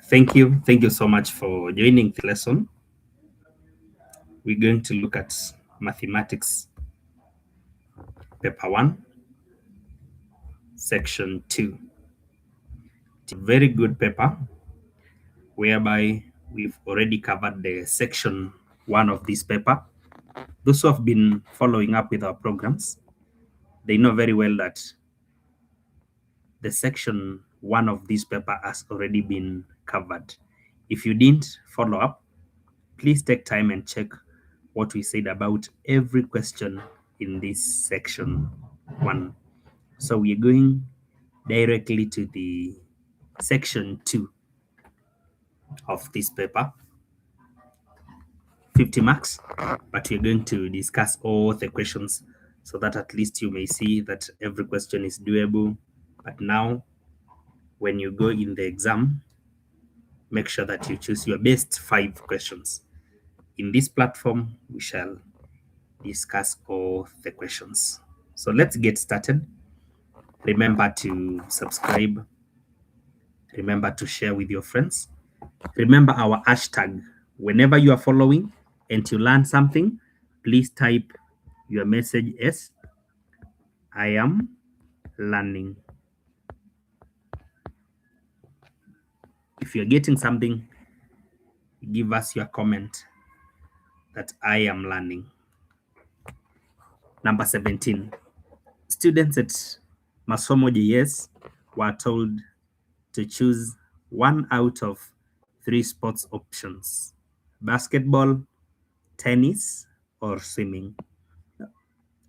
Thank you. Thank you so much for joining the lesson. We're going to look at mathematics, paper 1, section 2. It's a very good paper whereby we've already covered the section 1 of this paper. Those who have been following up with our programs, they know very well that the section 1 of this paper has already been covered. If you didn't follow up, please take time and check what we said about every question in this section 1. So we're going directly to the section 2 of this paper, 50 marks, but we're going to discuss all the questions so that at least you may see that every question is doable. But now, when you go in the exam, make sure that you choose your best 5 questions. In this platform, we shall discuss all the questions. So let's get started. Remember to subscribe. Remember to share with your friends. Remember our hashtag. Whenever you are following and you learn something, please type your message as I am learning. If you're getting something, give us your comment that I am learning. Number 17. Students at Masomo JS were told to choose 1 out of 3 sports options: basketball, tennis, or swimming.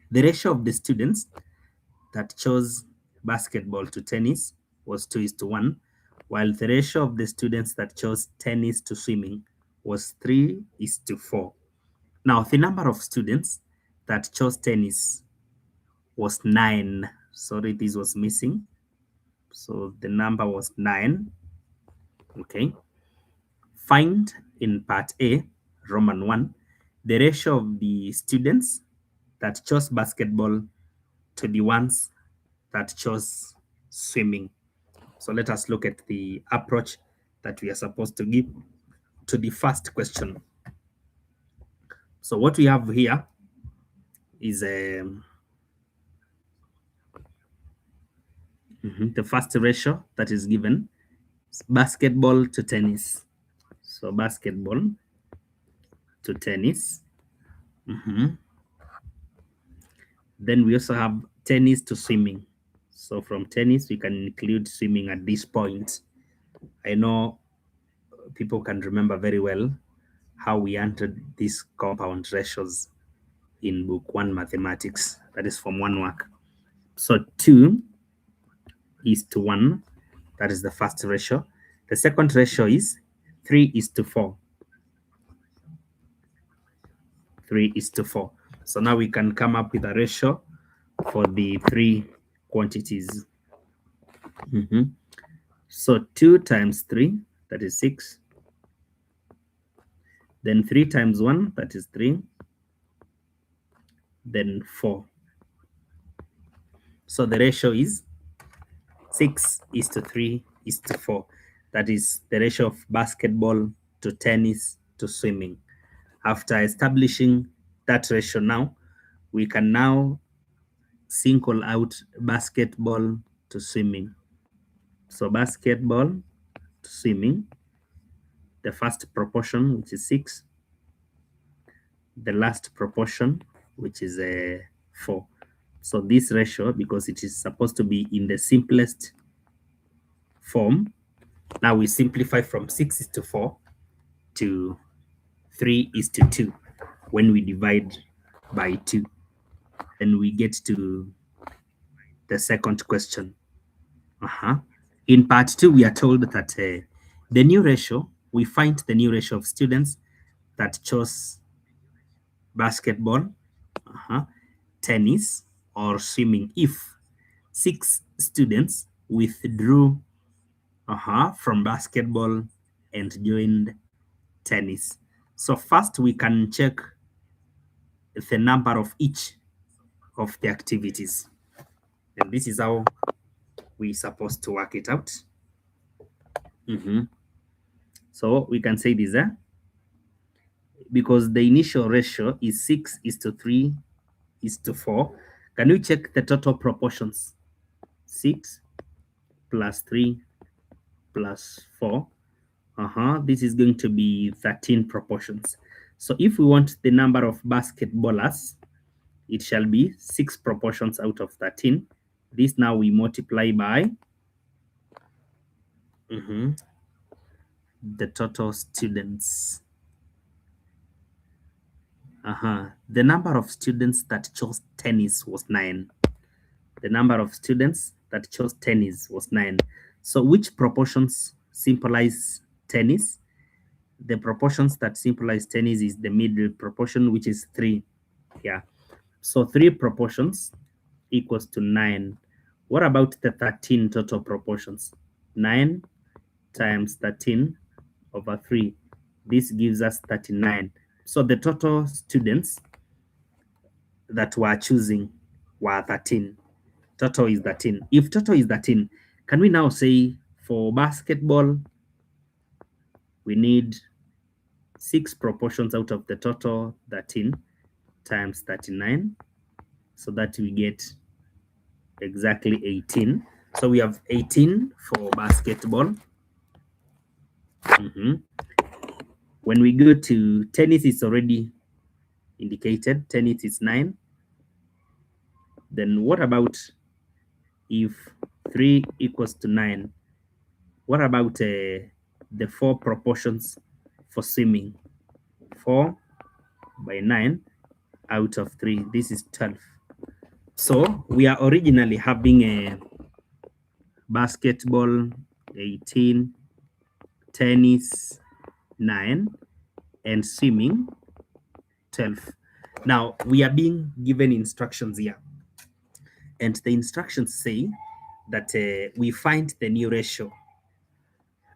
The ratio of the students that chose basketball to tennis was 2:1, while the ratio of the students that chose tennis to swimming was 3:4. Now, the number of students that chose tennis was 9. Sorry, this was missing. So the number was 9. Okay. Find in part A, Roman 1, the ratio of the students that chose basketball to the ones that chose swimming. So let us look at the approach that we are supposed to give to the first question. So what we have here is the first ratio that is given is basketball to tennis. So basketball to tennis. Then we also have tennis to swimming. So from tennis, we can include swimming at this point. I know people can remember very well how we entered these compound ratios in book 1 mathematics, that is from 1 work. So 2:1, that is the first ratio. The second ratio is 3:4. 3:4. So now we can come up with a ratio for the 3 quantities. So 2 times 3, that is 6. Then 3 times 1, that is 3. Then 4. So the ratio is 6:3:4. That is the ratio of basketball to tennis to swimming. After establishing that ratio now, we can now single out basketball to swimming. So basketball to swimming, the first proportion, which is 6, the last proportion, which is 4. So this ratio, because it is supposed to be in the simplest form, now we simplify from 6:4 to 3:2 when we divide by 2. And we get to the second question. In part 2, we are told that the new ratio, we find the new ratio of students that chose basketball, tennis, or swimming if 6 students withdrew from basketball and joined tennis. So first we can check the number of each of the activities. And this is how we're supposed to work it out. So we can say this, because the initial ratio is 6:3:4. Can you check the total proportions? 6 plus 3 plus 4. This is going to be 13 proportions. So if we want the number of basketballers, it shall be 6 proportions out of 13. This now we multiply by the total students. The number of students that chose tennis was 9. The number of students that chose tennis was 9. So which proportions symbolize tennis? The proportions that symbolize tennis is the middle proportion, which is 3. Yeah. So 3 proportions equals to 9. What about the 13 total proportions? 9 times 13 over 3. This gives us 39. So the total students that were choosing were 13. Total is 13. If total is 13, can we now say for basketball, we need 6 proportions out of the total 13 times 39, so that we get exactly 18. So we have 18 for basketball. When we go to tennis, it's already indicated. Tennis is 9. Then what about if 3 equals to 9? What about the 4 proportions for swimming? 4 by 9 out of 3. This is 12. So we are originally having a basketball 18, tennis 9, and swimming 12. Now we are being given instructions here, and the instructions say that we find the new ratio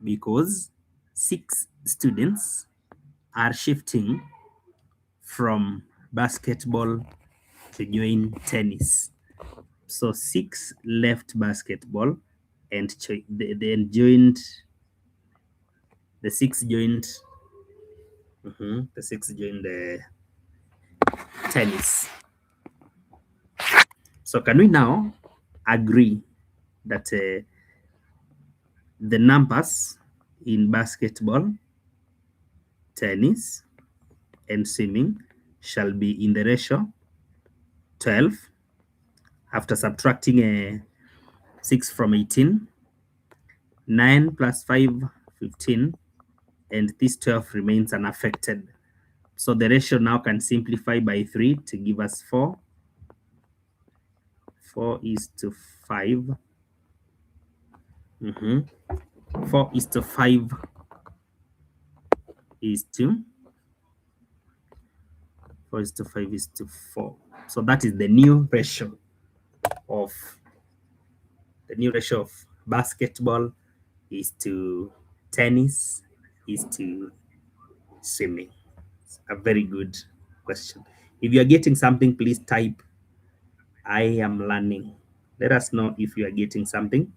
because 6 students are shifting from basketball to join tennis. So 6 left basketball and then joined. The 6 joined. The 6 joined the tennis. So can we now agree that the numbers in basketball, tennis, and swimming shall be in the ratio 12 after subtracting 6 from 18, 9 plus 5, 15, and this 12 remains unaffected. So the ratio now can simplify by 3 to give us 4. 4:5. 4:5 is to 4:5 is to 4. So that is the new ratio of basketball is to tennis is to swimming. It's a very good question. If you are getting something, please type "I am learning." Let us know if you are getting something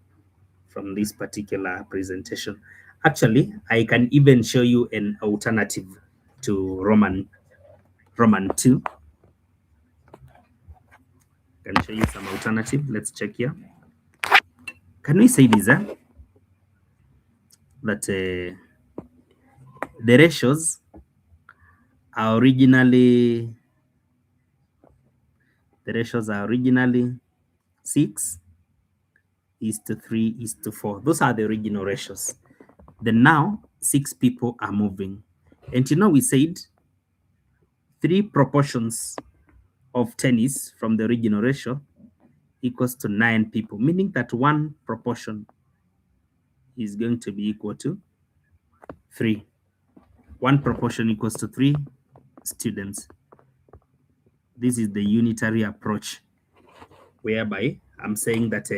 from this particular presentation. Actually, I can even show you an alternative to Roman 2. I can show you some alternative. Let's check here. Can we say this? That the ratios are originally 6:3:4. Those are the original ratios. Then now 6 people are moving. And we said 3 proportions of tennis from the original ratio equals to 9 people, meaning that 1 proportion is going to be equal to 3. 1 proportion equals to 3 students. This is the unitary approach, whereby I'm saying that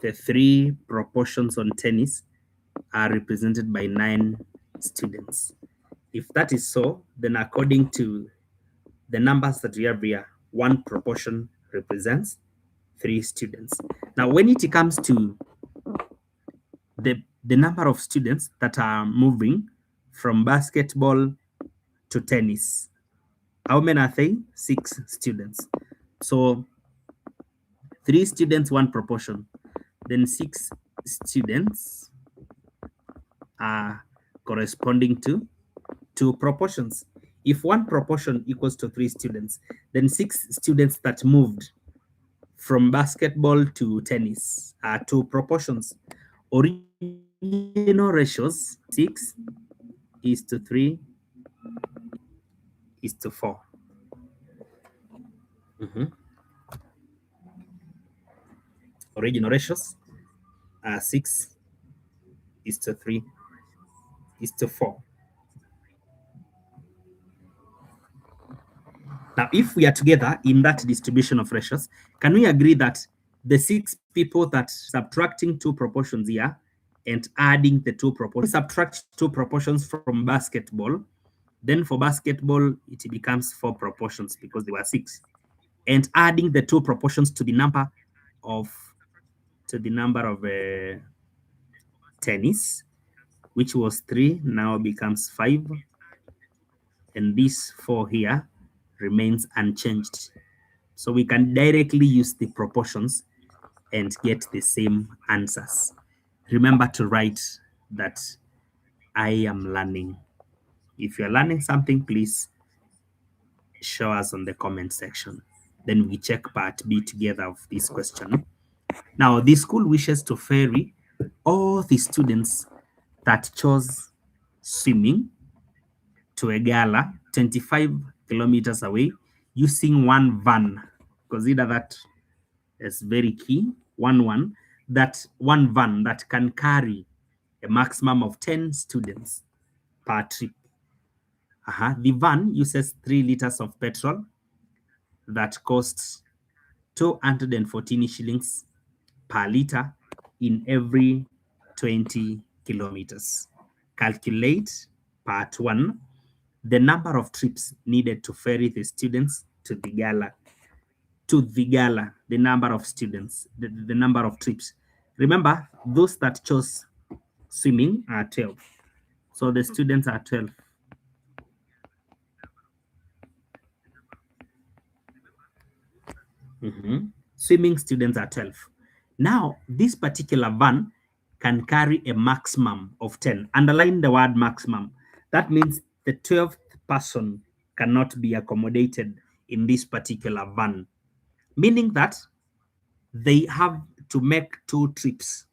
the 3 proportions on tennis are represented by 9 students. If that is so, then according to the numbers that we have here, 1 proportion represents 3 students. Now, when it comes to the the number of students that are moving from basketball to tennis. How many are they? 6 students. So 3 students, 1 proportion. Then 6 students are corresponding to 2 proportions. If 1 proportion equals to 3 students, then 6 students that moved from basketball to tennis are 2 proportions. Original ratios 6:3:4. Original ratios are 6:3:4. Now, if we are together in that distribution of ratios, can we agree that the 6 people that subtracting 2 proportions here and adding the 2 proportions, subtract 2 proportions from basketball, then for basketball, it becomes 4 proportions because there were 6. And adding the 2 proportions to the number of tennis, which was 3, now becomes 5. And this 4 here remains unchanged. So we can directly use the proportions and get the same answers. Remember to write that I am learning. If you're learning something, please show us on the comment section. Then we check part B together of this question. Now, the school wishes to ferry all the students that chose swimming to a gala 25 kilometers away using 1 van. Consider that as very key. One van that can carry a maximum of 10 students per trip. The van uses 3 liters of petrol that costs 214 shillings per liter in every 20 kilometers. Calculate part 1, the number of trips needed to ferry the students to the gala. The number of students, the number of trips. Remember, those that chose swimming are 12. So the students are 12. Swimming students are 12. Now, this particular van can carry a maximum of 10. Underline the word maximum. That means the 12th person cannot be accommodated in this particular van, meaning that they have to make 2 trips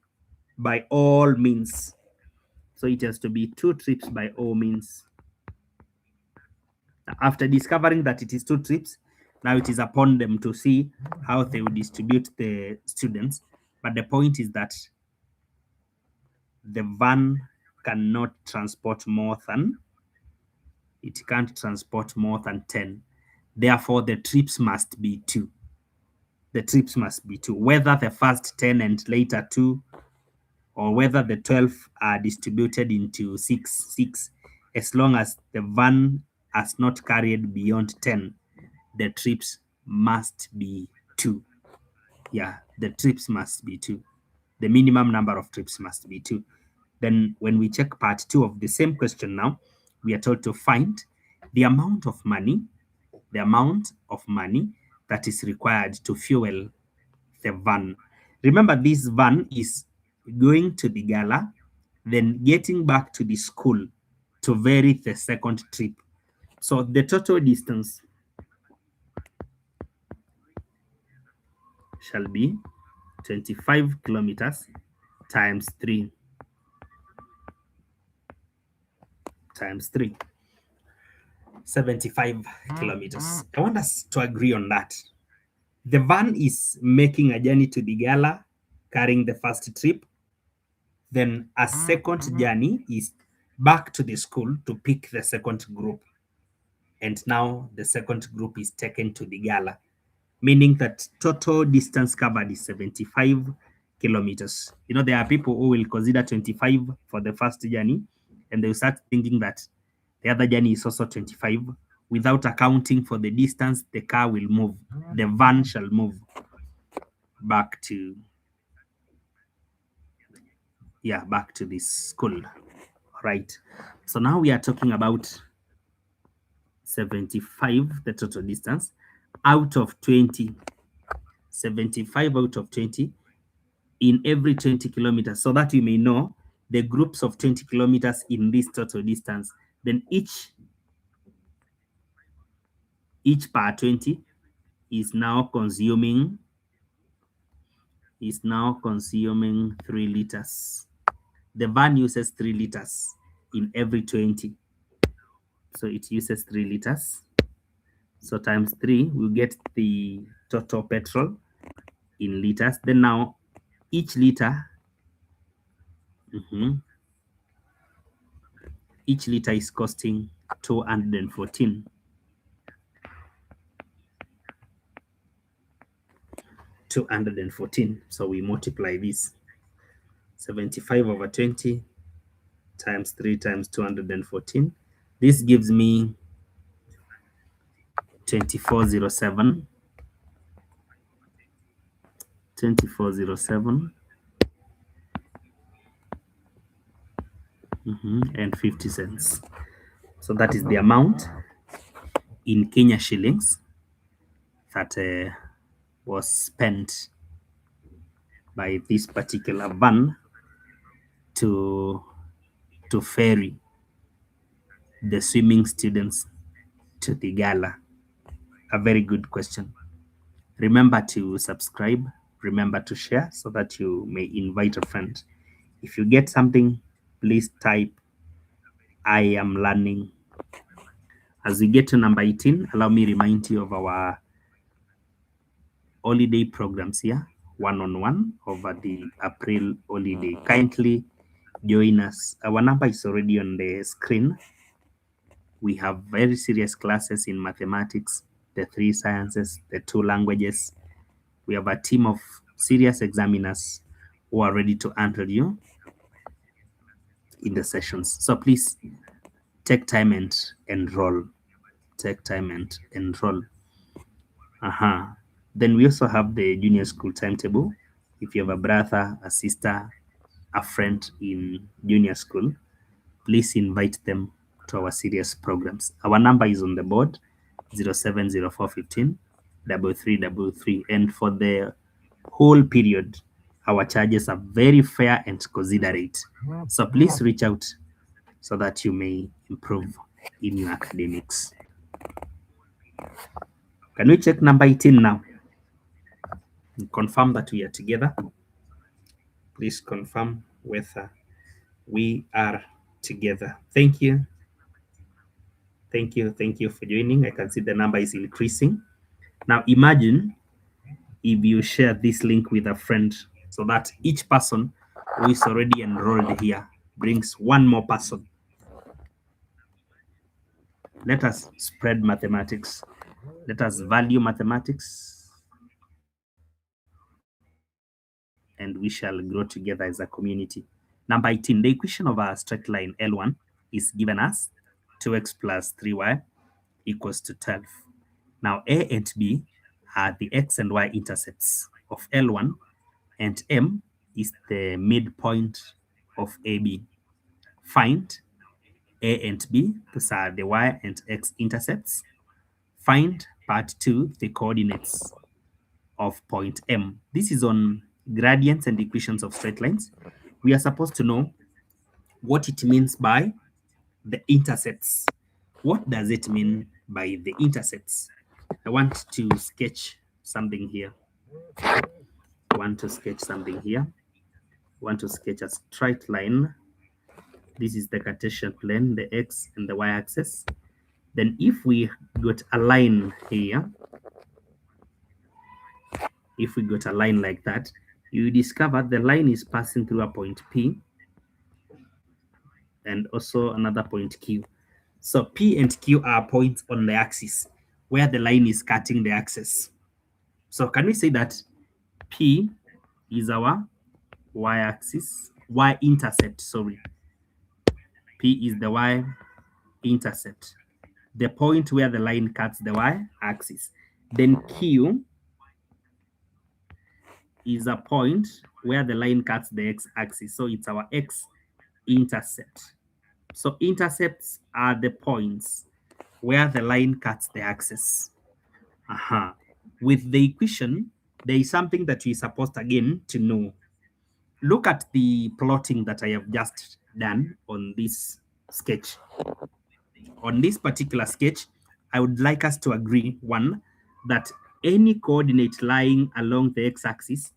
by all means. So it has to be 2 trips by all means. After discovering that it is 2 trips, now it is upon them to see how they will distribute the students. But the point is that the van cannot transport more than, it can't transport more than 10. Therefore, the trips must be 2. The trips must be 2, whether the first 10 and later 2, or whether the 12 are distributed into 6, as long as the van has not carried beyond 10, the trips must be 2. Yeah, the trips must be 2. The minimum number of trips must be 2. Then when we check part 2 of the same question now, we are told to find the amount of money that is required to fuel the van. Remember, this van is going to the gala, then getting back to the school to vary the second trip. So the total distance shall be 25 kilometers times 3. 75 kilometers. I want us to agree on that. The van is making a journey to the gala, carrying the first trip. Then a second journey is back to the school to pick the second group. And now the second group is taken to the gala, meaning that total distance covered is 75 kilometers. You know, there are people who will consider 25 for the first journey, and they will start thinking that the other journey is also 25, without accounting for the distance the car will move. The van shall move back to yeah, back to this school. Right. So now we are talking about 75, the total distance, out of 20. 75 out of 20 in every 20 kilometers, so that you may know the groups of 20 kilometers in this total distance. Then each per 20 is now consuming 3 liters. The van uses 3 liters in every 20. So it uses 3 liters. So times 3, we'll get the total petrol in liters. Then now each liter, each liter is costing 214. 214. So we multiply this. 75 over 20 times 3 times 214. This gives me 2407. 2407 and 50 cents. So that is the amount in Kenya shillings that was spent by this particular van to ferry the swimming students to the gala. A very good question. Remember to subscribe, remember to share so that you may invite a friend. If you get something, please type I am learning. As we get to number 18, allow me to remind you of our holiday programs here, one-on-one over the April holiday. Kindly join us. Our number is already on the screen. We have very serious classes in mathematics, the 3 sciences, the 2 languages. We have a team of serious examiners who are ready to handle you in the sessions. So please take time and enroll. Take time and enroll. Then we also have the junior school timetable. If you have a brother, a sister, a friend in junior school, please invite them to our serious programs. Our number is on the board, 070415 3333. And for the whole period, our charges are very fair and considerate. So please reach out so that you may improve in your academics. Can we check number 18 now? Confirm that we are together. Please confirm whether we are together. Thank you. Thank you. Thank you for joining. I can see the number is increasing. Now imagine if you share this link with a friend so that each person who is already enrolled here brings one more person. Let us spread mathematics. Let us value mathematics, and we shall grow together as a community. Number 18, the equation of our straight line L1 is given as 2x plus 3y equals to 12. Now A and B are the x and y intercepts of L1, and M is the midpoint of AB. Find A and B, those are the y and x intercepts. Find part 2, the coordinates of point M. This is on gradients and equations of straight lines. We are supposed to know what it means by the intercepts. What does it mean by the intercepts? I want to sketch something here. I want to sketch a straight line. This is the Cartesian plane, the x and the y axis. Then if we got a line here, if we got a line like that, you discover the line is passing through a point P and also another point Q. So P and Q are points on the axis where the line is cutting the axis. So can we say that P is our y-axis, y-intercept, sorry. P is the y-intercept, the point where the line cuts the y-axis. Then Q is a point where the line cuts the x-axis. So it's our x-intercept. So intercepts are the points where the line cuts the axis. With the equation, there is something that we're supposed again to know. Look at the plotting that I have just done on this sketch. On this particular sketch, I would like us to agree, one, that any coordinate lying along the x-axis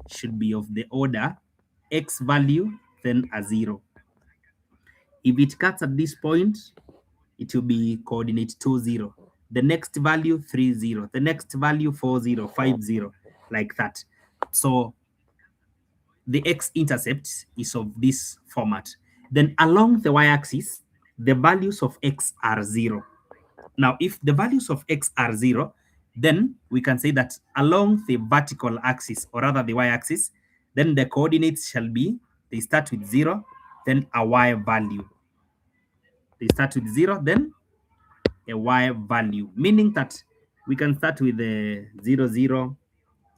should be of the order x value, then a 0. If it cuts at this point, it will be coordinate 2, 0. The next value, 3, 0. The next value, 4, 0, 5, 0, like that. So the x-intercept is of this format. Then along the y-axis, the values of x are 0. Now, if the values of x are 0, then we can say that along the vertical axis, or rather the y-axis, then the coordinates shall be, they start with 0, then a y value. They start with 0, then a y value, meaning that we can start with the 0, 0,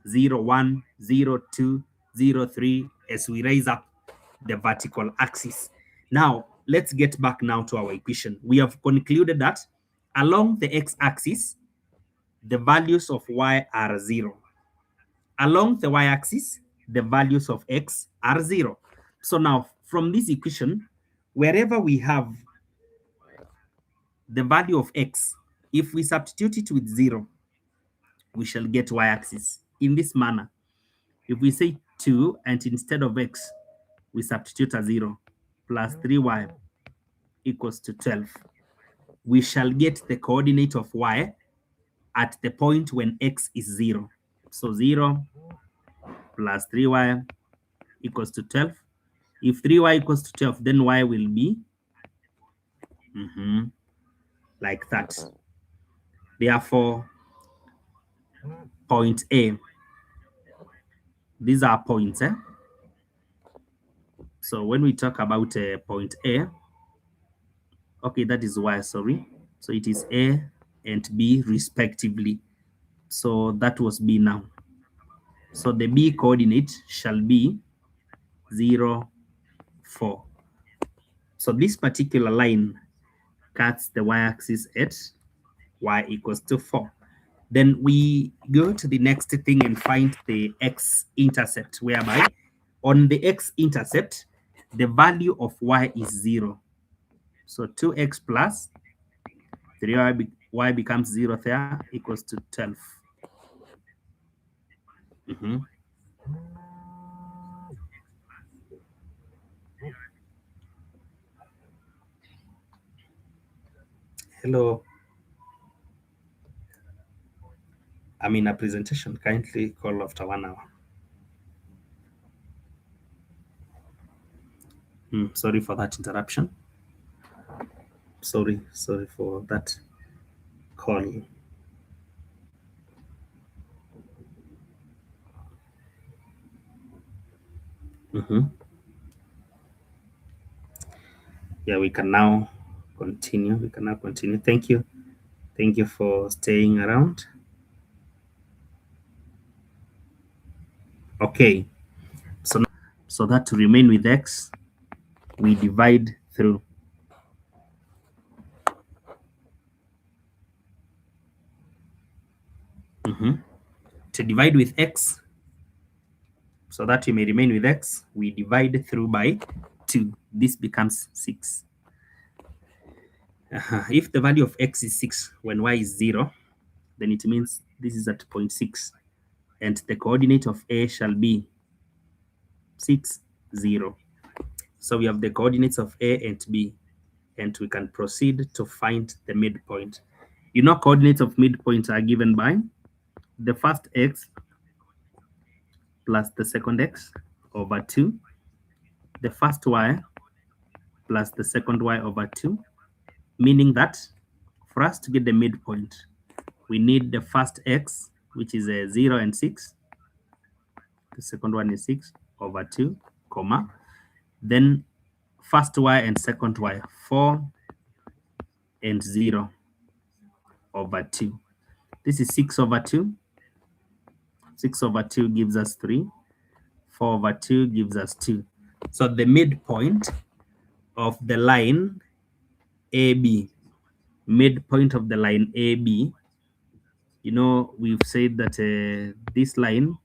0, 1, 0, 2, 0, 3, as we raise up the vertical axis. Now, let's get back now to our equation. We have concluded that along the x-axis, the values of y are 0. Along the y-axis, the values of x are 0. So now, from this equation, wherever we have the value of x, if we substitute it with 0, we shall get y-axis in this manner. If we say 2, and instead of x, we substitute a 0, plus 3y equals to 12, we shall get the coordinate of y at the point when x is 0. So 0 plus 3y equals to 12. If 3y equals to 12, then y will be like that. Therefore, point A, these are points. So when we talk about point A, okay, that is y, sorry. So it is A and B respectively. So that was B now. So the B coordinate shall be 0, 4. So this particular line cuts the y-axis at y equals to 4. Then we go to the next thing and find the x-intercept, whereby on the x-intercept, the value of y is 0. So 2x plus 3y becomes 0 there, equals to 12. Hello. I'm in a presentation. Kindly call after 1 hour. Sorry for that interruption. Sorry for that call. Yeah, we can now continue. Thank you. Thank you for staying around. Okay. So that to remain with x, we divide through. To divide with x, so that we may remain with x, we divide through by 2. This becomes 6. If the value of x is 6 when y is 0, then it means this is at 0.6. And the coordinate of A shall be 6, 0. So we have the coordinates of A and B, and we can proceed to find the midpoint. You know, coordinates of midpoint are given by the first x plus the second x over 2, the first y plus the second y over 2, meaning that for us to get the midpoint, we need the first x, which is a 0 and 6. The second one is 6 over 2, comma. Then first y and second y, 4 and 0 over 2. This is 6 over 2. 6 over 2 gives us 3. 4 over 2 gives us 2. So the midpoint of the line AB, midpoint of the line AB, you know, we've said that this line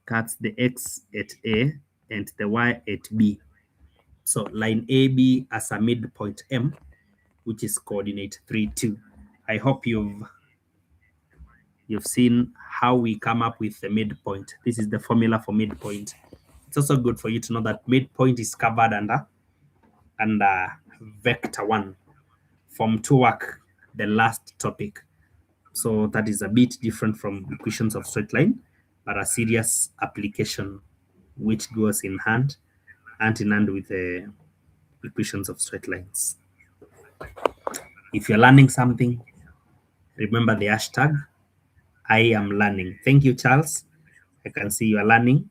cuts the x at A and the y at B. So line AB as a midpoint M, which is coordinate 3, 2. I hope you've seen how we come up with the midpoint. This is the formula for midpoint. It's also good for you to know that midpoint is covered under vector 1. Form 2 work, the last topic. So that is a bit different from equations of straight line, but a serious application which goes in hand with the equations of straight lines. If you're learning something, remember the hashtag I am learning. Thank you, Charles. I can see you are learning.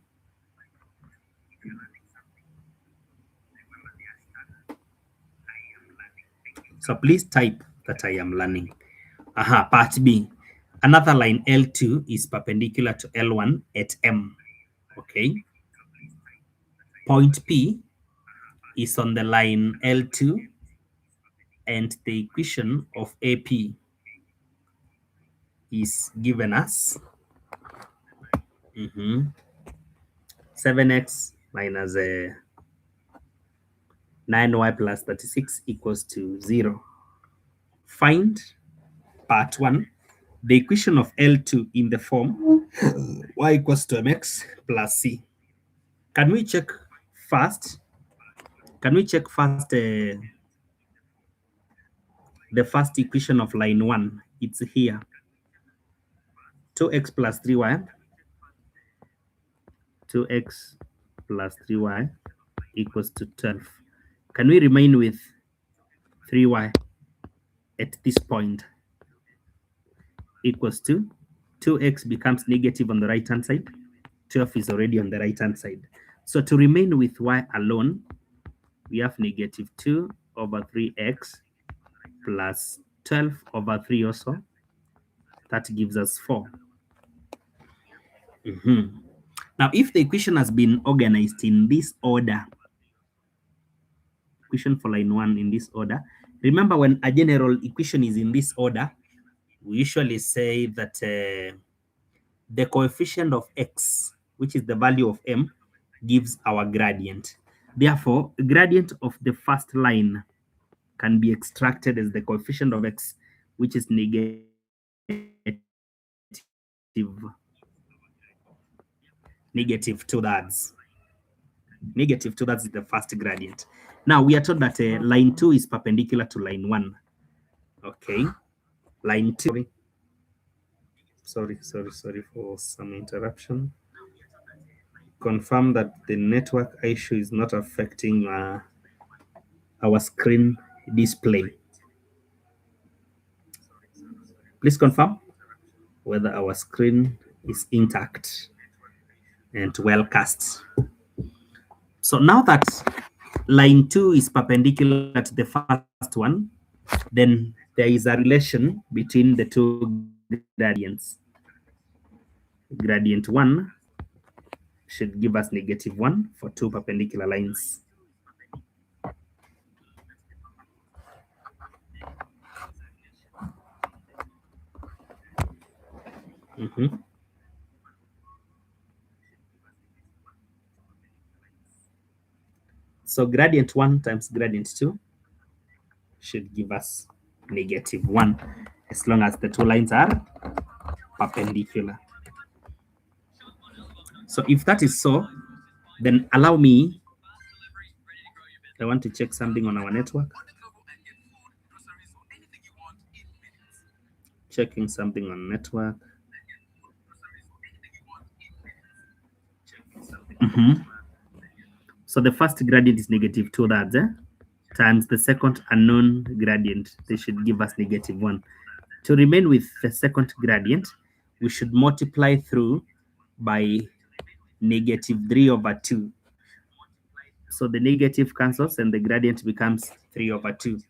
So please type that I am learning. Part B. Another line L2 is perpendicular to L1 at M. Okay. Point P is on the line L2, and the equation of AP is given as 7x minus 9y plus 36 equals to 0. Find part 1, the equation of L2 in the form y equals to mx plus c. Can we check first? The first equation of line 1? It's here. 2x plus 3y. 2x plus 3y equals to 12. Can we remain with 3y at this point? Equals to 2x becomes negative on the right hand side. 12 is already on the right hand side. So to remain with y alone, we have negative 2 over 3x plus 12 over 3 also. That gives us 4. Now, if the equation has been organized in this order, equation for line 1 in this order, remember when a general equation is in this order, we usually say that the coefficient of x, which is the value of m, gives our gradient. Therefore, the gradient of the first line can be extracted as the coefficient of x, which is negative. Negative 2/3. Negative 2/3 is the first gradient. Now, we are told that line 2 is perpendicular to line 1. Okay. Line 2. Sorry for some interruption. Confirm that the network issue is not affecting our screen display. Please confirm whether our screen is intact and well cast. So now that line 2 is perpendicular to the first one, then there is a relation between the two gradients. Gradient 1 should give us negative 1 for two perpendicular lines. So gradient 1 times gradient 2 should give us negative 1 as long as the two lines are perpendicular. So if that is so, then allow me, I want to check something on our network. Checking something on network. So the first gradient is negative 2/3 times the second unknown gradient. They should give us negative 1. To remain with the second gradient, we should multiply through by negative 3/2. So the negative cancels and the gradient becomes 3/2.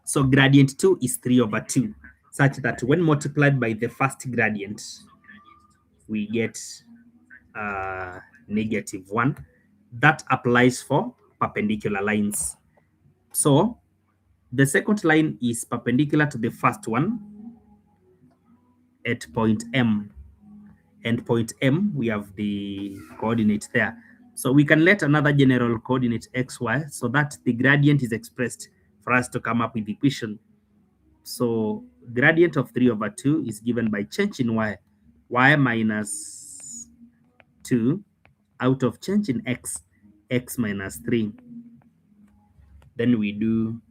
So gradient 2 is 3/2, such that when multiplied by the first gradient, we get -1. That applies for perpendicular lines. So the second line is perpendicular to the first one at point M. And point M, we have the coordinate there. So we can let another general coordinate xy so that the gradient is expressed for us to come up with the equation. So gradient of 3/2 is given by change in y minus 2 out of change in x minus 3. Then we do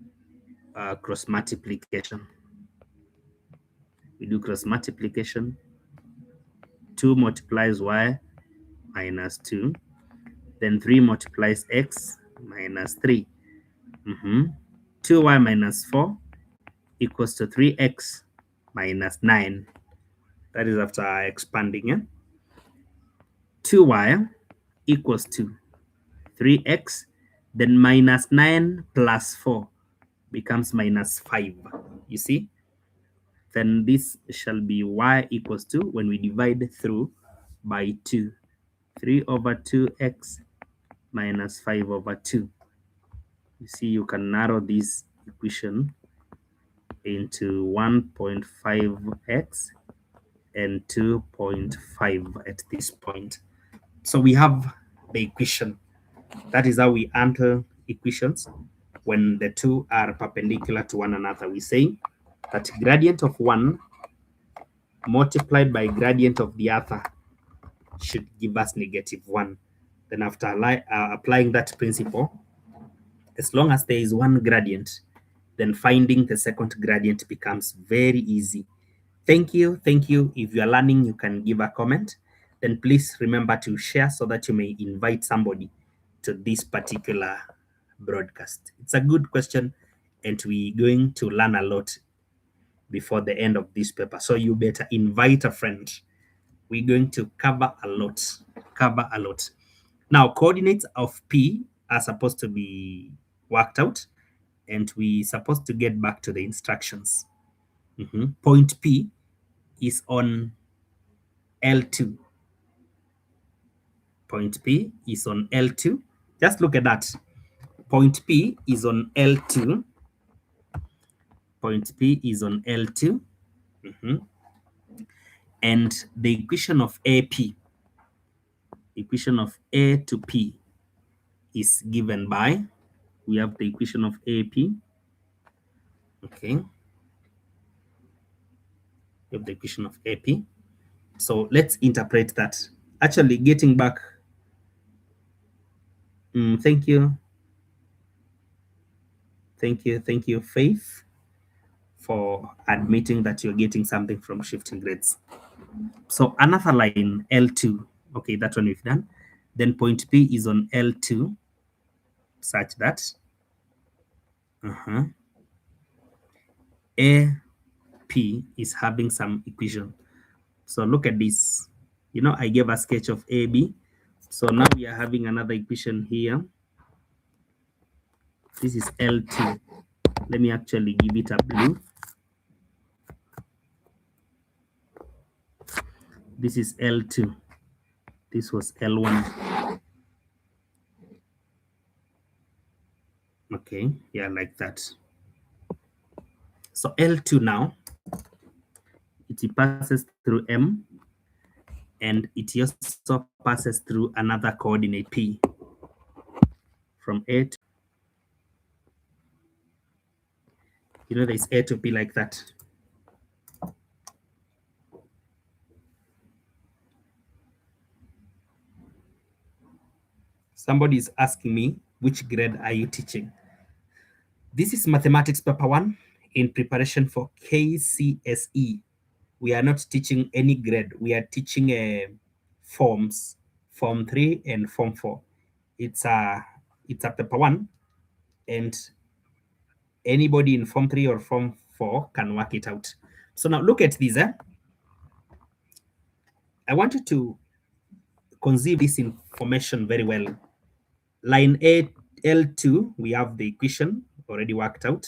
cross multiplication. We do cross multiplication. 2 multiplies y minus 2. Then 3 multiplies x minus 3. 2y minus 4 equals to 3x minus 9. That is after expanding. 2y equals to 3x, then minus 9 plus 4 becomes minus 5. You see? Then this shall be y equals to, when we divide through by 2, 3/2x minus 5/2. You see, you can narrow this equation into 1.5x and 2.5 at this point. So we have the equation. That is how we handle equations when the two are perpendicular to one another. We say that gradient of one multiplied by gradient of the other should give us -1. Then after applying that principle, as long as there is one gradient, then finding the second gradient becomes very easy. Thank you. Thank you. If you are learning, you can give a comment. Then please remember to share so that you may invite somebody to this particular broadcast. It's a good question, and we're going to learn a lot before the end of this paper. So you better invite a friend. We're going to cover a lot. Now, coordinates of P are supposed to be worked out, and we're supposed to get back to the instructions. Point P is on L2. Point P is on L2. Just look at that. Point P is on L2. Point P is on L2. And the equation of AP, equation of A to P, is given by, we have the equation of AP. Okay. We have the equation of AP. So let's interpret that. Actually, getting back. Thank you. Thank you, Faith, for admitting that you're getting something from shifting grades. So another line, L2. Okay, that one we've done. Then point P is on L2, such that AP is having some equation. So look at this. You know, I gave a sketch of AB. So now we are having another equation here. This is L2. Let me actually give it a blue. This is L2. This was L1. Okay, yeah, like that. So L2 now, it passes through M, and it also passes through another coordinate P from A to, you know, there's A to P like that. Somebody is asking me, which grade are you teaching? This is mathematics paper 1 in preparation for KCSE. We are not teaching any grade. We are teaching forms, Form 3 and Form 4. It's a paper 1, and anybody in Form 3 or Form 4 can work it out. So now look at this. I want you to conceive this information very well. Line A, L2, we have the equation already worked out.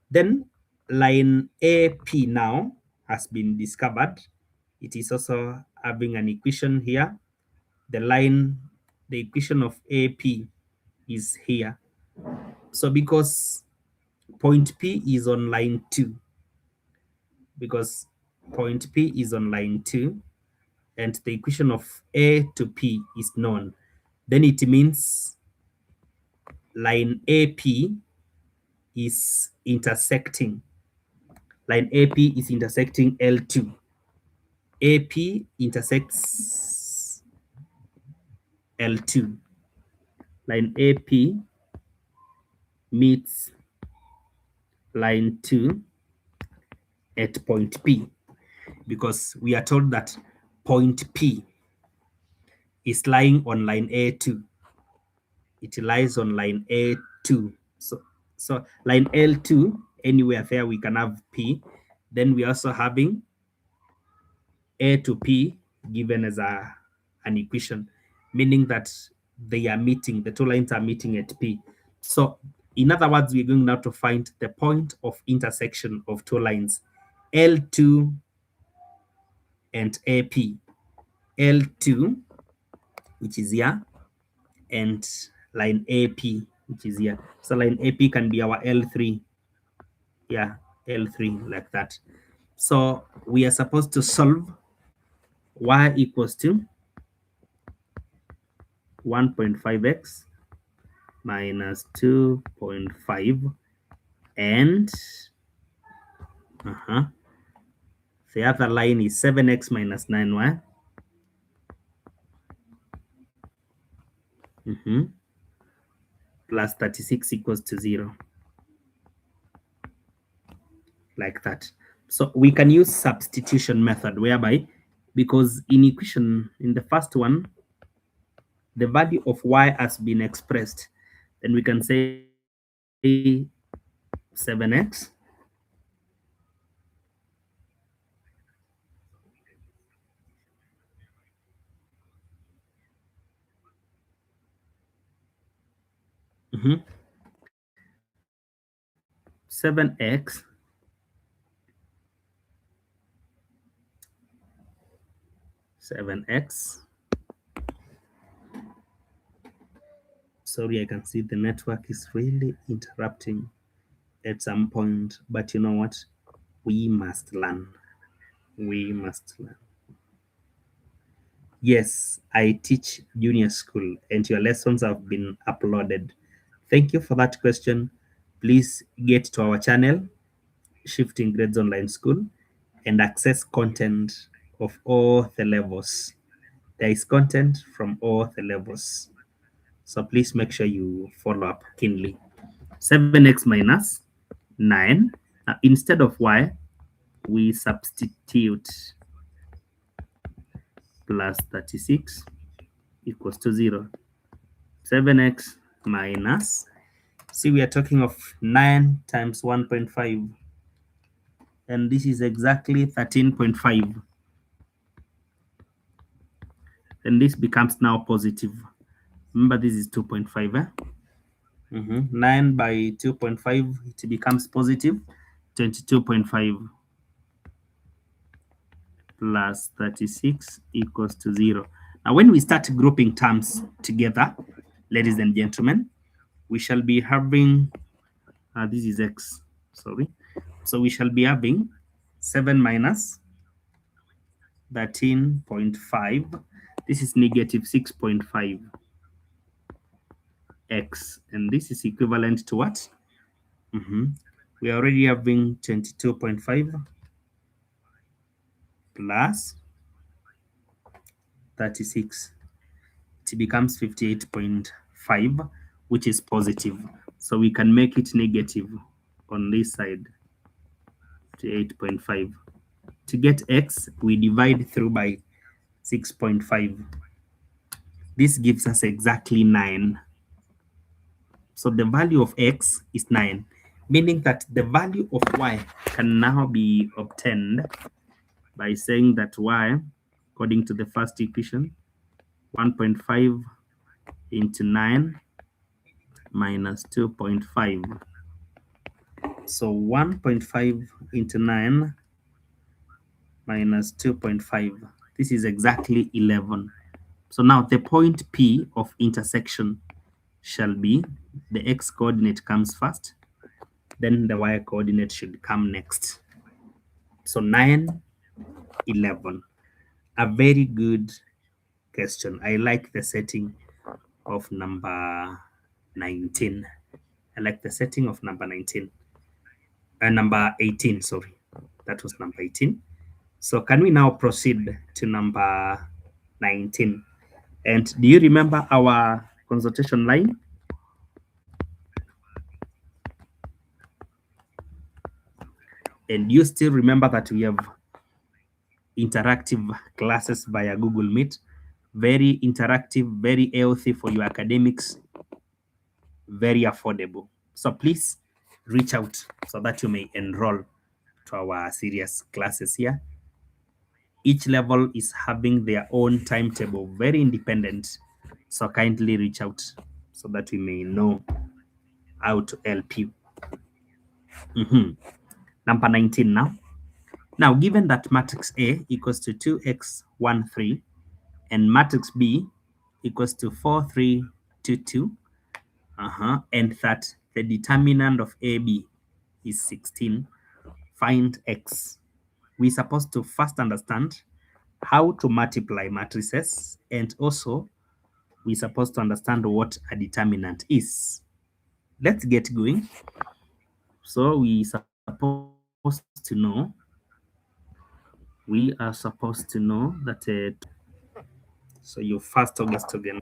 Then line AP now has been discovered. It is also having an equation here. the line, the equation of AP is here. So because point P is on line 2, because point P is on line 2, and the equation of A to P is known, then it means line AP is intersecting. Line AP is intersecting L2. AP intersects L2. Line AP meets line 2 at point P, because we are told that point P is lying on line A2. It lies on line A2. So line L2, anywhere there we can have P. Then we are also having A to P given as an equation, meaning that they are meeting, the two lines are meeting at P. So in other words, we're going now to find the point of intersection of two lines, L2 and AP. L2, which is here, and line AP, which is here. So line AP can be our L3. Yeah, L3, like that. So we are supposed to solve y equals to 1.5x minus 2.5, and the other line is 7x minus 9y. Plus 36 equals to 0. Like that. So we can use substitution method, whereby, because in equation, in the first one, the value of y has been expressed, then we can say 7x mm-hmm. 7x sorry, I can see the network is really interrupting at some point, but you know what, we must learn. Yes, I teach junior school and your lessons have been uploaded. Thank you for that question. Please get to our channel, Shifting Grades Online School, and access content of all the levels. There is content from all the levels. So please make sure you follow up keenly. 7x minus 9. Instead of y, we substitute plus 36 equals to 0. 7x minus, see, we are talking of 9 times 1.5, and this is exactly 13.5. And this becomes now positive. Remember, this is 2.5. 9 by 2.5, it becomes positive 22.5 plus 36 equals to 0. Now, when we start grouping terms together, ladies and gentlemen, we shall be having, this is x, sorry. So we shall be having 7 minus 13.5. This is negative 6.5 x, and this is equivalent to what? We are already having 22.5 plus 36. It becomes 58.5, which is positive. So we can make it negative on this side, 58.5. To get x, we divide through by 6.5. This gives us exactly 9. So the value of x is 9, meaning that the value of y can now be obtained by saying that y, according to the first equation, 1.5 into 9 minus 2.5. So 1.5 into 9 minus 2.5. This is exactly 11. So now the point P of intersection shall be the x coordinate comes first, then the y coordinate should come next. So 9, 11. A very good question. I like the setting of number 19. I like the setting of number 19. Number 18, sorry. That was number 18. So can we now proceed to number 19? And do you remember our consultation line? And you still remember that we have interactive classes via Google Meet? Very interactive, very healthy for your academics, very affordable. So please reach out so that you may enroll to our serious classes here. Each level is having their own timetable, very independent. So kindly reach out so that we may know how to help you. Number 19 now. Now, given that matrix A equals to 2x, 1, 3, and matrix B equals to 4, 3, 2, 2, and that the determinant of AB is 16, find x. We're supposed to first understand how to multiply matrices, and also we're supposed to understand what a determinant is. Let's get going. So we are supposed to know that so you first August again.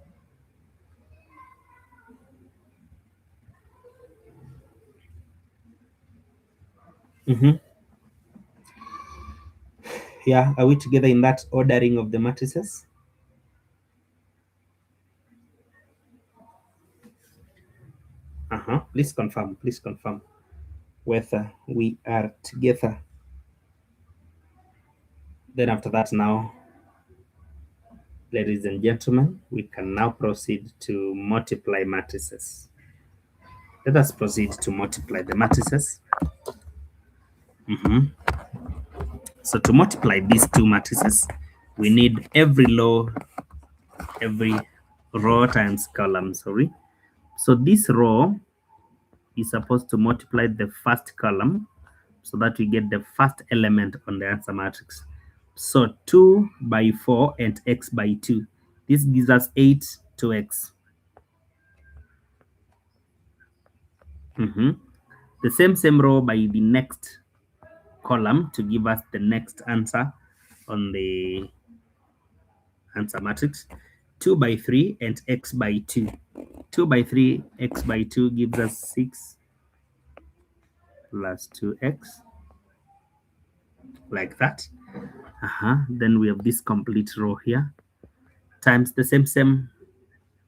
Yeah, are we together in that ordering of the matrices? Please confirm whether we are together. Then after that now, ladies and gentlemen, we can now proceed to multiply matrices. Let us proceed to multiply the matrices. So to multiply these two matrices, we need every row times column, sorry. So this row is supposed to multiply the first column so that we get the first element on the answer matrix. So 2 by 4 and x by 2. This gives us 8 to x. The same row by the next column to give us the next answer on the answer matrix. 2 by 3 and x by 2. 2 by 3, x by 2 gives us 6 plus 2x, like that. Then we have this complete row here, times the same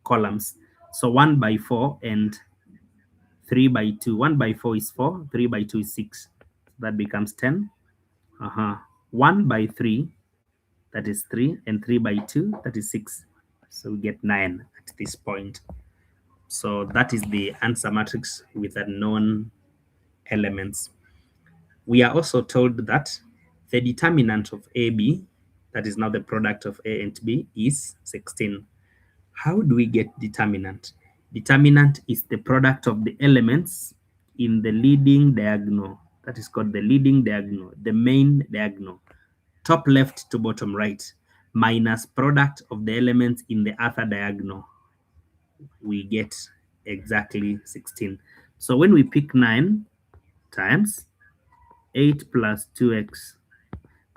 columns. So 1 by 4 and 3 by 2. 1 by 4 is 4, 3 by 2 is 6. That becomes 10. 1 by 3, that is 3, and 3 by 2, that is 6. So we get 9 at this point. So that is the answer matrix with the known elements. We are also told that the determinant of AB, that is now the product of A and B, is 16. How do we get determinant? Determinant is the product of the elements in the leading diagonal. That is called the leading diagonal, the main diagonal, top left to bottom right, minus product of the elements in the other diagonal. We get exactly 16. So when we pick 9 times 8 plus 2x,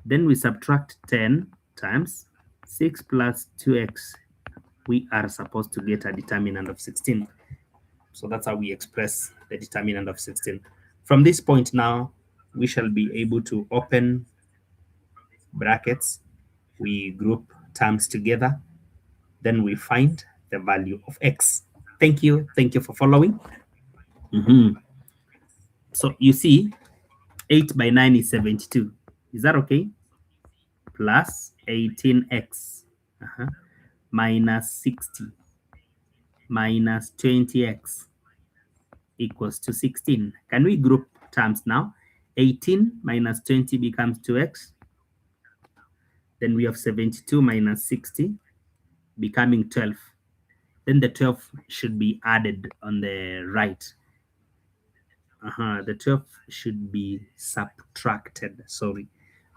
then we subtract 10 times 6 plus 2x, we are supposed to get a determinant of 16. So that's how we express the determinant of 16. From this point now, we shall be able to open brackets, we group terms together, then we find the value of x. Thank you for following. So you see, 8 by 9 is 72. Is that okay? Plus 18x minus 60 minus 20x equals to 16. Can we group terms now? 18 minus 20 becomes 2x. Then we have 72 minus 60. becoming 12. Then the 12 should be added on the right. The 12 should be subtracted, sorry.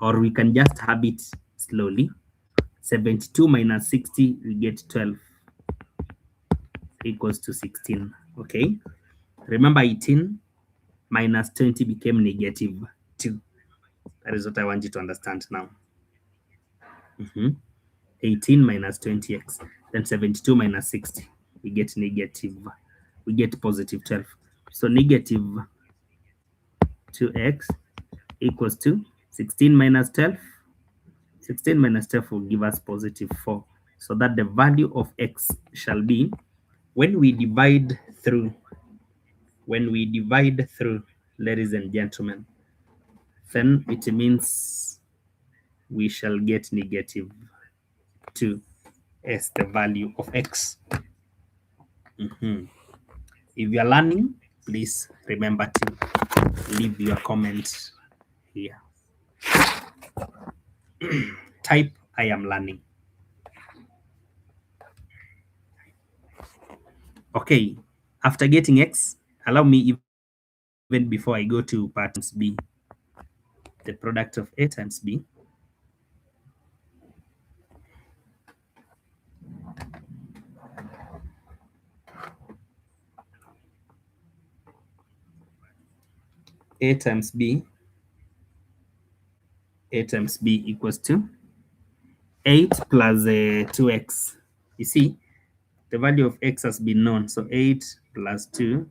Or we can just have it slowly. 72 minus 60, we get 12 equals to 16, okay? Remember 18 minus 20 became negative 2. That is what I want you to understand now. 18 minus 20x, then 72 minus 60, we get positive 12. So negative 2x equals to 16 minus 12. 16 minus 12 will give us positive 4. So that the value of x shall be, when we divide through, ladies and gentlemen, then it means we shall get negative 2 as the value of x. If you are learning, please remember to leave your comment here. Type I am learning. Okay, after getting x, allow me, even before I go to part b, the product of a times b times b equals to 8 plus 2x. You see, the value of x has been known. So 8 plus 2,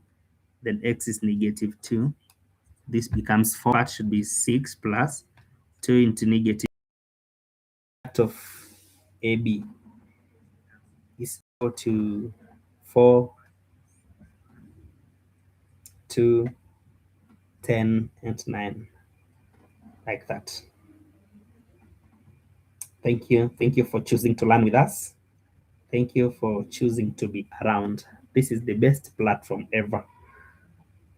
then x is negative 2. This becomes 4. Part should be 6 plus 2 into negative of AB is equal to 4, 2, 10, and 9, like that. Thank you. Thank you for choosing to learn with us. Thank you for choosing to be around. This is the best platform ever.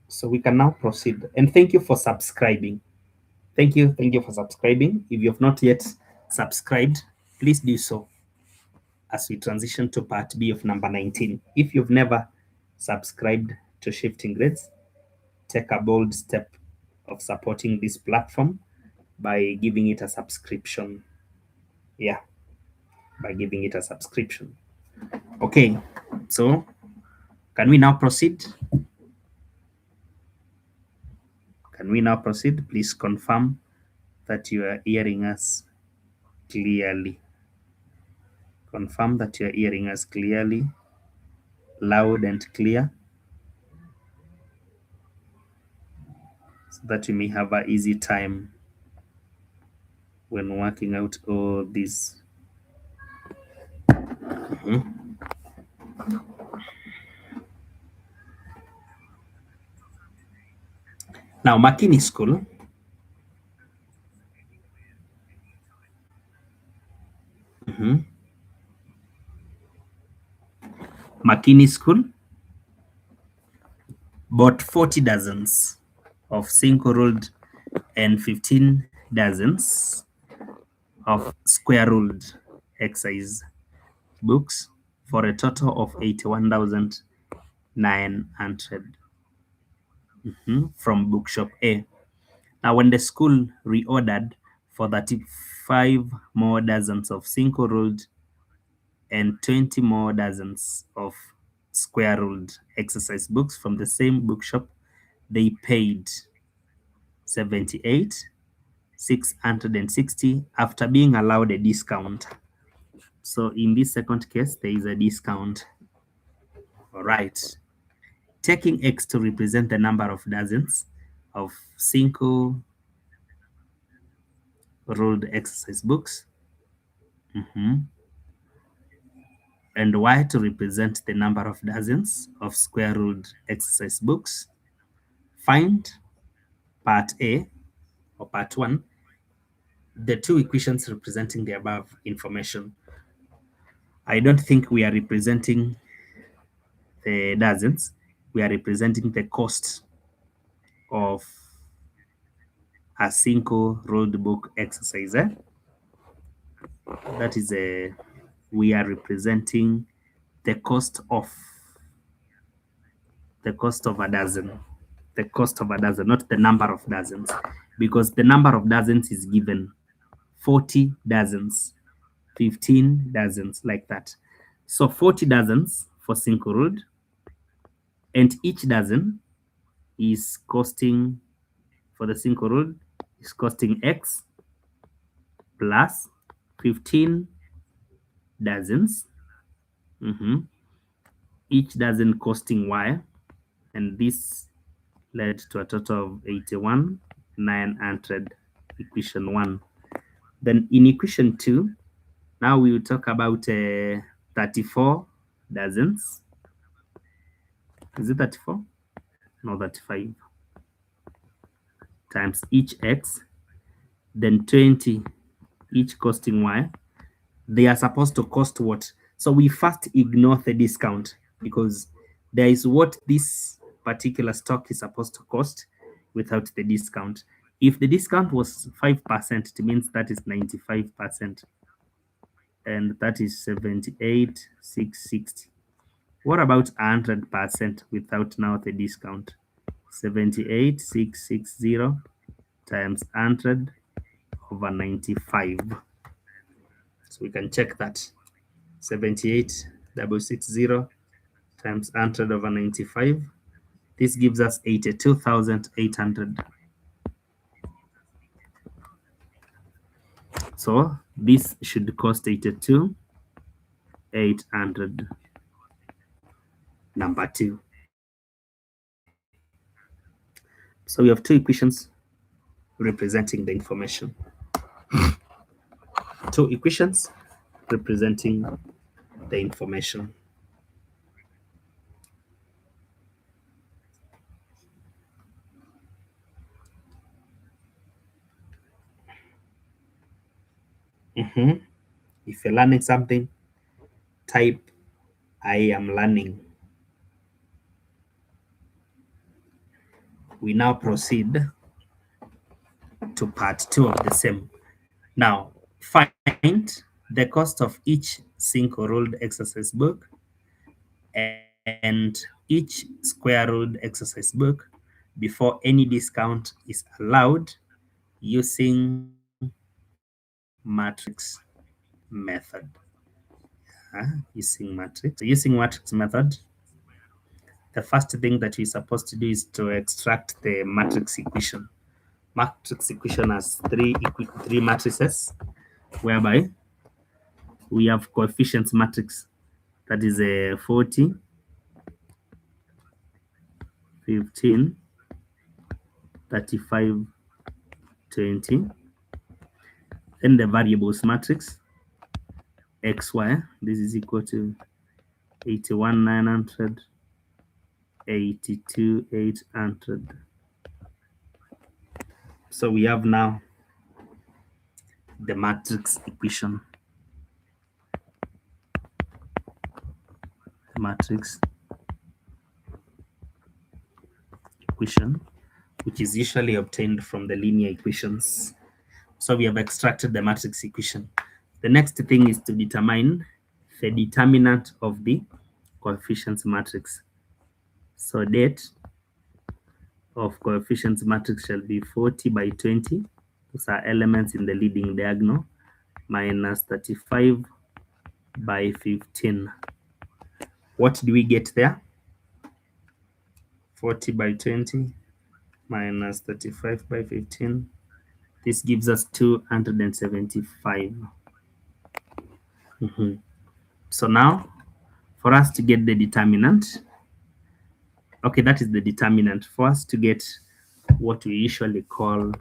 So we can now proceed. And thank you for subscribing. Thank you for subscribing. If you have not yet subscribed, please do so as we transition to part B of number 19. If you've never subscribed to Shifting Grades, take a bold step of supporting this platform by giving it a subscription. Yeah, by giving it a subscription. Okay, so can we now proceed? Can we now proceed? Please confirm that you are hearing us clearly. Confirm that you are hearing us clearly, loud and clear, so that you may have an easy time when working out all these. Now, Makini School. Makini School bought 40 dozens of single-ruled and 15 dozens of square-ruled exercise books for a total of 81,900 from Bookshop A. Now, when the school reordered for 35 more dozens of single-ruled and 20 more dozens of square-ruled exercise books from the same bookshop, they paid 78,660 after being allowed a discount. So in this second case, there is a discount. All right. Taking X to represent the number of dozens of single ruled exercise books, and Y to represent the number of dozens of square ruled exercise books. Find part A, or part 1, the two equations representing the above information. I don't think we are representing the dozens. We are representing the cost of a single ruled book exercise. That is we are representing the cost of a dozen. The cost of a dozen, not the number of dozens, because the number of dozens is given 40 dozens, 15 dozens, like that. So 40 dozens for single ruled, and each dozen is costing, for the single ruled, is costing X plus 15 dozens. Each dozen costing Y, and this led to a total of 81,900, equation 1. Then in equation 2, now we will talk about 34 dozens. Is it 34? No, 35. Times each X, then 20, each costing Y. They are supposed to cost what? So we first ignore the discount, because there is what this particular stock is supposed to cost without the discount. If the discount was 5%, it means that is 95%. And that is 78,660. What about 100% without now the discount? 78,660 times 100 over 95. So we can check that. 78,660 times 100 over 95. This gives us 82,800. So this should cost 82,800. Number 2. So we have two equations representing the information. Two equations representing the information. If you're learning something, type I am learning. We now proceed to part 2 of the same. Now, find the cost of each single ruled exercise book and each square ruled exercise book before any discount is allowed using matrix method. Using matrix method, the first thing that we're supposed to do is to extract the matrix equation. Matrix equation has three matrices, whereby we have coefficients matrix, that is a 40, 15, 35, 20. Then the variables matrix, xy, this is equal to 81,900, 82,800. So we have now the matrix equation. Matrix equation, which is usually obtained from the linear equations. So we have extracted the matrix equation. The next thing is to determine the determinant of the coefficients matrix. So det of coefficients matrix shall be 40 by 20. Those are elements in the leading diagonal, minus 35 by 15. What do we get there? 40 by 20 minus 35 by 15. This gives us 275. So now, for us to get the determinant, okay, that is the determinant. For us to get what we usually call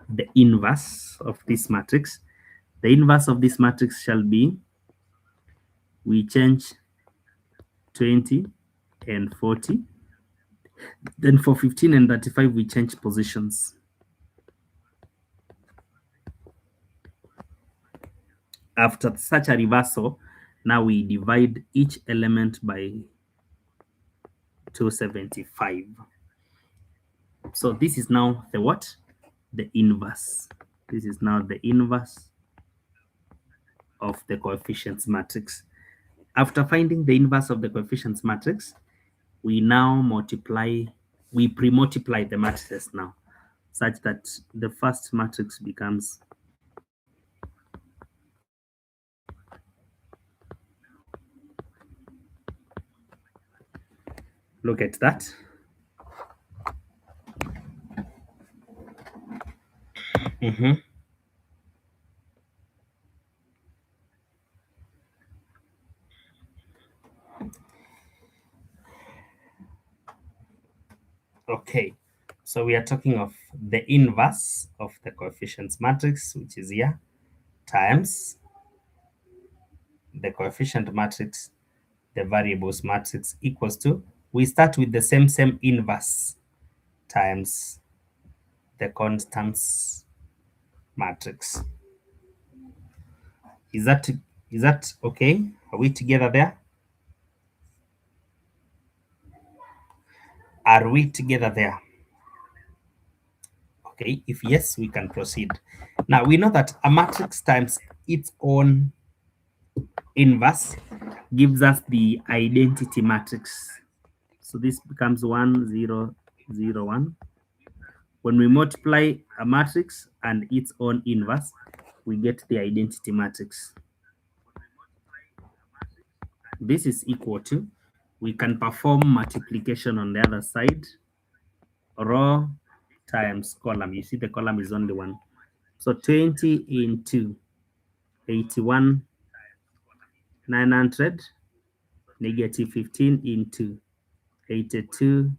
the inverse of this matrix, the inverse of this matrix shall be, we change 20 and 40. Then for 15 and 35, we change positions. After such a reversal, now we divide each element by 275. So this is now the what? The inverse. This is now the inverse of the coefficients matrix. After finding the inverse of the coefficients matrix, we now we pre-multiply the matrices now, such that the first matrix becomes look at that. Okay, so we are talking of the inverse of the coefficients matrix, which is here, times the coefficient matrix, the variables matrix, equals to, we start with the same inverse times the constants matrix. Is that okay? Are we together there? Are we together there? Okay, if yes, we can proceed. Now we know that a matrix times its own inverse gives us the identity matrix. So this becomes 1, 0, 0, 1. When we multiply a matrix and its own inverse, we get the identity matrix. This is equal to, we can perform multiplication on the other side, row times column. You see the column is only one. So 20 into 81, 900, negative 15 into 82,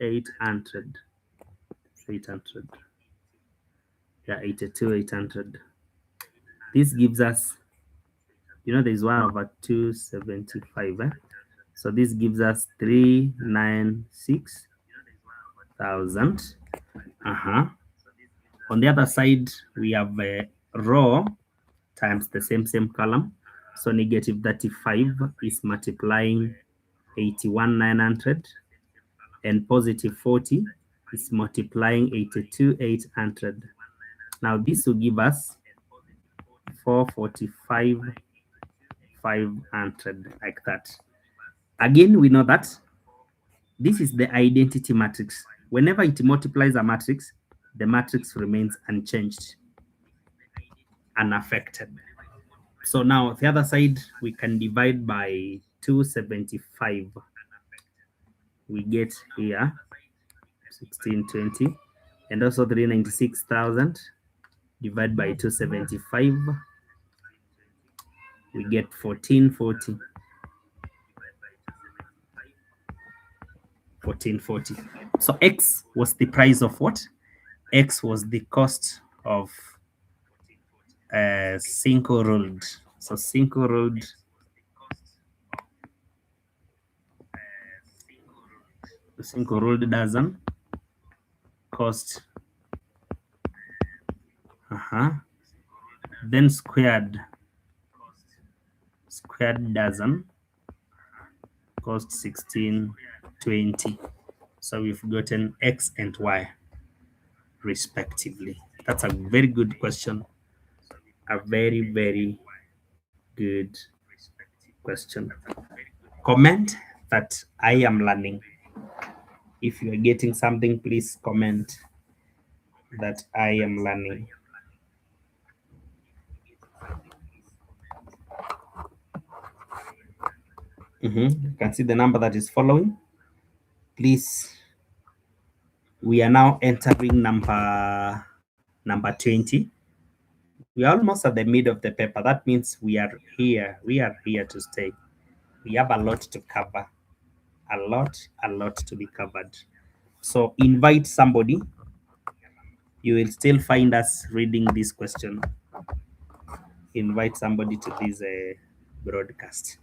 800. 800. Yeah, 82, 800. This gives us, there's 1/275. So this gives us 396,000. On the other side, we have a row times the same column. So negative 35 is multiplying 81,900, and positive 40 is multiplying 82,800. Now this will give us 445,500, like that. Again, we know that this is the identity matrix. Whenever it multiplies a matrix, the matrix remains unchanged, unaffected. So now the other side, we can divide by 275. We get here 1620, and also 396,000 divided by 275. We get 1440. 1440. So X was the price of what? X was the cost of single ruled. So single ruled dozen cost. Then squared dozen cost 1620. So we've gotten X and Y respectively. That's a very good question. A very, very good question. Comment that I am learning. If you are getting something, please comment that I am learning. You can see the number that is following. Please, we are now entering number 20. We are almost at the mid of the paper. That means we are here. We are here to stay. We have a lot to cover. A lot to be covered. So invite somebody. You will still find us reading this question. Invite somebody to this broadcast.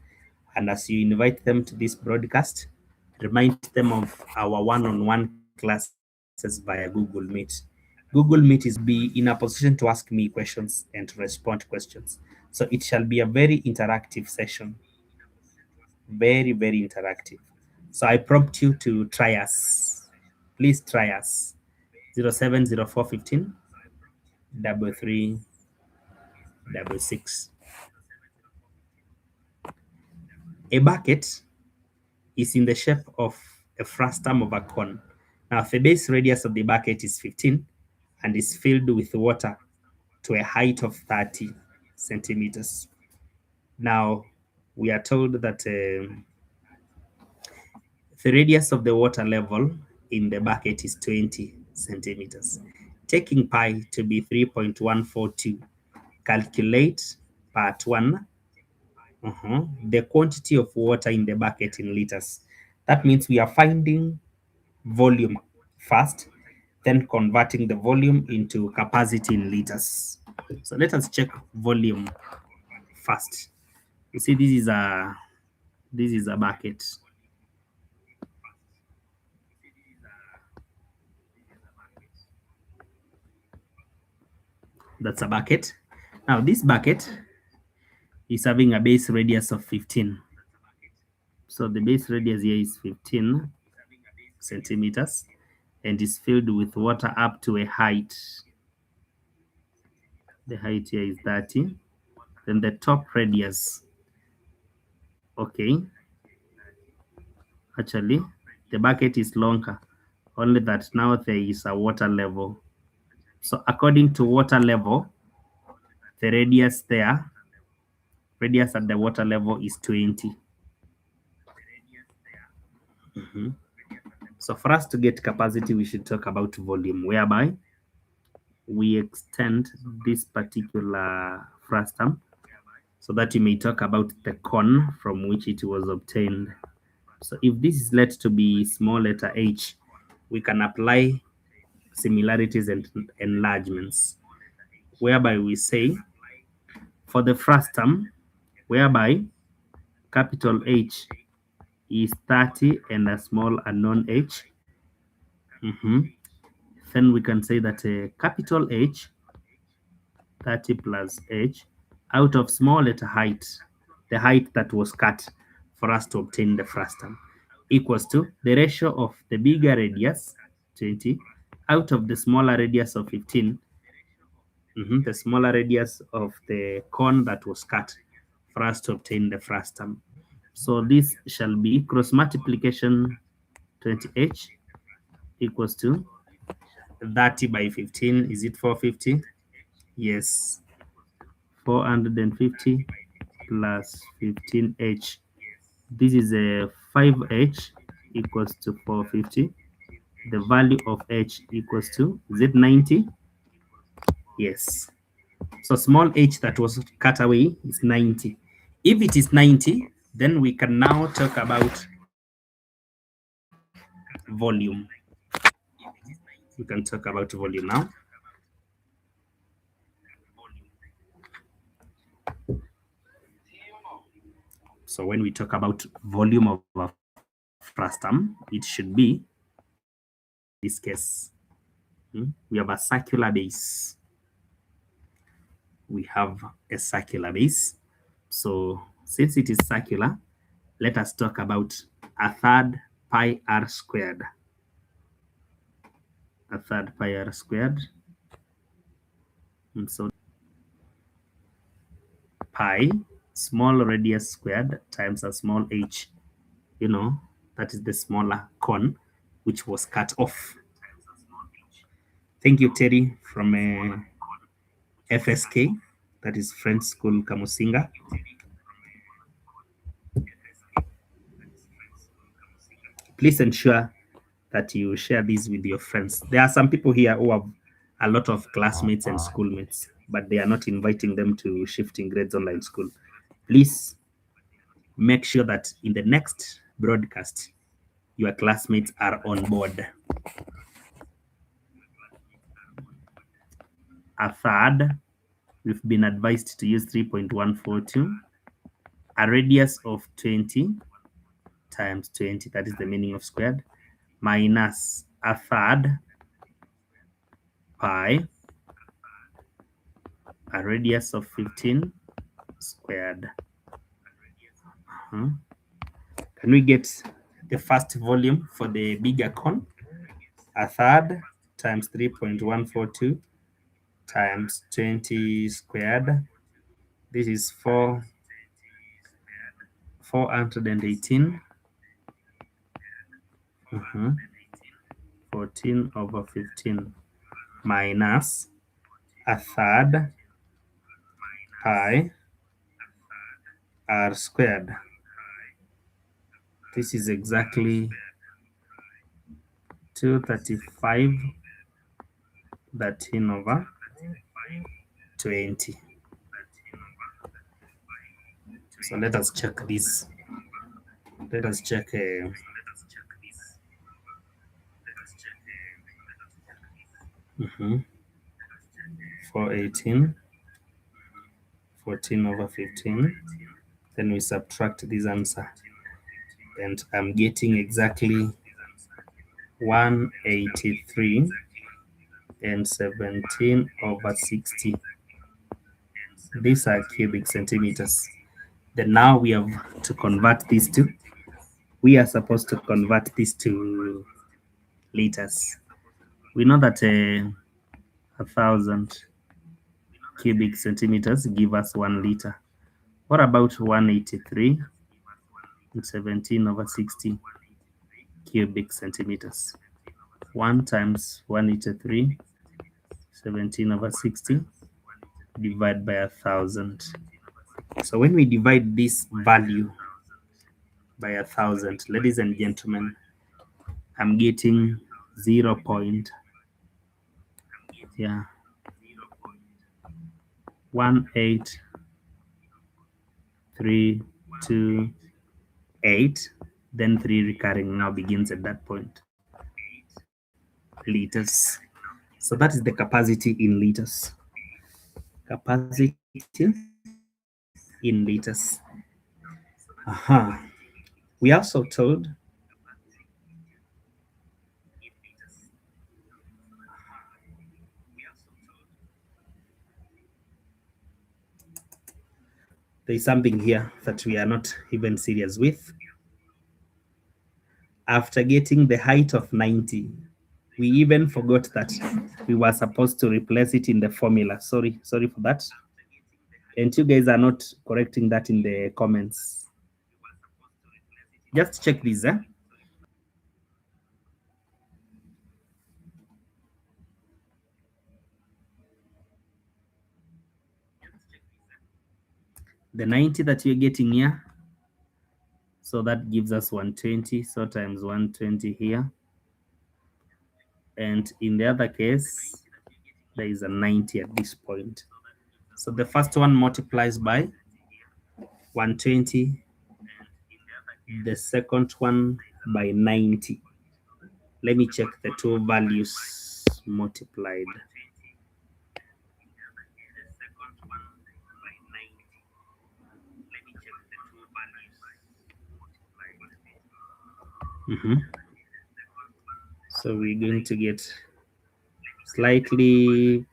And as you invite them to this broadcast, remind them of our one-on-one classes via Google Meet. Google Meet is be in a position to ask me questions and to respond to questions. So it shall be a very interactive session. Very, very interactive. So I prompt you to try us. Please try us. 070415 3366. A bucket is in the shape of a frustum of a cone. Now, the base radius of the bucket is 15 and is filled with water to a height of 30 centimeters. Now, we are told that the radius of the water level in the bucket is 20 centimeters. Taking pi to be 3.142, calculate part 1, the quantity of water in the bucket in liters. That means we are finding volume first, then converting the volume into capacity in liters. So let us check volume first. You see, this is a bucket. That's a bucket. Now this bucket is having a base radius of 15. So the base radius here is 15 centimeters and is filled with water up to a height. The height here is 30. Then the top radius, okay, actually the bucket is longer, only that now there is a water level. So according to water level, the radius at the water level is 20. So for us to get capacity, we should talk about volume, whereby we extend this particular frustum so that you may talk about the cone from which it was obtained. So if this is let to be small letter h, we can apply similarities and enlargements, whereby we say for the frustum, whereby capital H is 30 and a small unknown h, then we can say that capital H, 30 plus h, out of small letter height, the height that was cut for us to obtain the frustum, equals to the ratio of the bigger radius, 20, out of the smaller radius of 15, the smaller radius of the cone that was cut for us to obtain the frustum. So this shall be cross multiplication 20h equals to 30 by 15. Is it 450? Yes. 450 plus 15h. This is a 5h equals to 450. The value of h equals to, is it 90? Yes. So small h that was cut away is 90. If it is 90, then we can now talk about volume. We can talk about volume now. So when we talk about volume of a frustum, it should be, in this case, we have a circular base. We have a circular base. So since it is circular, let us talk about a third pi r squared. A third pi r squared. And so pi small radius squared times a small h, that is the smaller cone which was cut off. Thank you, Terry, from FSK, that is French School Kamusinga. Please ensure that you share this with your friends. There are some people here who have a lot of classmates and schoolmates, but they are not inviting them to Shifting Grades Online School. Please make sure that in the next broadcast, your classmates are on board. A third, we've been advised to use 3.142, a radius of 20 times 20, that is the meaning of squared, minus a third pi, a radius of 15 squared. Can we get the first volume for the bigger cone? A third times 3.142 times 20 squared. This is 418 14 over 15 minus a third pi r squared. This is exactly 235 13 over 20. So let us check this. Let us check 418 14 over 15. Then we subtract this answer, and I'm getting exactly 183 and 17 over 60. These are cubic centimeters. Then now we have to convert these to, we are supposed to convert this to liters. We know that 1,000 cubic centimeters give us 1 liter. What about 183 and 17 over 60 cubic centimeters? 1 times 183, 17 over 60, divide by 1,000. So when we divide this value by 1,000, ladies and gentlemen, I'm getting 0.18328, then 3 recurring now begins at that point. Liters. So that is the capacity in liters. Capacity in liters. We are also told there is something here that we are not even serious with. After getting the height of 90, we even forgot that we were supposed to replace it in the formula. Sorry for that. And you guys are not correcting that in the comments. Just check this. The 90 that you're getting here, so that gives us 120, so times 120 here. And in the other case, there is a 90 at this point. So the first one multiplies by 120, the second one by 90. Let me check the two values multiplied. So we're going to get slightly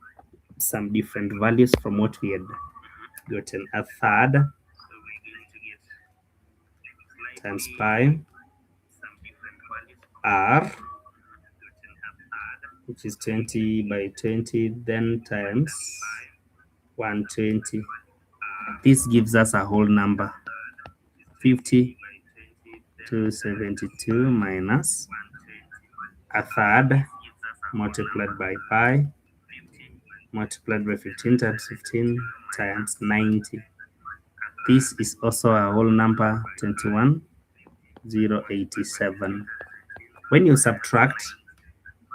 some different values from what we had gotten. A third times pi r, which is 20 by 20, then times 120. This gives us a whole number, 50 to 72 minus a third multiplied by pi multiplied by 15 times 15 times 90. This is also a whole number, 21,087. When you subtract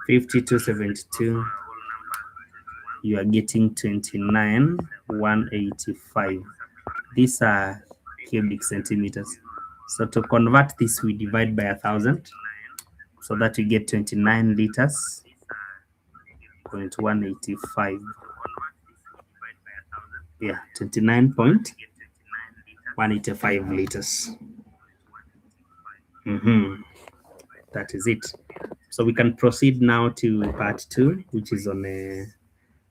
50 to 72, you are getting 29,185. These are cubic centimeters. So to convert this, we divide by 1,000, so that we get 29 liters, 0.185. Yeah, 29.185 liters. That is it. So we can proceed now to part 2, which is on a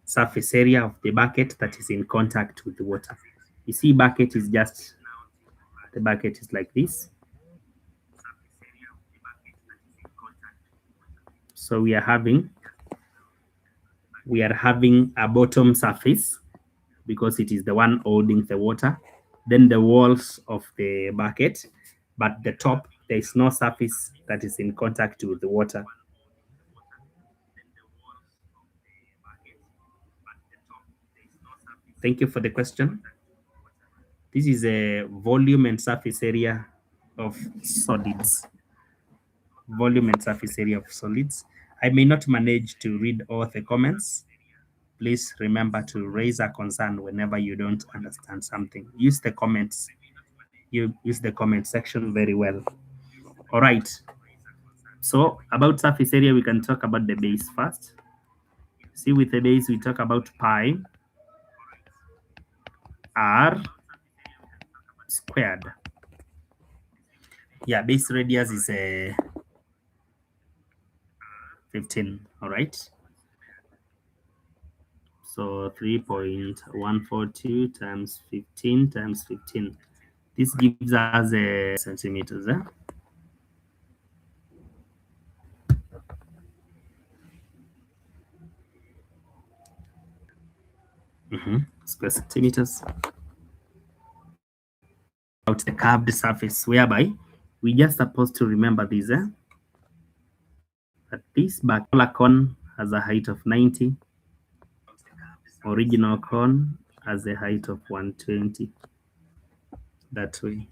surface area of the bucket that is in contact with the water. You see, bucket is just, the bucket is like this. So we are having a bottom surface because it is the one holding the water. then the walls of the bucket, but the top, there is no surface that is in contact with the water. Thank you for the question. This is a volume and surface area of solids. Volume and surface area of solids. I may not manage to read all the comments. Please remember to raise a concern whenever you don't understand something. Use the comments. You use the comment section very well. All right. So about surface area, we can talk about the base first. See, with the base, we talk about pi r squared. Yeah, base radius is 15. All right. So 3.142 times 15 times 15. This gives us a centimeters. Square centimeters. Out the curved surface, whereby we just supposed to remember this, that this backpolar cone has a height of 90, original cone has a height of 120. That way,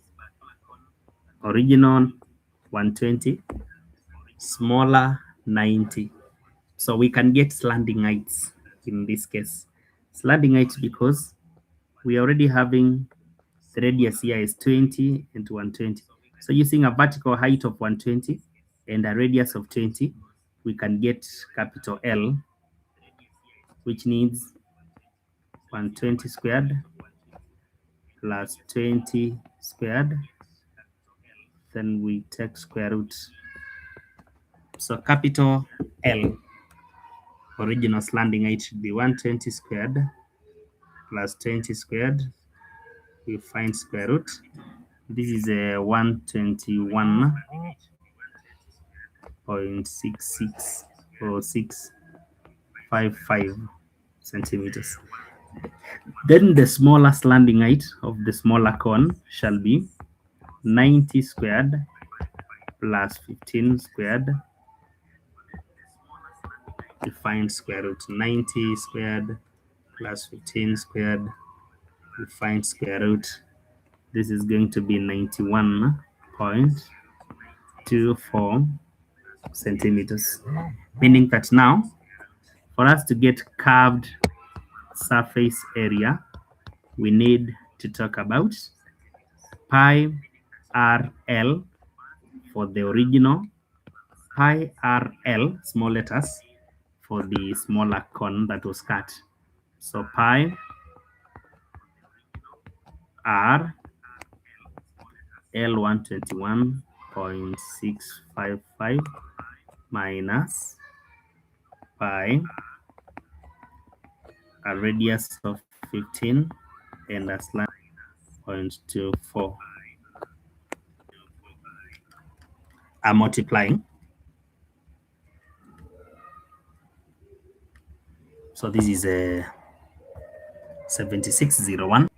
original 120, smaller 90. So we can get slanting heights in this case. Slanting heights because we are already having the radius here is 20 and 120. So using a vertical height of 120 and a radius of 20, we can get capital L, which needs 120 squared plus 20 squared. Then we take square root. So capital L, original slanting height, should be 120 squared plus 20 squared. We find square root. This is a 121.66 or 655 centimeters. Then the smallest landing height of the smaller cone shall be 90 squared plus 15 squared. We find square root. 90 squared plus 15 squared. We find square root. This is going to be 91.24 centimeters, meaning that now for us to get curved surface area, we need to talk about pi RL for the original, pi RL, small letters, for the smaller cone that was cut. So pi R L121.655 minus pi a radius of 15 and a slant 0.24 are multiplying. So this is a 7601.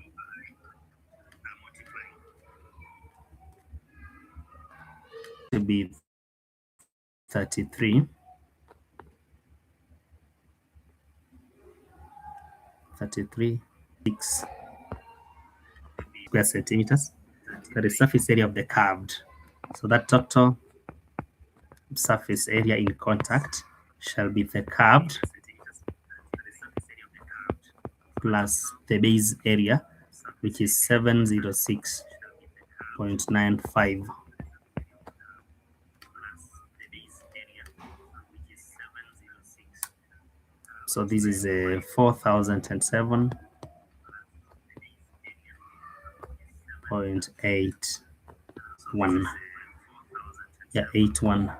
To be 33. 6 square centimeters. That is surface area of the curved. So that total surface area in contact shall be the curved plus the base area, which is 706.95. So this is a 4007.81. Yeah, 81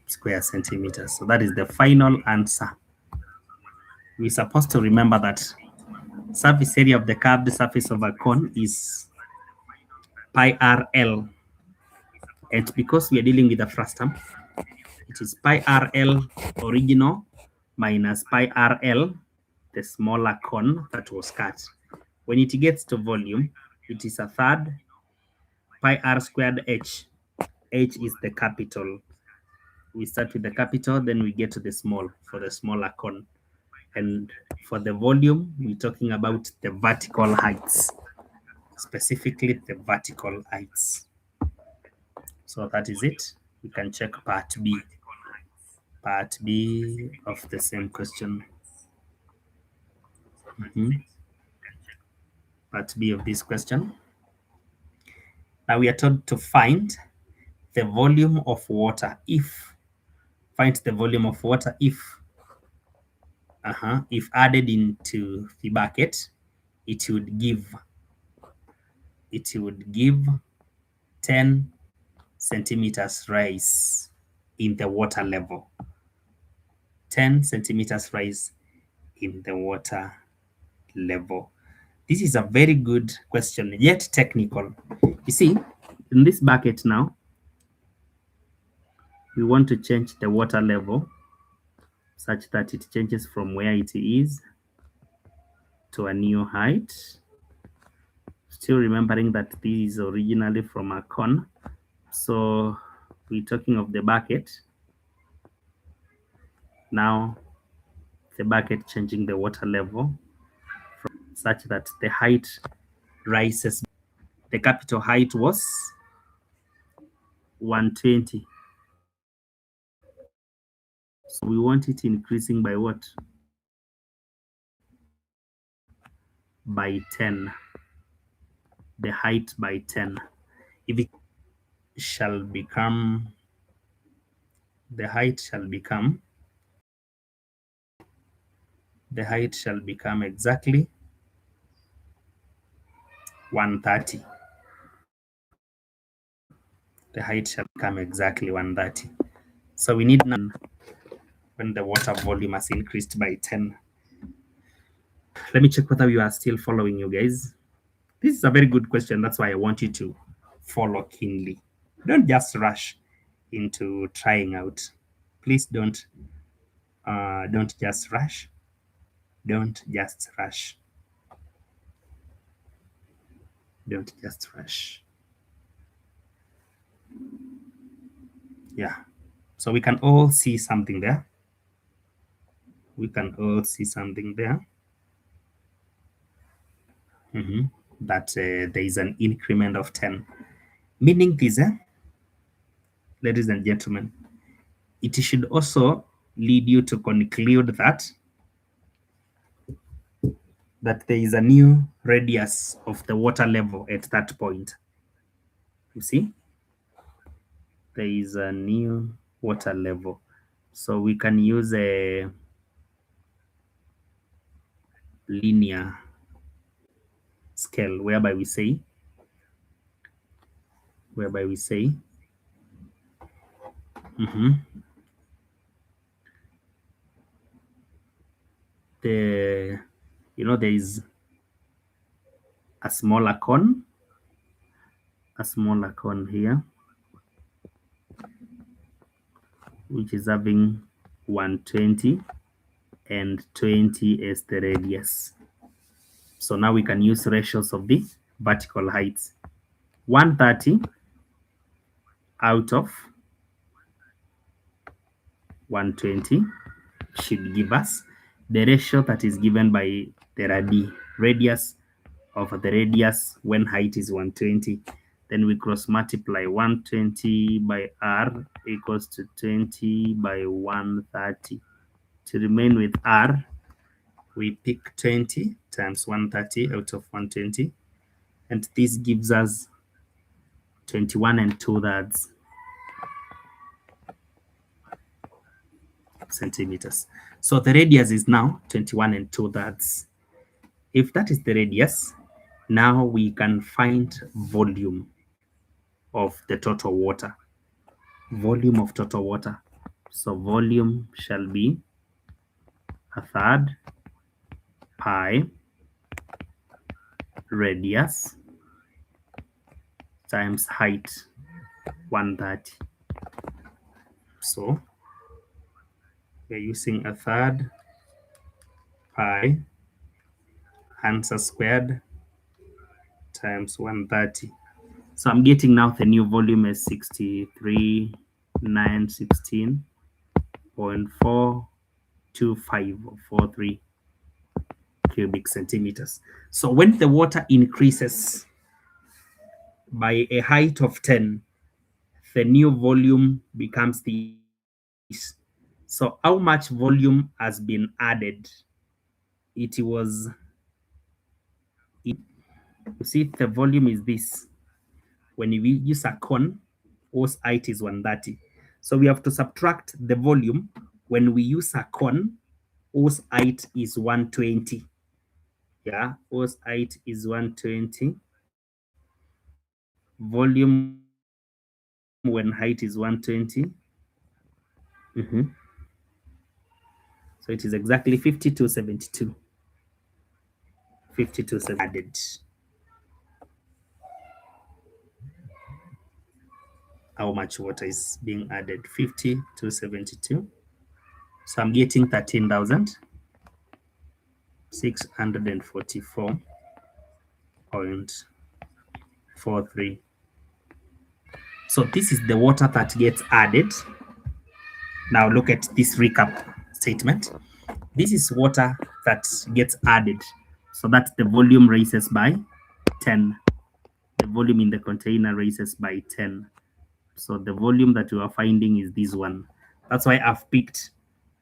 square centimeters. So that is the final answer. We're supposed to remember that surface area of the curved surface of a cone is pi RL. And because we are dealing with a FRUSTUM, it is pi RL original minus pi RL, the smaller cone that was cut. When it gets to volume, it is a third pi r squared h. H is the capital. We start with the capital, then we get to the small for the smaller cone. And for the volume, we're talking about the vertical heights, specifically the vertical heights. So that is it. We can check part B. Part B of the same question. Part B of this question. Now we are told to find the volume of water find the volume of water if added into the bucket, it would give 10 centimeters rise in the water level. 10 centimeters rise in the water level. This is a very good question, yet technical. You see, in this bucket now, we want to change the water level such that it changes from where it is to a new height. Still remembering that this is originally from a cone. So we're talking of the bucket. Now the bucket changing the water level such that the height rises. The capital height was 120. So we want it increasing by what? By 10. The height by 10. If it shall become, the height shall become exactly 130. The height shall become exactly 130. So we need none when the water volume has increased by 10. Let me check whether you are still following, you guys. This is a very good question. That's why I want you to follow keenly. Don't just rush into trying out. Please don't just rush. Don't just rush. Don't just rush. Yeah. So we can all see something there. We can all see something there. That there is an increment of 10. Meaning this, ladies and gentlemen, it should also lead you to conclude that there is a new radius of the water level at that point. You see? There is a new water level. So we can use a linear scale whereby we say there is a smaller cone here, which is having 120 and 20 as the radius. So now we can use ratios of the vertical heights. 130 out of 120 should give us the ratio that is given by the radius of the radius when height is 120. Then we cross multiply 120 by r equals to 20 by 130. To remain with r, we pick 20 times 130 out of 120. And this gives us 21 and 2/3 centimeters. So the radius is now 21 and 2/3. If that is the radius, now we can find volume of the total water. Volume of total water. So volume shall be 1/3 pi radius times height 130. So we're using 1/3 pi answer squared times 130. So I'm getting now the new volume is 63,916.425 or 43 cubic centimeters. So when the water increases by a height of 10, the new volume becomes this. So how much volume has been added? It was, you see the volume is this. When we use a cone, whose height is 130. So we have to subtract the volume when we use a cone whose height is 120. Yeah, whose height is 120. Volume when height is 120. So it is exactly 5272. 52 added. How much water is being added? 5272. So I'm getting 13,644.43. So this is the water that gets added. Now look at this recap statement. This is water that gets added so that the volume raises by 10. The volume in the container raises by 10. So the volume that you are finding is this one. That's why I've picked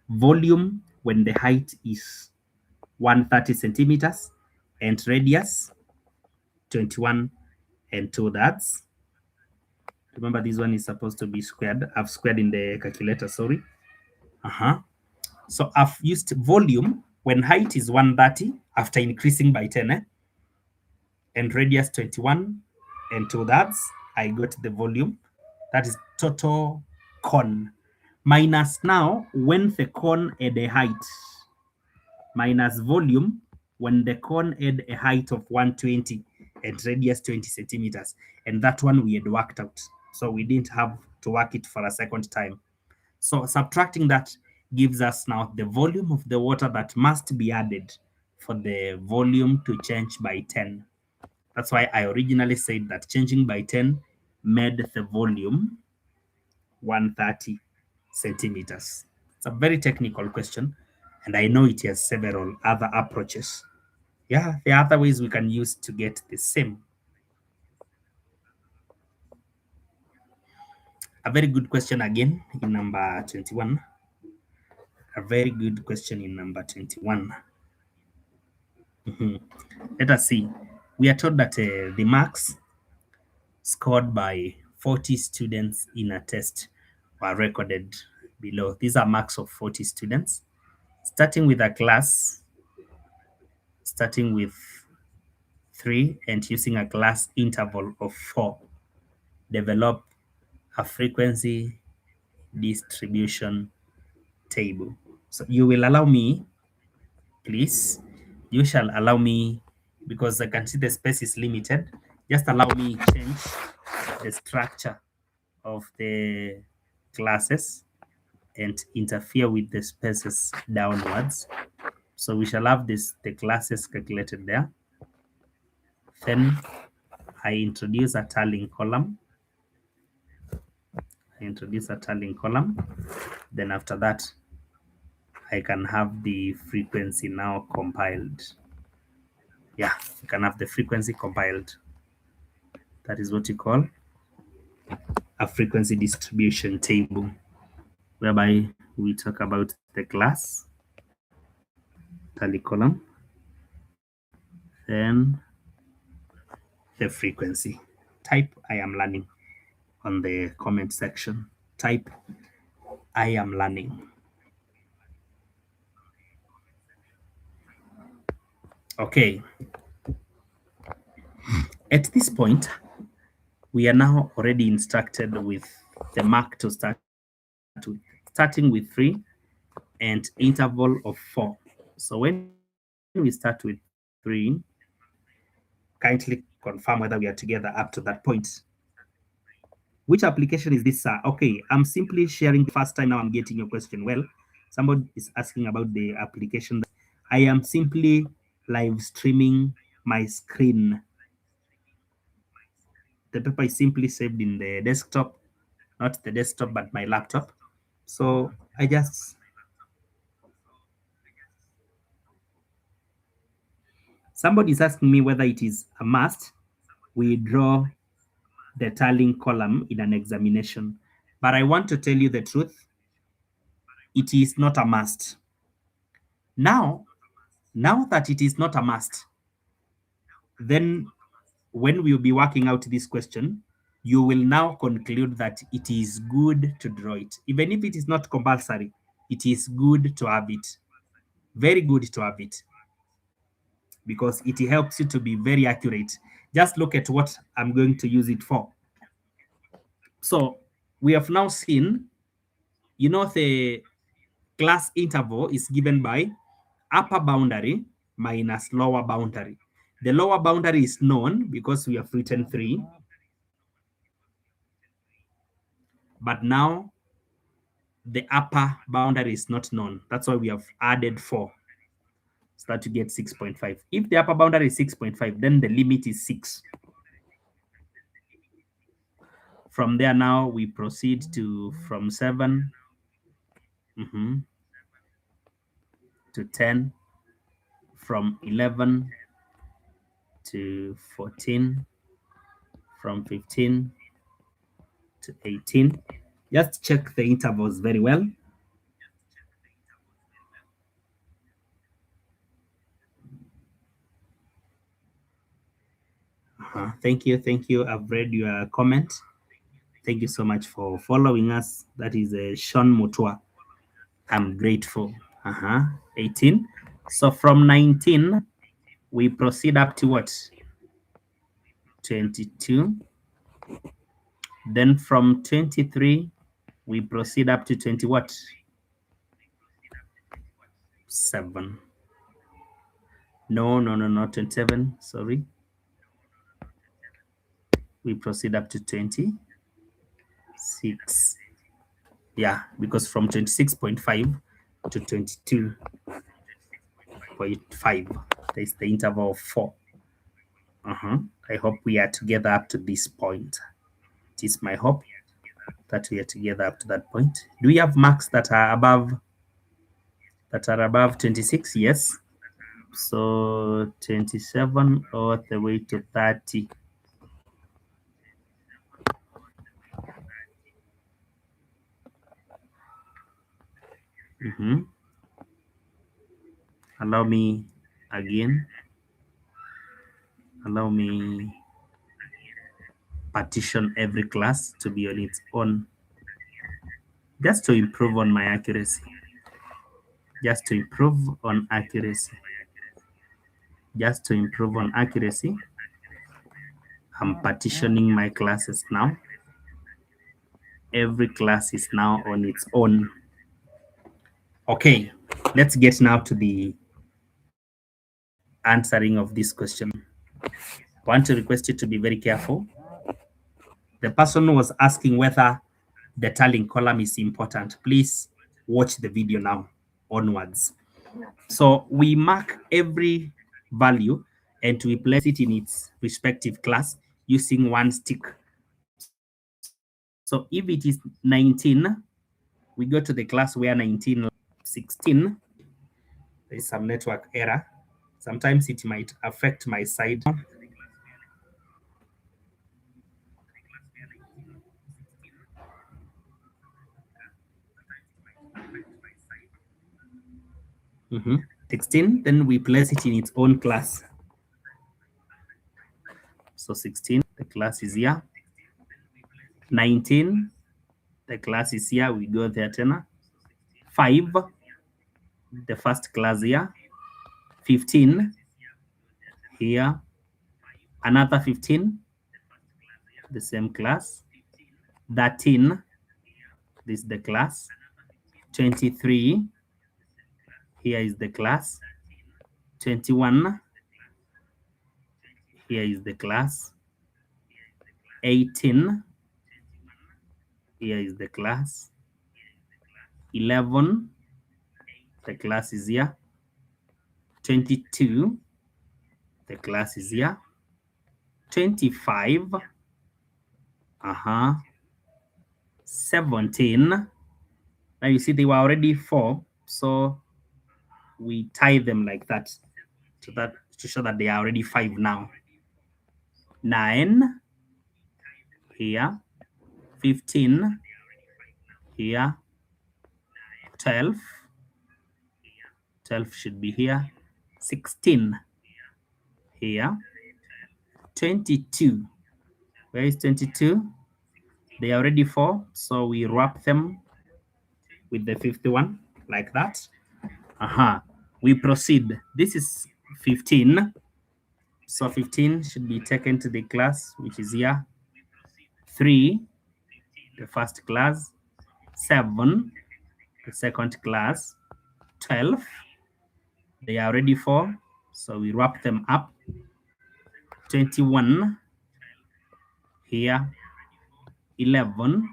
volume when the height is 130 centimeters and radius 21 and 2/3. Remember, this one is supposed to be squared. I've squared in the calculator, sorry. So I've used volume when height is 130 after increasing by 10, and radius 21 and 2/3. I got the volume. That is total cone. Minus now when the cone had a height. Minus volume when the cone had a height of 120 and radius 20 centimeters. And that one we had worked out. So we didn't have to work it for a second time. So subtracting that gives us now the volume of the water that must be added for the volume to change by 10. That's why I originally said that changing by 10 made the volume 130 centimeters. It's a very technical question, and I know it has several other approaches. Yeah, there are other ways we can use to get the same. A very good question again in number 21. A very good question in number 21. Let us see. We are told that the marks scored by 40 students in a test were recorded below. These are marks of 40 students. Starting with a class, starting with 3 and using a class interval of 4, develop a frequency distribution table. So you will allow me, please, you shall allow me, because I can see the space is limited, just allow me change the structure of the classes and interfere with the spaces downwards. So we shall have the classes calculated there. Then I introduce a tiling column. Then after that, I can have the frequency now compiled. Yeah, you can have the frequency compiled. That is what you call a frequency distribution table, whereby we talk about the class, tally column, then the frequency. Type I am learning on the comment section. Type I am learning. Okay. At this point, we are now already instructed with the mark to start with, starting with 3 and interval of 4. So when we start with 3, kindly confirm whether we are together up to that point. Which application is this, sir? Okay, I'm simply sharing the first time now I'm getting your question. Well, somebody is asking about the application. I am simply live streaming my screen. the paper is simply saved in the desktop, not the desktop, but my laptop. So I just somebody is asking me whether it is a must we draw the tallying column in an examination. But I want to tell you the truth. It is not a must. Now that it is not a must, then when we'll be working out this question, you will now conclude that it is good to draw it. Even if it is not compulsory, it is good to have it. Very good to have it, because it helps you to be very accurate. Just look at what I'm going to use it for. So we have now seen, the class interval is given by upper boundary minus lower boundary. The lower boundary is known because we have written 3. But now the upper boundary is not known. That's why we have added 4. So that you get 6.5. If the upper boundary is 6.5, then the limit is 6. From there now we proceed to from 7 to 10, from 11 to 14, from 15 to 18. Just check the intervals very well. Thank you. I've read your comment. Thank you so much for following us. That is Sean Mutua. I'm grateful. 18. So from 19, we proceed up to what? 22. Then from 23, we proceed up to 20 what? 7. No, 27. Sorry. We proceed up to 26. Yeah, because from 26.5 to 22.5, there's the interval of 4. I hope we are together up to this point. It is my hope that we are together up to that point. Do we have marks that are above 26? Yes. So 27 all the way to 30. Allow me again. Allow me partition every class to be on its own, just to improve on my accuracy. Just to improve on accuracy. I'm partitioning my classes now. Every class is now on its own. Okay, let's get now to the answering of this question. I want to request you to be very careful. The person who was asking whether the tallying column is important, please watch the video now onwards. So we mark every value and we place it in its respective class using one stick. So if it is 19, we go to the class where 19, 16, there's some network error. Sometimes it might affect my side. Mm-hmm. 16, then we place it in its own class. So 16, the class is here. 19, the class is here. We go there, 10. 5, the first class here. 15, here. Another 15, the same class. 13, this is the class. 23, here is the class. 21, here is the class. 18, here is the class. 11, the class is here. 22, the class is here. 25, 17. Now you see they were already 4, so we tie them like that to show that they are already 5 now. 9 here, 15 here, 12 should be here, 16 here, 22. Where is 22? They are already 4, so we wrap them with the 51 like that. We proceed. This is 15. So 15 should be taken to the class, which is here. 3, the first class. 7, the second class. 12, they are already 4, so we wrap them up. 21 here. 11,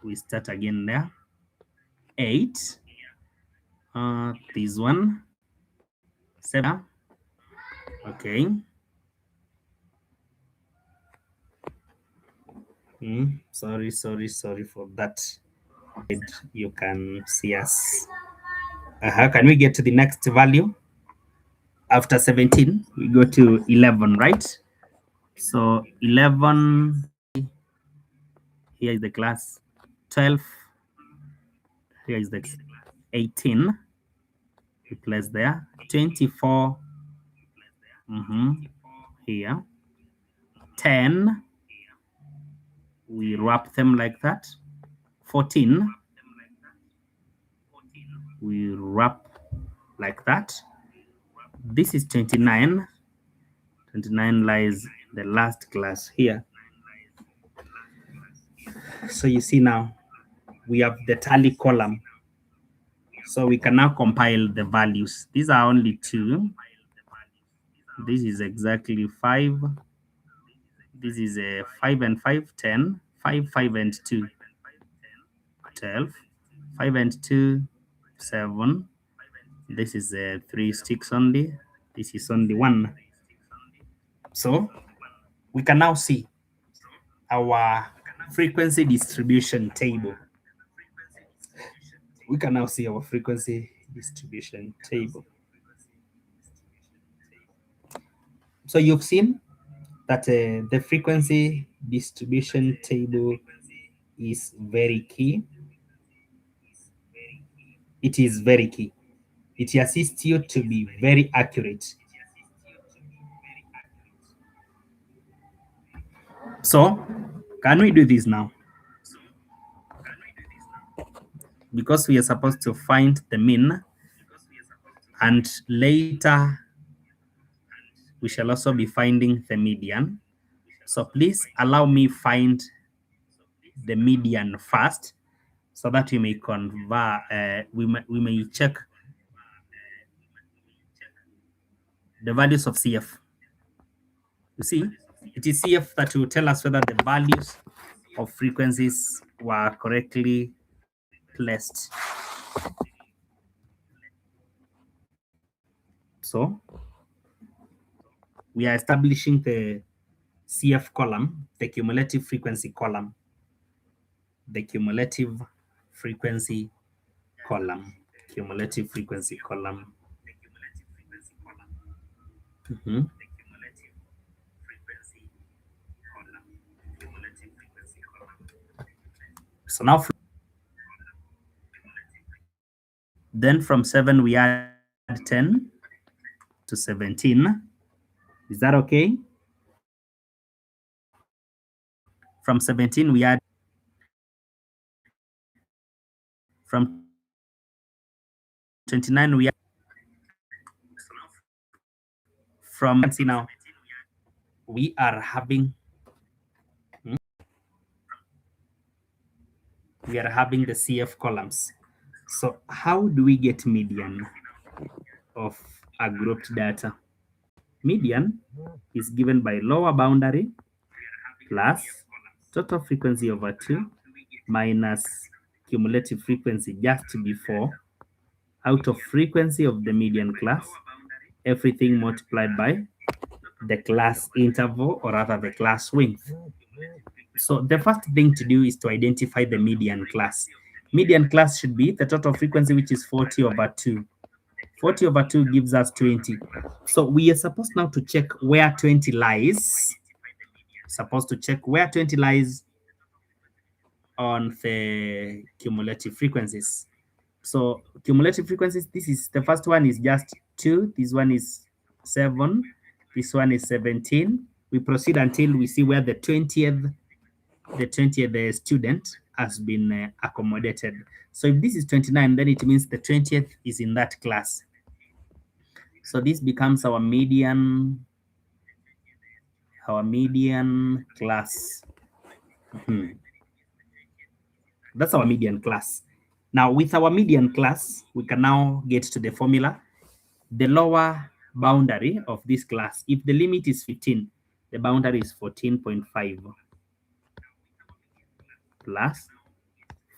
we start again there. 8, this one. 7, okay. Sorry for that. You can see us. Can we get to the next value? After 17, we go to 11, right? So 11, here is the class. 12, here is the 18, we place there. 24, here. 10, we wrap them like that. 14, we wrap like that. This is 29. 29 lies the last class here. So you see now, we have the tally column. So we can now compile the values. These are only 2. This is exactly 5. This is a 5 and 5, 10. 5, 5 and 2, 12. 5 and 2, 7. This is a 3 sticks only. This is only 1. So we can now see our frequency distribution table. We can now see our frequency distribution table. So you've seen that the frequency distribution table is very key. It is very key. It assists you to be very accurate. So can we do this now? Because we are supposed to find the mean, and later we shall also be finding the median. So please allow me find the median first, so that we may convert. We may check the values of CF. You see, it is CF that will tell us whether the values of frequencies were correctly placed. So we are establishing the CF column, the cumulative frequency column. The cumulative frequency column. Cumulative frequency column. So now, then from 7 we add 10 to 17. Is that okay? From 17 we add, from 29 we add, from, see now, we are having the CF columns. So how do we get median of a grouped data? Median is given by lower boundary plus total frequency over 2 minus cumulative frequency just before, out of frequency of the median class, everything multiplied by the class interval, or rather the class width. So the first thing to do is to identify the median class. Median class should be the total frequency, which is 40 over 2. 40 over 2 gives us 20. So we are supposed now to check where 20 lies. Supposed to check where 20 lies on the cumulative frequencies. So cumulative frequencies, this is the first one is just 2, this one is 7, this one is 17. We proceed until we see where the 20th student has been accommodated. So if this is 29, then it means the 20th is in that class. So this becomes our median class. That's our median class. Now, with our median class, we can now get to the formula. The lower boundary of this class, if the limit is 15, the boundary is 14.5 plus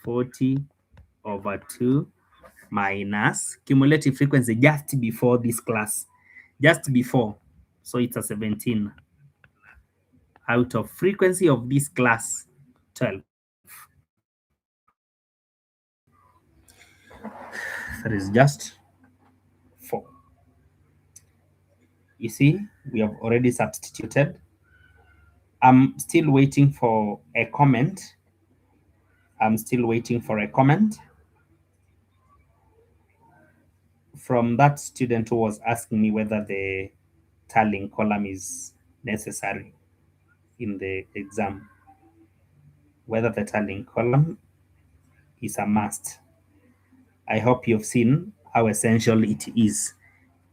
40 over 2 minus cumulative frequency just before this class, just before. So it's a 17 out of frequency of this class, 12. That is just 4. You see, we have already substituted. I'm still waiting for a comment. From that student who was asking me whether the tallying column is necessary in the exam, whether the tallying column is a must. I hope you've seen how essential it is.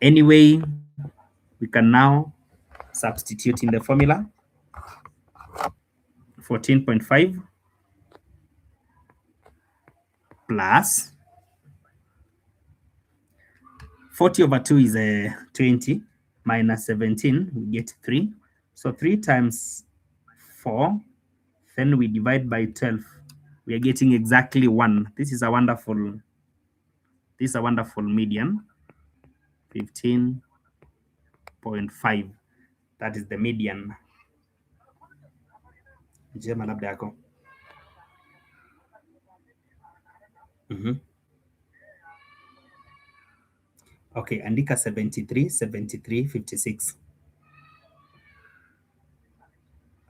Anyway, we can now substitute in the formula. 14.5 plus 40 over 2 is 20 minus 17, we get 3. So 3 times 4, then we divide by 12. We are getting exactly 1. This is a wonderful median, 15.5. That is the median. Jema labda yako. Okay, andika 73, 73, 56.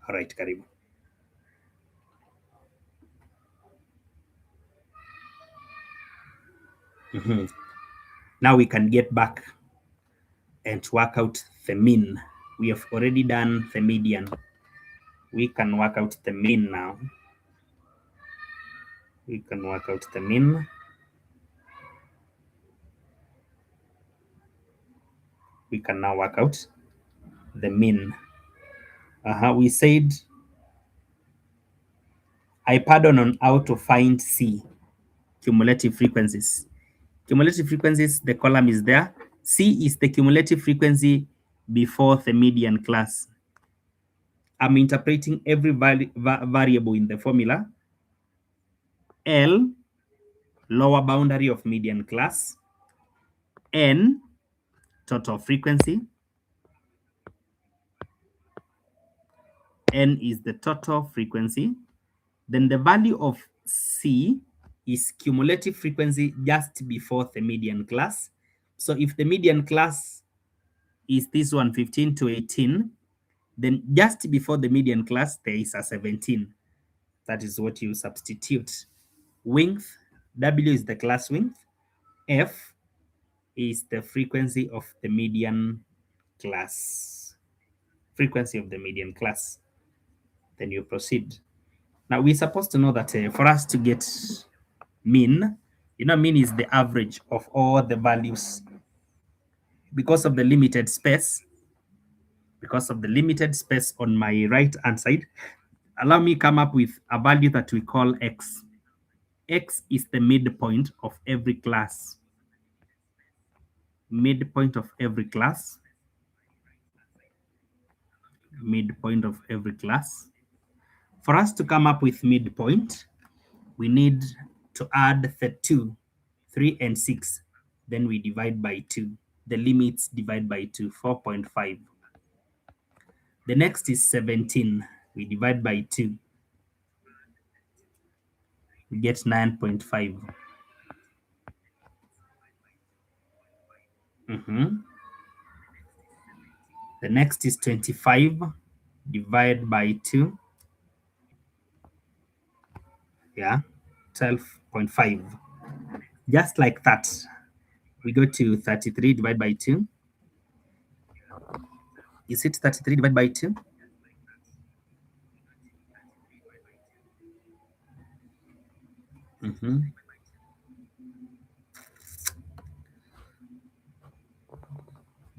All right, karibu. Now we can get back and work out the mean. We have already done the median. We can work out the mean now. We can work out the mean. We can now work out the mean. We said I pardon on how to find C, cumulative frequencies. Cumulative frequencies, the column is there. C is the cumulative frequency before the median class. I'm interpreting every variable in the formula. L, lower boundary of median class. N, total frequency. N is the total frequency. Then the value of C is cumulative frequency just before the median class. So if the median class is this one, 15 to 18, then just before the median class, there is a 17. That is what you substitute. Width, W is the class width. F is the frequency of the median class. Frequency of the median class. Then you proceed. Now we're supposed to know that for us to get mean, mean is the average of all the values. Because of the limited space on my right hand side, allow me come up with a value that we call X. X is the midpoint of every class. Midpoint of every class. Midpoint of every class. For us to come up with midpoint, we need to add the 2, 3, and 6. Then we divide by 2. The limits divide by 2, 4.5. The next is 17. We divide by 2. We get 9.5. The next is 25. Divide by 2. Yeah, 12.5. Just like that. We go to 33 divided by 2. Is it 33 divided by 2?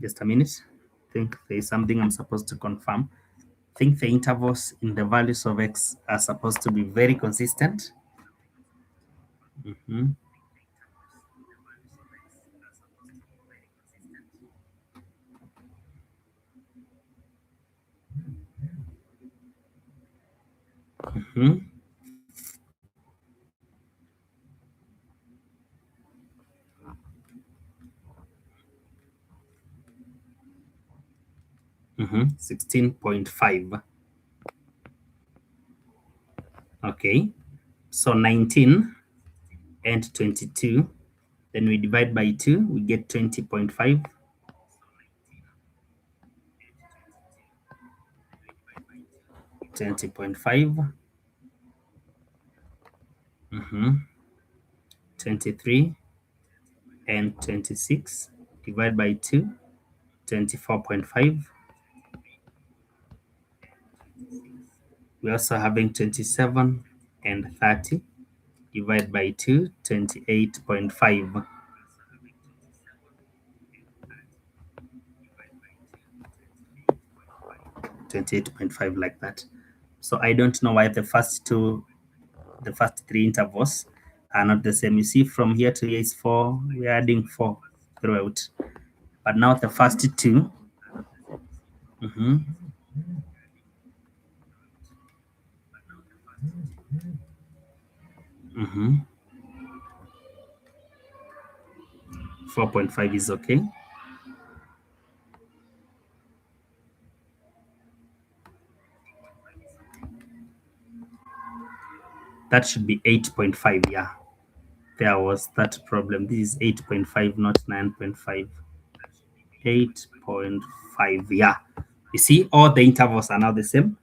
Just a minute. I think there is something I'm supposed to confirm. I think the intervals in the values of x are supposed to be very consistent. Mm-hmm. 16.5. Okay, so 19 and 22. Then we divide by 2, we get 20.5. 20.5. 23 and 26. Divide by 2, 24.5. We're also having 27 and 30. Divide by 2, 28.5. 28.5 like that. So I don't know why the first 3 intervals are not the same. You see from here to here is 4. We're adding 4 throughout. But now the first 2. 4.5 is okay. That should be 8.5, yeah. There was that problem. This is 8.5, not 9.5. 8.5, yeah. You see, all the intervals are now the same,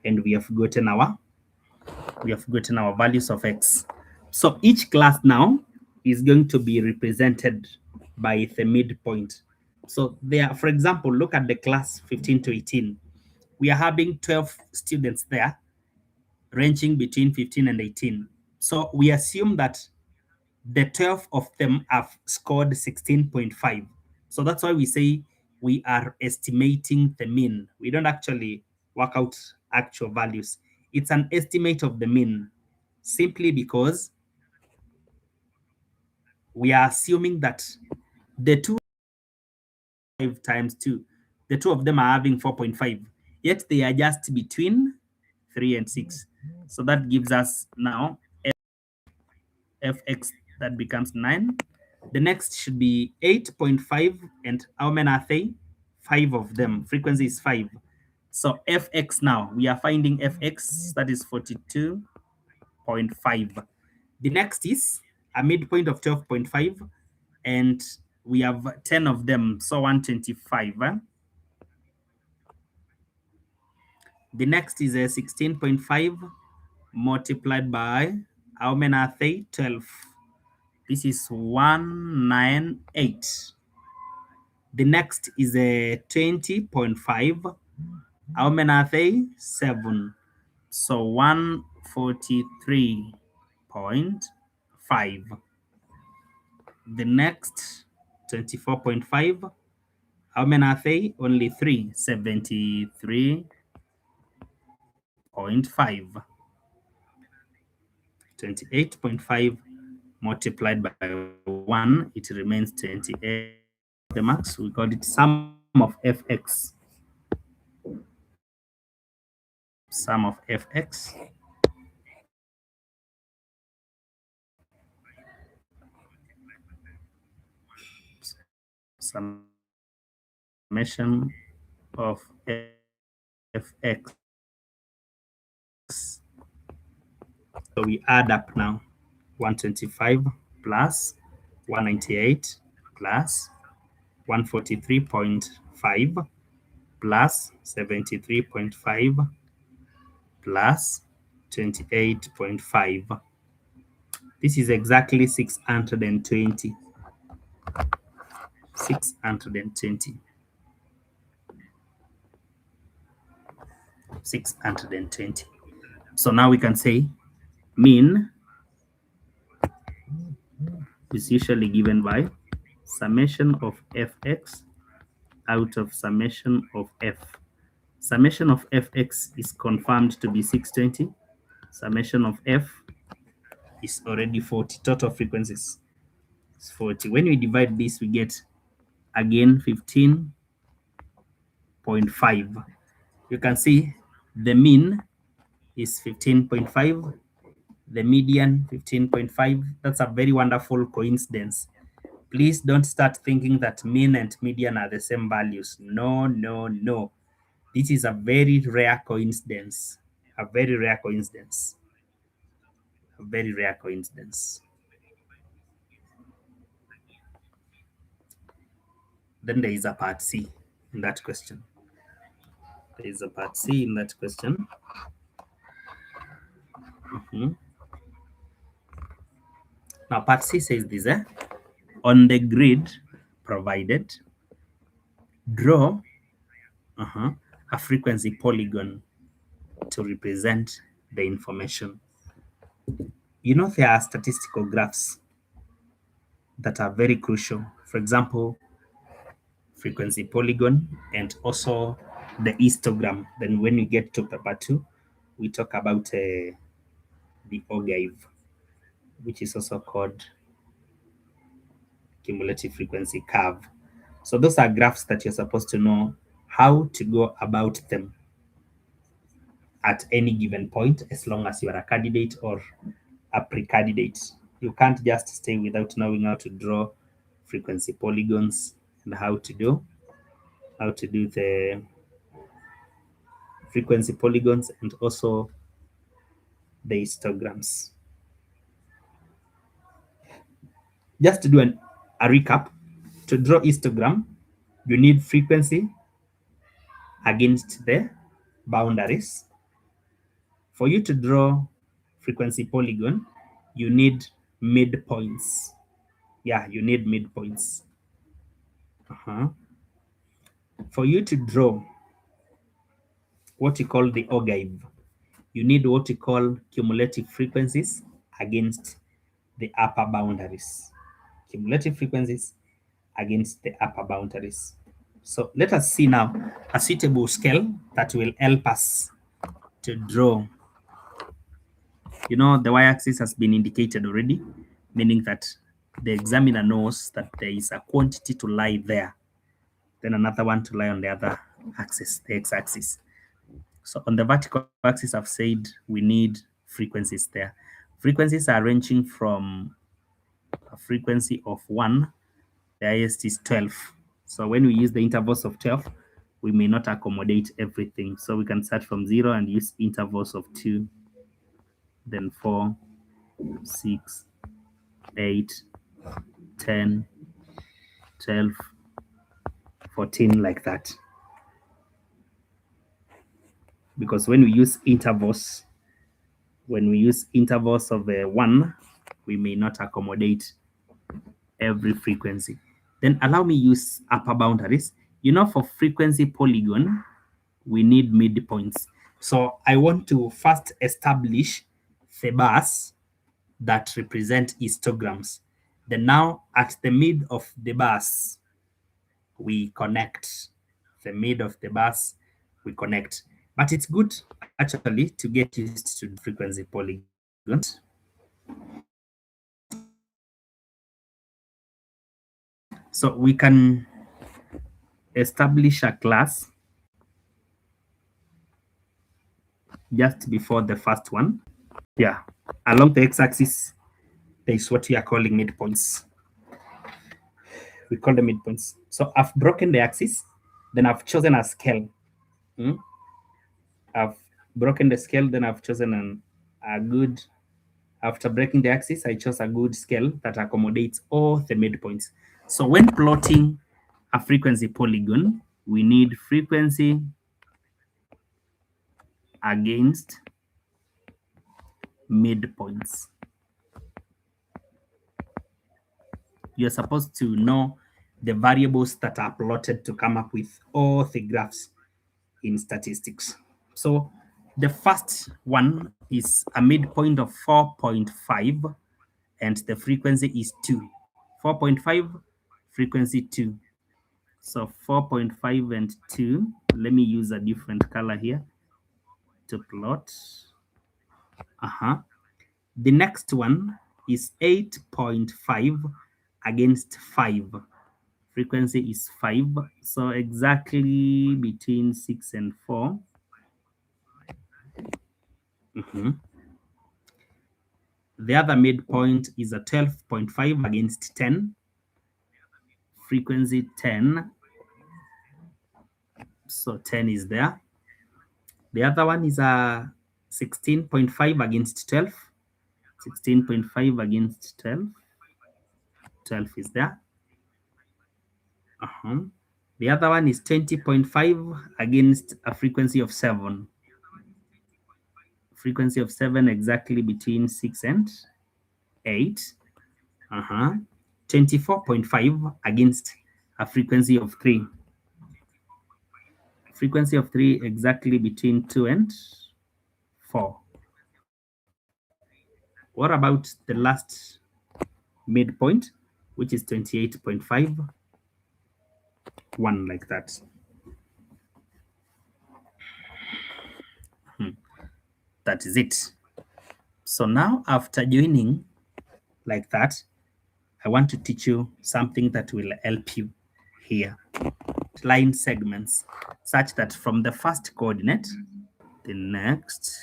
and we have gotten our values of x. So each class now is going to be represented by the midpoint. So there, for example, look at the class 15 to 18. We are having 12 students there, ranging between 15 and 18. So we assume that the 12 of them have scored 16.5. So that's why we say we are estimating the mean. We don't actually work out actual values. It's an estimate of the mean, simply because we are assuming that the 2 times 2, the two of them are having 4.5, yet they are just between 3 and 6. So that gives us now fx, that becomes 9. The next should be 8.5, and how many are they? 5 of them. Frequency is 5. So fx now, we are finding fx, that is 42.5. The next is a midpoint of 12.5, and we have 10 of them, so 125. The next is a 16.5 multiplied by how many are they? 12. This is 198. The next is a 20.5. How many are they? 7. So 143.5. The next 24.5. How many are they? Only 3. 73.5. 28.5 multiplied by 1, it remains 28. The max, we call it sum of fx. Sum of fx. Summation of fx So we add up now. 125 plus 198 plus 143.5 plus 73.5 plus 28.5. This is exactly 620. 620. 620. So now we can say mean is usually given by summation of fx out of summation of f. Summation of fx is confirmed to be 620. Summation of f is already 40. Total frequencies is 40. When we divide this, we get again 15.5. You can see the mean is 15.5, the median 15.5. That's a very wonderful coincidence. Please don't start thinking that mean and median are the same values. No, no, no. This is a very rare coincidence. A very rare coincidence. A very rare coincidence. Then there is a part C in that question. There is a part C in that question. Now part C says this, on the grid provided, draw a frequency polygon to represent the information. You know, there are statistical graphs that are very crucial. For example, frequency polygon and also the histogram. Then when we get to paper 2, we talk about the ogive, which is also called cumulative frequency curve. So those are graphs that you're supposed to know how to go about them at any given point, as long as you are a candidate or a pre-candidate. You can't just stay without knowing how to draw frequency polygons and how to do the frequency polygons and also the histograms. Just to do a recap, to draw histogram, you need frequency against the boundaries. For you to draw frequency polygon, you need midpoints. Yeah, you need midpoints. For you to draw what you call the ogive, you need what you call cumulative frequencies against the upper boundaries. Cumulative frequencies against the upper boundaries. So let us see now a suitable scale that will help us to draw. You know, the y-axis has been indicated already, meaning that the examiner knows that there is a quantity to lie there, then another one to lie on the other axis, the x-axis. So on the vertical axis, I've said we need frequencies there. Frequencies are ranging from a frequency of 1, the highest is 12. So when we use the intervals of 12, we may not accommodate everything. So we can start from 0 and use intervals of 2, then 4, 6, 8, 10, 12, 14, like that. Because when we use intervals of 1, we may not accommodate every frequency. Then allow me use upper boundaries. You know, for frequency polygon, we need midpoints. So I want to first establish the bars that represent histograms. Then now at the mid of the bars, we connect. The mid of the bars, we connect. But it's good actually to get used to frequency polygons. So we can establish a class just before the first one. Yeah, along the x-axis, there is what we are calling midpoints. We call them midpoints. So I've broken the axis, then I've chosen a scale. I've broken the scale, then I've chosen a good After breaking the axis, I chose a good scale that accommodates all the midpoints. So when plotting a frequency polygon, we need frequency against midpoints. You're supposed to know the variables that are plotted to come up with all the graphs in statistics. So the first one is a midpoint of 4.5 and the frequency is 2. 4.5, frequency 2. So 4.5 and 2. Let me use a different color here to plot. The next one is 8.5 against 5. Frequency is 5. So exactly between 6 and 4. The other midpoint is a 12.5 against 10. Frequency 10. So 10 is there. The other one is a 16.5 against 12. 16.5 against 12. 12 is there. The other one is 20.5 against a frequency of 7. Frequency of 7 exactly between 6 and 8. 24.5 against a frequency of 3. Frequency of 3 exactly between 2 and 4. What about the last midpoint, which is 28.5? One like that. That is it. So now after joining like that, I want to teach you something that will help you here. Line segments such that from the first coordinate, the next.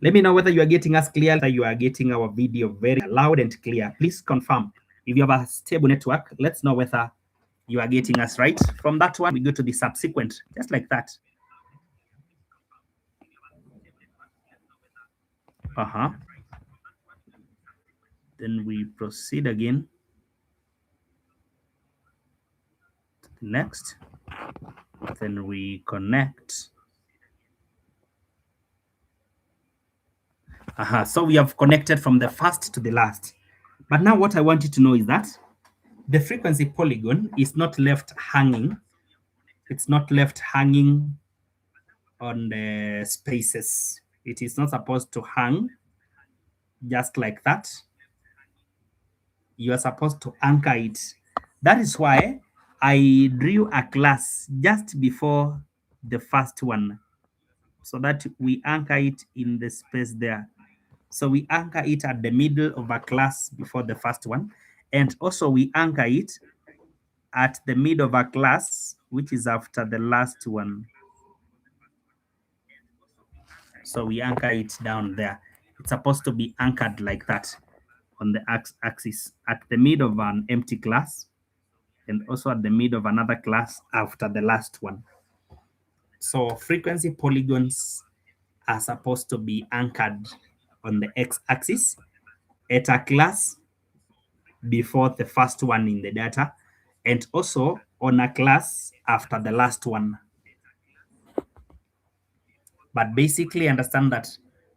Let me know whether you are getting us clear, whether you are getting our video very loud and clear. Please confirm. If you have a stable network, let's know whether you are getting us right. From that one, we go to the subsequent, just like that. Then we proceed again. Next. Then we connect. So we have connected from the first to the last. But now what I want you to know is that the frequency polygon is not left hanging. It's not left hanging on the spaces. It is not supposed to hang just like that. You are supposed to anchor it. That is why I drew a class just before the first one, so that we anchor it in the space there. So we anchor it at the middle of a class before the first one. And also we anchor it at the middle of a class, which is after the last one. So we anchor it down there. It's supposed to be anchored like that on the axis at the middle of an empty class and also at the middle of another class after the last one. So frequency polygons are supposed to be anchored on the x-axis at a class before the first one in the data, and also on a class after the last one. But basically understand that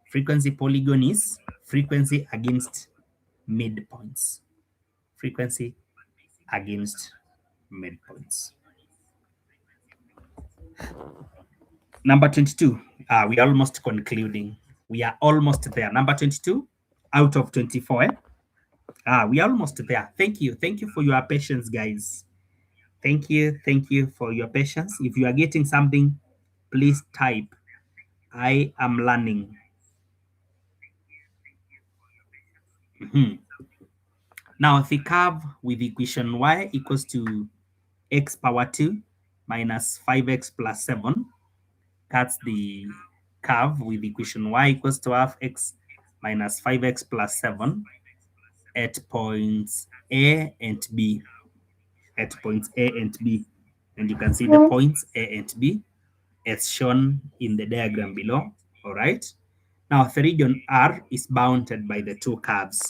frequency polygon is frequency against midpoints. Frequency against midpoints. Number 22, we are almost concluding. We are almost there. Number 22 out of 24. We are almost there. Thank you. Thank you for your patience, guys. Thank you. Thank you for your patience. If you are getting something, please type. I am learning. Now, the curve with equation y equals to x power 2 minus 5x plus 7. That's the curve with equation y equals to half x minus 5x plus 7 at points A and B. At points A and B. And you can see the points A and B as shown in the diagram below. All right. Now the region R is bounded by the two curves.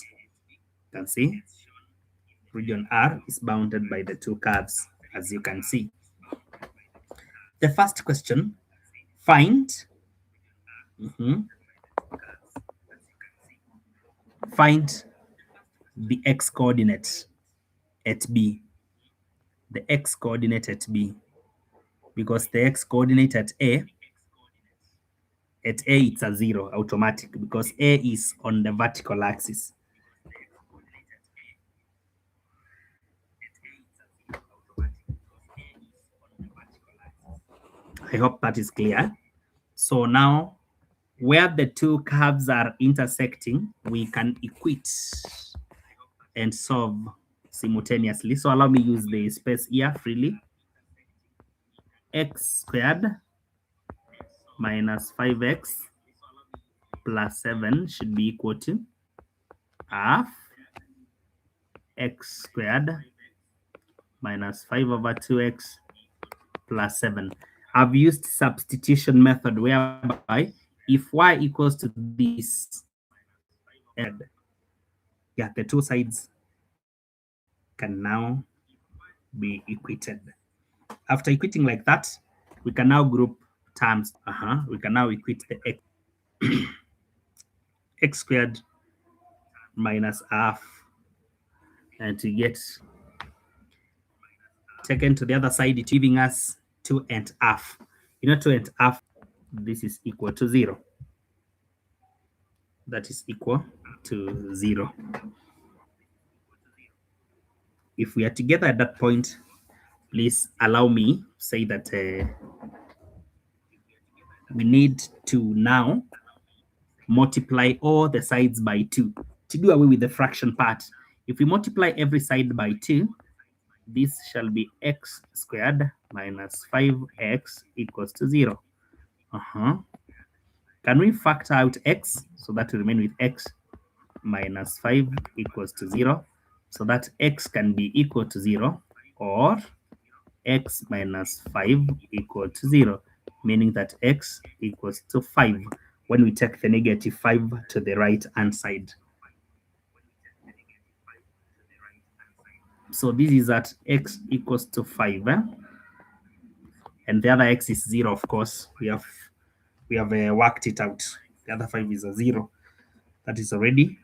You can see region R is bounded by the two curves, as you can see. The first question, find find the x coordinate at B. The x coordinate at B, because the x coordinate at A it's a 0 automatic, because A is on the vertical axis. I hope that is clear. So now, where the two curves are intersecting, we can equate and solve simultaneously. So allow me use the space here freely. X squared minus 5x plus 7 should be equal to half x squared minus 5 over 2x plus 7. I've used substitution method, whereby if y equals to this, and yeah, the two sides can now be equated. After equating like that, we can now group terms. We can now equate the x squared minus half, and to get taken to the other side, it's giving us 2 and half. 2 and half, this is equal to 0. That is equal to 0. If we are together at that point, please allow me say that we need to now multiply all the sides by 2 to do away with the fraction part. If we multiply every side by 2, this shall be x squared minus 5x equals to 0. Can we factor out x so that we remain with x minus 5 equals to 0, so that x can be equal to 0, or x minus 5 equal to 0, meaning that x equals to 5 when we take the negative 5 to the right hand side. So this is at x equals to 5, and the other x is 0, of course. We have worked it out. The other 5 is a 0. That is already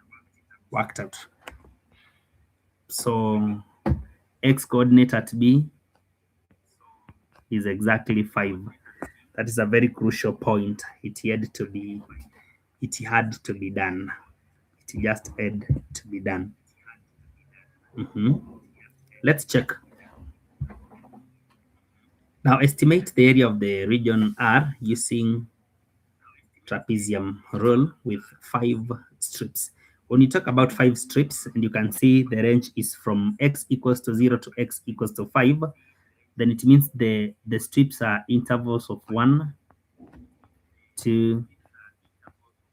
worked out. So x coordinate at B is exactly 5. That is a very crucial point. It had to be done. It just had to be done. Let's check. Now estimate the area of the region R using trapezium rule with 5 strips. When you talk about 5 strips, and you can see the range is from x equals to 0 to x equals to 5, then it means the strips are intervals of 1, 2,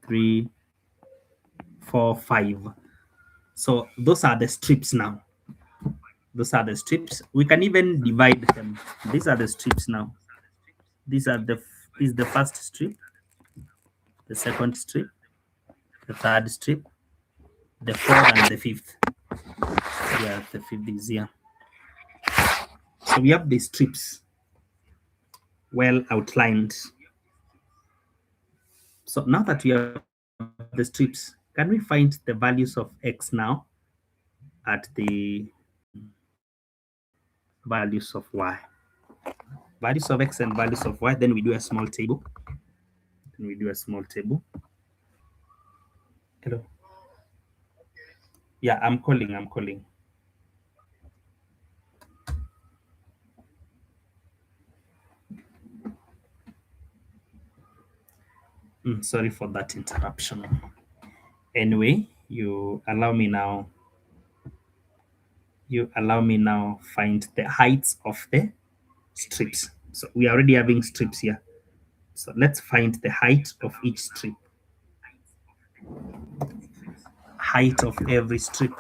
3, 4, 5. So those are the strips now. Those are the strips. We can even divide them. These are the strips now. These are is the first strip, the second strip, the third strip, the fourth, and the fifth. Yeah, the fifth is here. So we have the strips well outlined. So now that we have the strips, can we find the values of x now at the values of y? Values of x and values of y, then we do a small table. Hello. Yeah, I'm calling. Sorry for that interruption. Anyway, you allow me now find the heights of the strips. So we are already having strips here. So let's find the height of each strip. Height of every strip.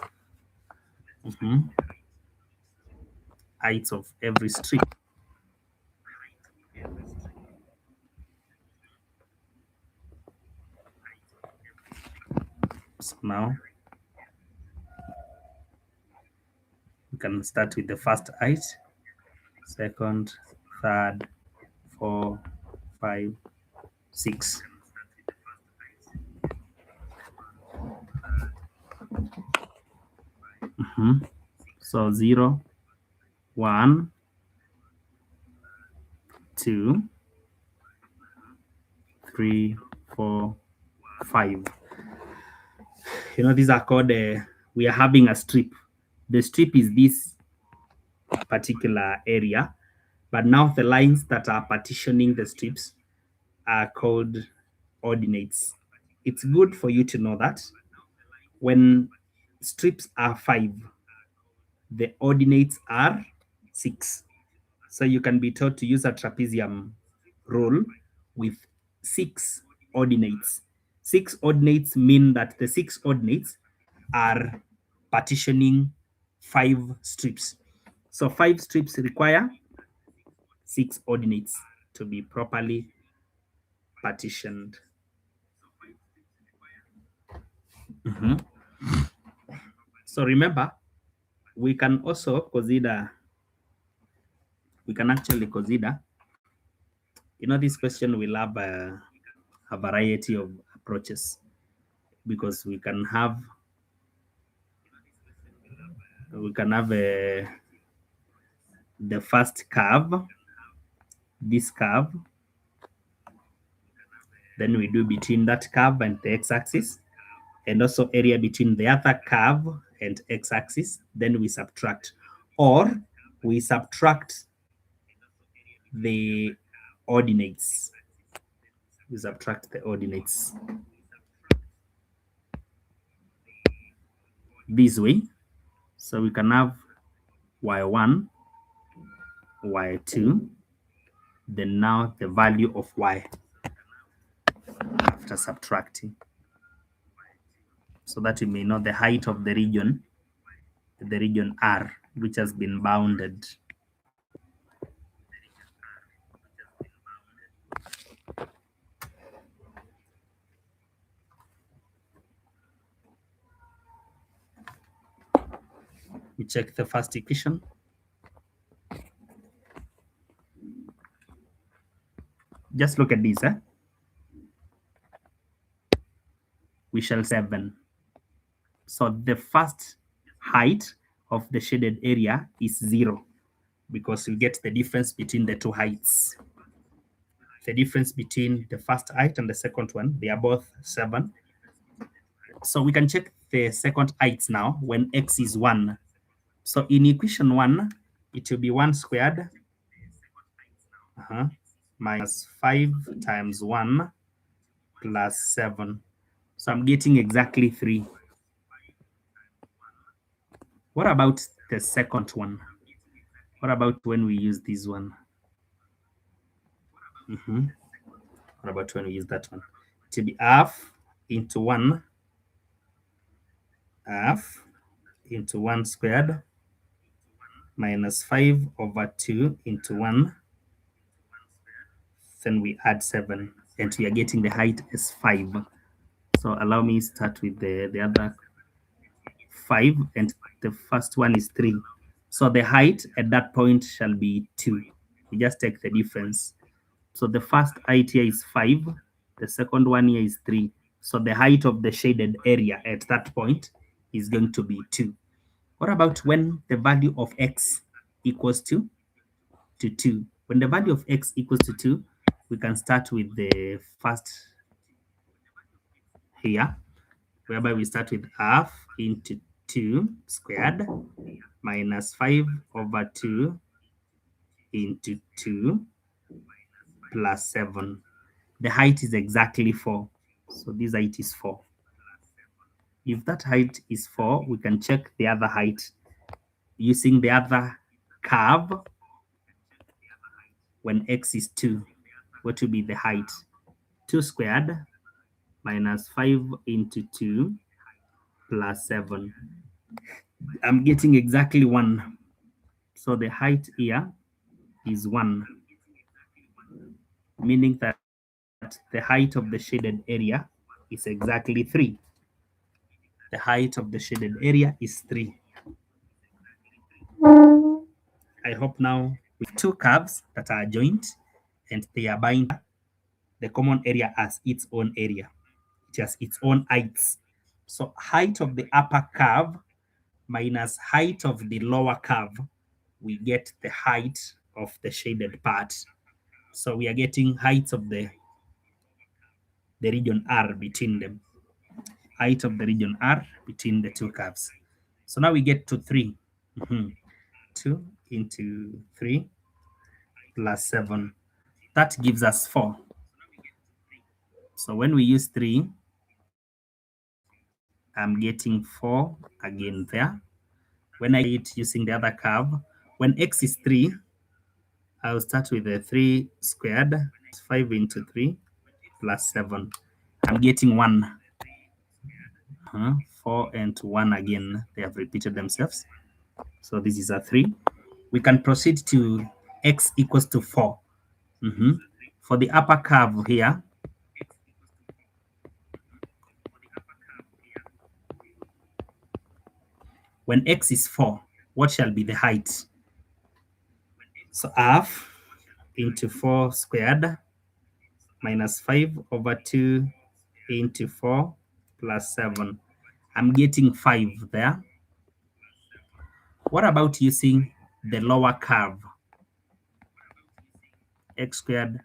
Height of every strip. So now we can start with the first height, second, third, 4, 5, 6. So 0, 1, 2, 3, 4, 5. These are called, we are having a strip. The strip is this particular area, but now the lines that are partitioning the strips are called ordinates. It's good for you to know that when strips are 5, the ordinates are 6. So you can be taught to use a trapezium rule with 6 ordinates. 6 ordinates mean that the 6 ordinates are partitioning 5 strips. So 5 strips require 6 ordinates to be properly partitioned. So remember, we can also consider, this question will have a variety of approaches, because we can have the first curve, this curve, then we do between that curve and the x-axis, and also area between the other curve and x-axis, then we subtract. Or we subtract the ordinates. We subtract the ordinates this way. So we can have y1, y2, then now the value of y after subtracting, so that we may know the height of the region R, which has been bounded. We check the first equation. Just look at this. We shall 7. So the first height of the shaded area is 0, because you get the difference between the two heights. The difference between the first height and the second one, they are both 7. So we can check the second heights now when x is 1. So in equation 1, it will be 1 squared minus 5 times 1 plus 7. So I'm getting exactly 3. What about the second one? What about when we use this one? What about when we use that one? It will be half into 1, half into 1 squared minus 5 over 2 into 1. Then we add 7, and we are getting the height as 5. So allow me to start with the other 5, and the first one is 3. So the height at that point shall be 2. We just take the difference. So the first height here is 5. The second one here is 3. So the height of the shaded area at that point is going to be 2. What about when the value of x equals to 2? When the value of x equals to 2, we can start with the first here, whereby we start with half into 2 squared minus 5 over 2 into 2 plus 7. The height is exactly 4. So this height is 4. If that height is 4, we can check the other height using the other curve. When x is 2, what will be the height? 2 squared minus 5 into 2 plus 7. I'm getting exactly 1. So the height here is 1, meaning that the height of the shaded area is exactly 3. the height of the shaded area is 3. I hope now we have two curves that are joined and they are bind the common area as its own area. It has its own heights. So height of the upper curve minus height of the lower curve, we get the height of the shaded part. So we are getting heights of the region R between them. Height of the region R between the two curves. So now we get to 3. 2 into 3 plus 7. That gives us 4. So when we use 3, I'm getting 4 again there. When I it using the other curve, when x is 3, I'll start with the 3 squared, 5 into 3 plus 7. I'm getting 1. 4 and 1 again, they have repeated themselves. So this is a 3. We can proceed to x equals to 4. For the upper curve here, when x is 4, what shall be the height? So half into 4 squared minus 5 over 2 into 4 plus 7. I'm getting 5 there. What about using the lower curve? X squared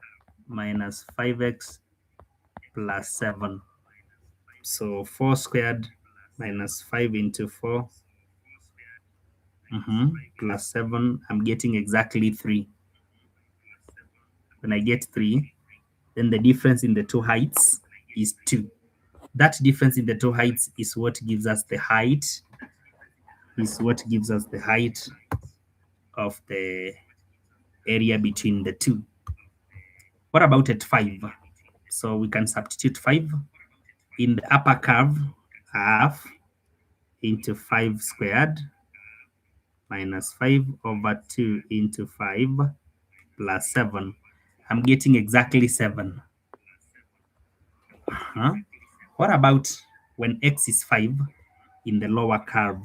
minus 5x plus 7. So 4 squared minus 5 into 4 plus 7. I'm getting exactly 3. When I get 3, then the difference in the two heights is 2. That difference in the two heights is what gives us the height, of the area between the two. What about at 5? So we can substitute 5 in the upper curve, half into 5 squared minus 5 over 2 into 5 plus 7. I'm getting exactly 7. What about when x is 5 in the lower curve?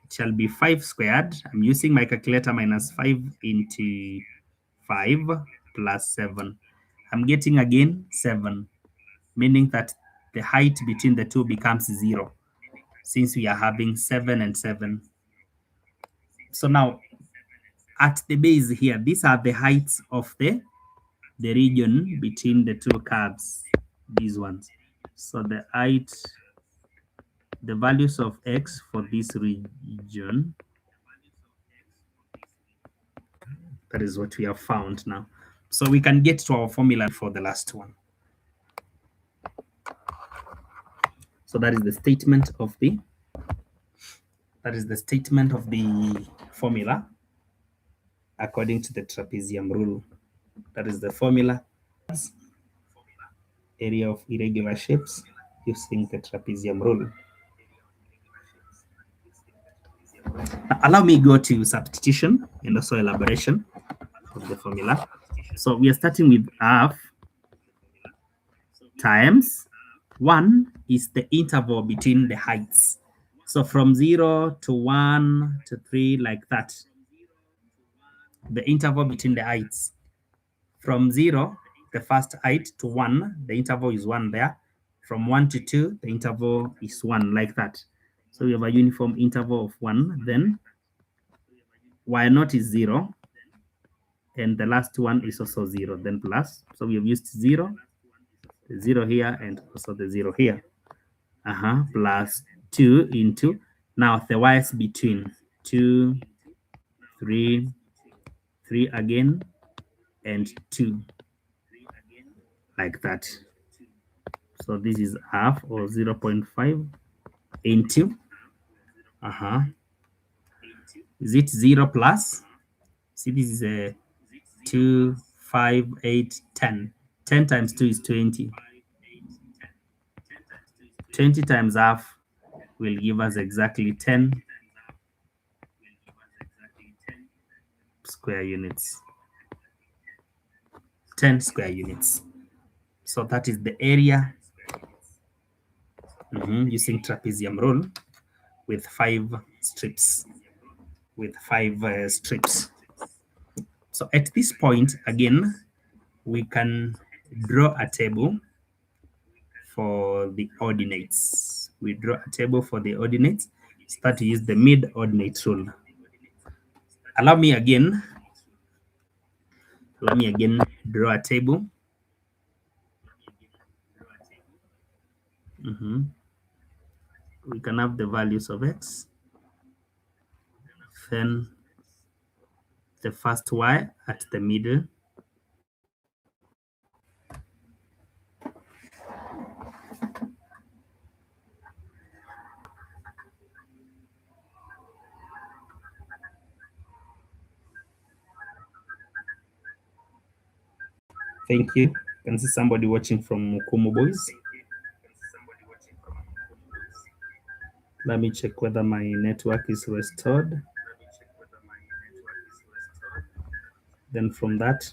It shall be 5 squared. I'm using my calculator, minus 5 into 5 plus 7. I'm getting again 7, meaning that the height between the two becomes 0, since we are having 7 and 7. So now, at the base here, these are the heights of the region between the two curves, these ones. So the height, the values of x for this region, that is what we have found now. So we can get to our formula for the last one. So that is the statement of the formula according to the trapezium rule. That is the formula, area of irregular shapes using the trapezium rule. Now, allow me go to substitution and also elaboration of the formula. So we are starting with half times 1 is the interval between the heights. So from 0 to 1 to 3, like that. The interval between the heights. From 0, the first height, to 1, the interval is 1 there. From 1 to 2, the interval is 1, like that. So we have a uniform interval of 1. Then y0 is 0. And the last one is also 0, then plus. So we have used 0, the 0 here, and also the 0 here. Plus 2 into, now the y's between 2, 3, 3 again, and 2, like that. So this is half, or 0.5 into, is it 0 plus? See, this is a 2, 5, 8, 10. 10 times 2 is 20. 20 times half will give us exactly 10 square units. 10 square units. So that is the area using trapezium rule with 5 strips. So at this point, again, we can draw a table for the ordinates. We draw a table for the ordinates, start to use the mid-ordinate rule. Allow me again draw a table. We can have the values of x, then the first y at the middle, thank you. Can see somebody watching from Mukumu Boys. Let me check whether my network is restored. Then from that,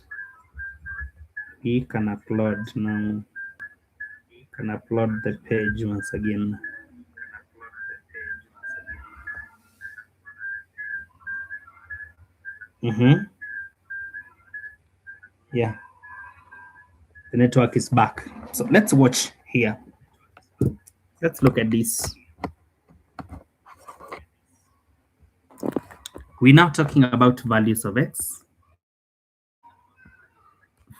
we can upload now. Can upload the page once again. Yeah, the network is back. So let's watch here. Let's look at this. We're now talking about values of x.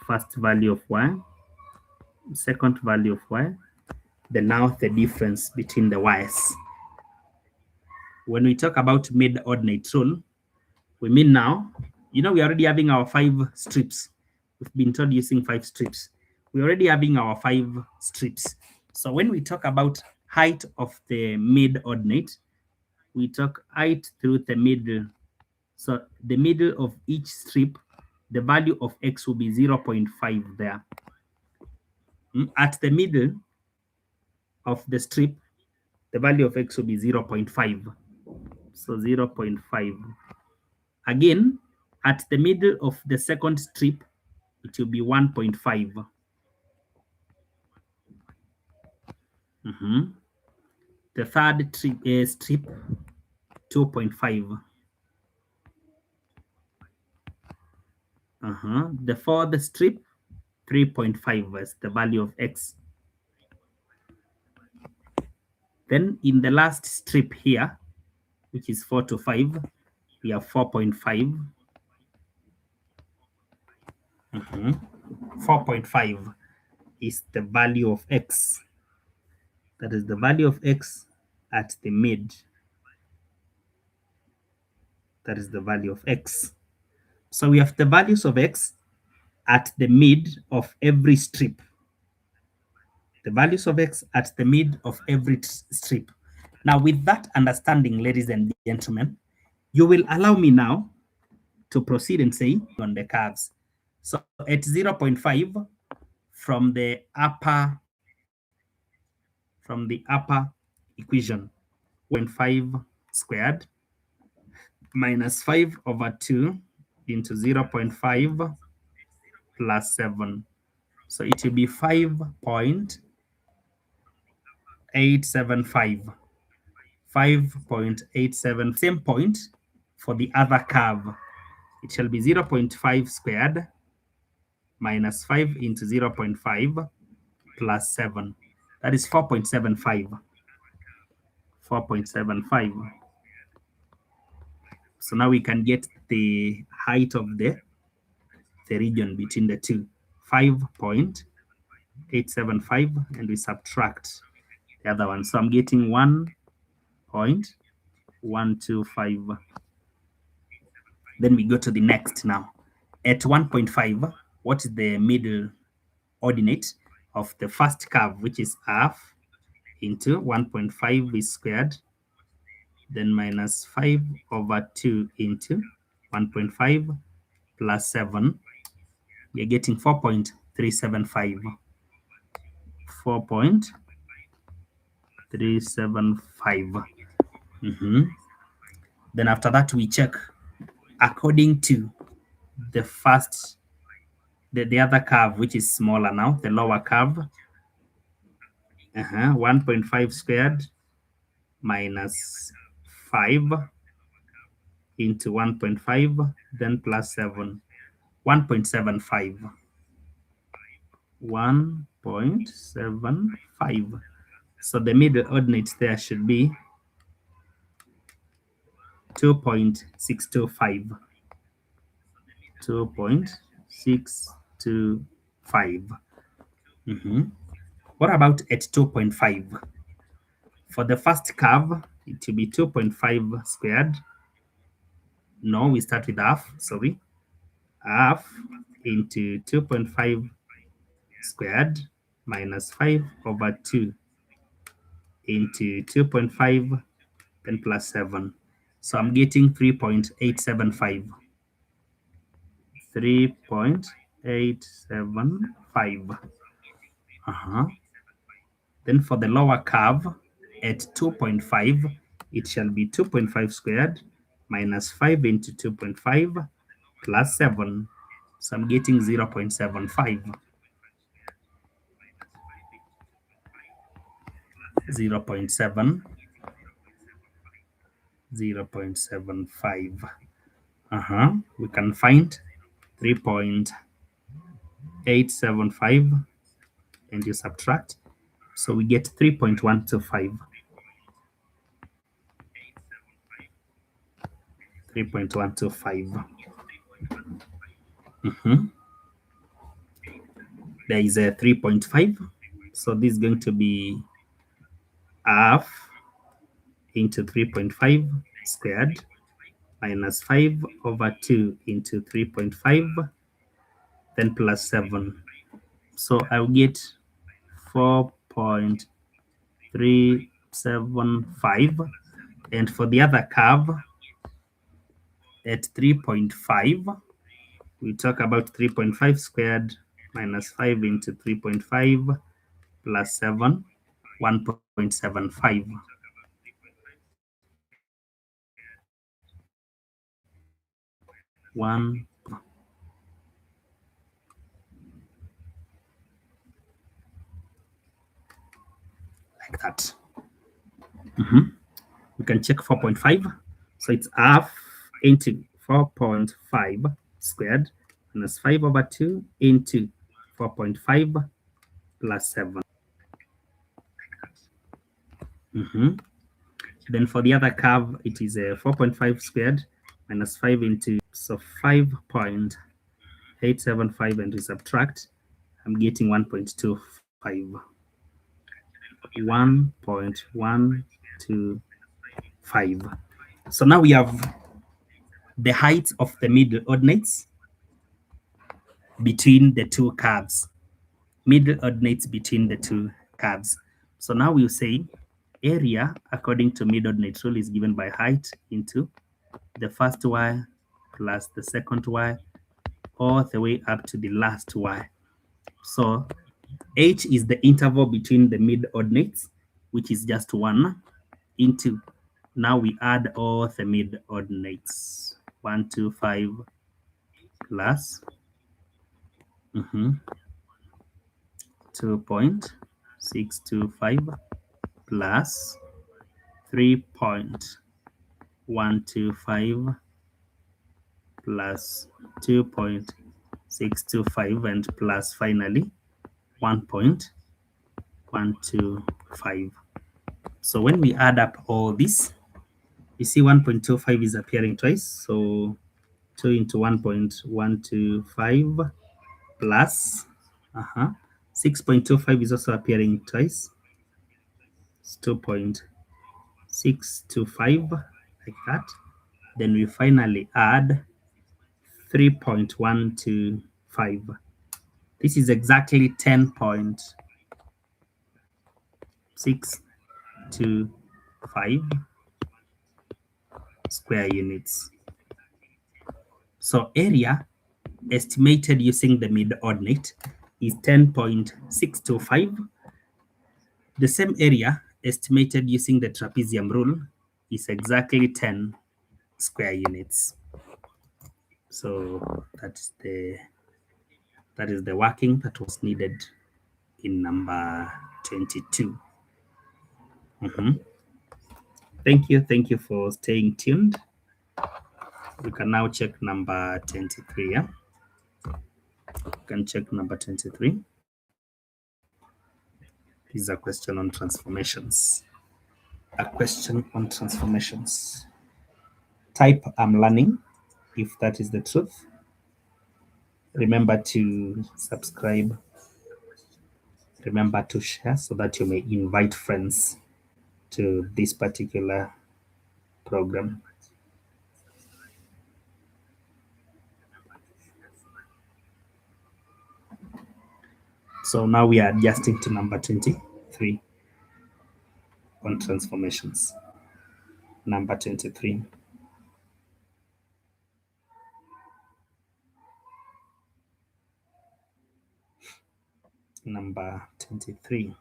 First value of y, second value of y, then now the difference between the y's. When we talk about mid-ordinate rule, we mean now, we're already having our 5 strips. We've been told using 5 strips. We're already having our 5 strips. So when we talk about height of the mid-ordinate, we talk height through the middle. So the middle of each strip, the value of x will be 0.5 there. At the middle of the strip, the value of x will be 0.5. So 0.5. Again, at the middle of the second strip, it will be 1.5. The third strip, 2.5. The fourth strip, 3.5 is the value of x. Then in the last strip here, which is 4 to 5, we have 4.5. 4.5 is the value of x. That is the value of x at the mid. That is the value of x. So we have the values of x at the mid of every strip. The values of x at the mid of every strip. Now, with that understanding, ladies and gentlemen, you will allow me now to proceed and say on the curves. So at 0.5 from the upper equation, 1.5 squared minus 5 over 2 into 0.5 plus 7. So it will be 5.875. 5.87. Same point for the other curve. It shall be 0.5 squared minus 5 into 0.5 plus 7. That is 4.75. 4.75. So now we can get the height of the region between the two. 5.875, and we subtract the other one. So I'm getting 1.125. Then we go to the next now. At 1.5, what is the middle ordinate of the first curve, which is half into 1.5 is squared, then minus 5 over 2 into 1.5 plus 7. You're getting 4.375. 4.375. Then after that, we check according to the first, the other curve, which is smaller now, the lower curve. 1.5 squared minus 5 into 1.5, then plus 7, 1.75. 1.75. So the middle ordinate there should be 2.625. 2.625. What about at 2.5? For the first curve, it will be 2.5 squared. No, we start with half, sorry. Half into 2.5 squared minus 5 over 2 into 2.5, then plus 7. So I'm getting 3.875. 3.875. Then for the lower curve at 2.5, it shall be 2.5 squared minus 5 into 2.5 plus 7. So I'm getting 0.75. 0.7. 0.75. We can find 3.875 and you subtract. So we get 3.125. 3.125. There is a 3.5. So this is going to be half into 3.5 squared minus 5 over 2 into 3.5, then plus 7. So I'll get 4.375. And for the other curve, at 3.5, we talk about 3.5 squared minus 5 into 3.5 plus 7, 1.75. 1. Like that. We can check 4.5. So it's half into 4.5 squared minus 5 over 2 into 4.5 plus 7. Then for the other curve, it is a 4.5 squared minus 5 into, so 5.875, and we subtract, I'm getting 1.25. 1.125. So now we have the height of the middle ordinates between the two curves. Middle ordinates between the two curves. So now we'll say area according to mid-ordinate rule is given by height into the first y plus the second y all the way up to the last y. So h is the interval between the mid-ordinates, which is just 1, into, now we add all the mid-ordinates. 1, 2, 5 plus 2.625 plus 3.125 plus 2.625 and plus finally 1.125. So when we add up all this, you see 1.25 is appearing twice. So 2 into 1.125 plus 6.25 is also appearing twice. It's 2.625, like that. Then we finally add 3.125. This is exactly 10.625 square units. So area estimated using the mid-ordinate is 10.625. The same area estimated using the trapezium rule is exactly 10 square units. So that is the working that was needed in number 22. Thank you for staying tuned. We can now check number 23. Yeah, you can check number 23. This is a question on transformations. A question on transformations. Type I'm learning if that is the truth. Remember to subscribe. Remember to share so that you may invite friends to this particular program. So now we are adjusting to number 23 on transformations. Number 23. Number 23.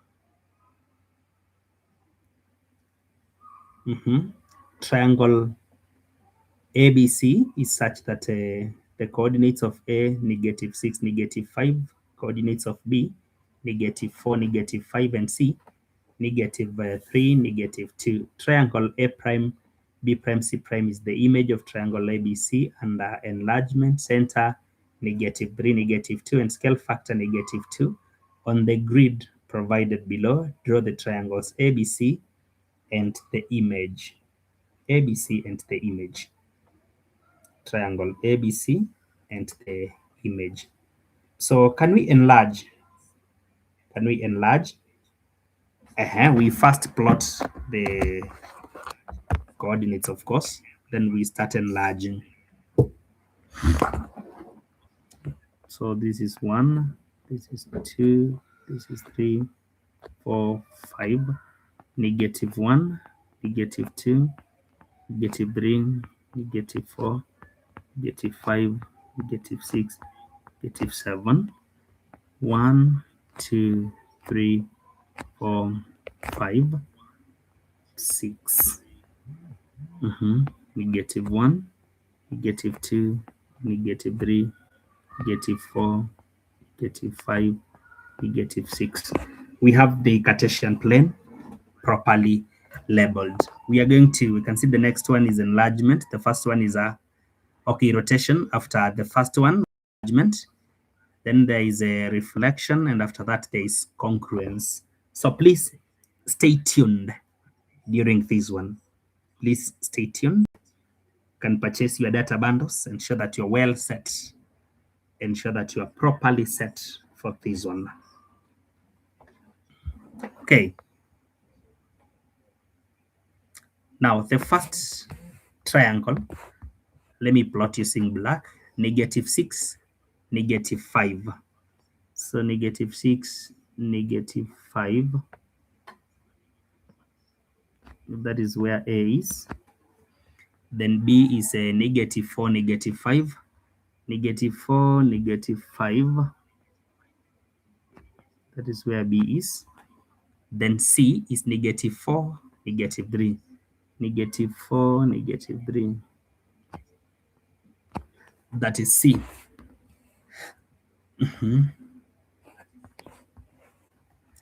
Triangle ABC is such that the coordinates of A, -6, -5, coordinates of B, -4, -5, and C, -3, -2. Triangle A prime, B prime, C prime is the image of triangle ABC under enlargement, center -3, -2, and scale factor -2. On the grid provided below, draw the triangles ABC and the image. ABC and the image. Triangle ABC and the image. So can we enlarge? Can we enlarge? We first plot the coordinates, of course. Then we start enlarging. So this is 1, this is 2, this is 3, 4, 5, -1, -2, -3, -4, -5, -6, -7. 1, 2, 3, 4, 5, 6. -1, -2, -3, -4, -5, -6. We have the Cartesian plane properly labeled. We can see the next one is enlargement. The first one is rotation. After the first one, enlargement. Then there is a reflection, and after that there is congruence. So please stay tuned during this one. Please stay tuned. You can purchase your data bundles, ensure that you're well set, ensure that you are properly set for this one. Okay. Now the first triangle, let me plot using black, -6, -5. So -6, -5. That is where A is. Then B is a -4, -5. -4, -5. That is where B is. Then C is -4, -3. -4, -3. That is C.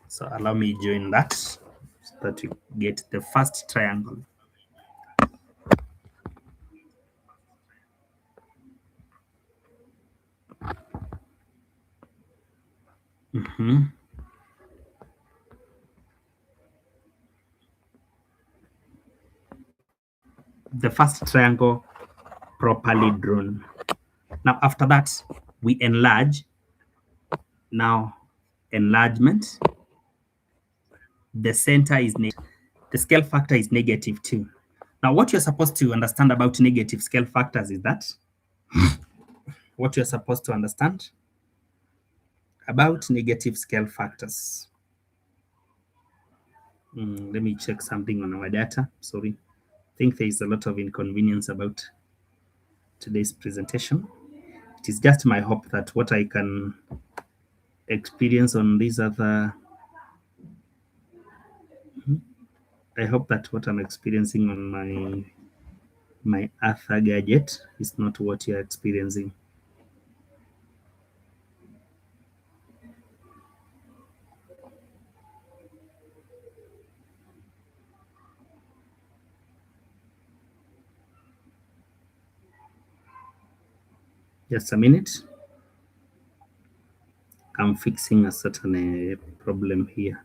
So allow me join that so that we get the first triangle. The first triangle properly drawn. Now after that, we enlarge. Now enlargement, the center is the scale factor is -2. Now what you're supposed to understand about negative scale factors is that what you're supposed to understand about negative scale factors. Let me check something on our data. Sorry. I think there is a lot of inconvenience about today's presentation. It is just my hope that what I can experience on these other I hope that what I'm experiencing on my other gadget is not what you're experiencing. Just a minute. I'm fixing a certain problem here.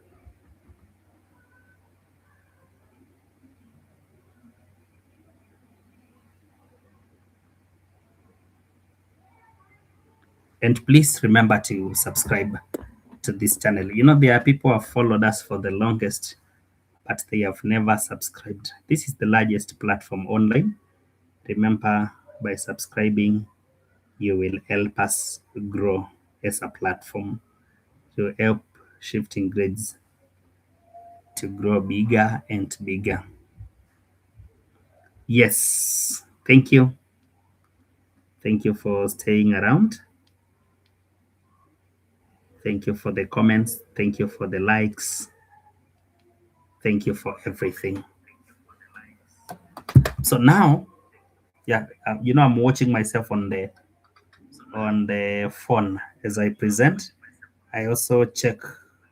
And please remember to subscribe to this channel. You know, there are people who have followed us for the longest, but they have never subscribed. This is the largest platform online. Remember, by subscribing, you will help us grow as a platform to help shifting grades to grow bigger and bigger. Yes, thank you. Thank you for staying around. Thank you for the comments. Thank you for the likes. Thank you for everything. So now, yeah, you know, I'm watching myself on the phone as I present. I also check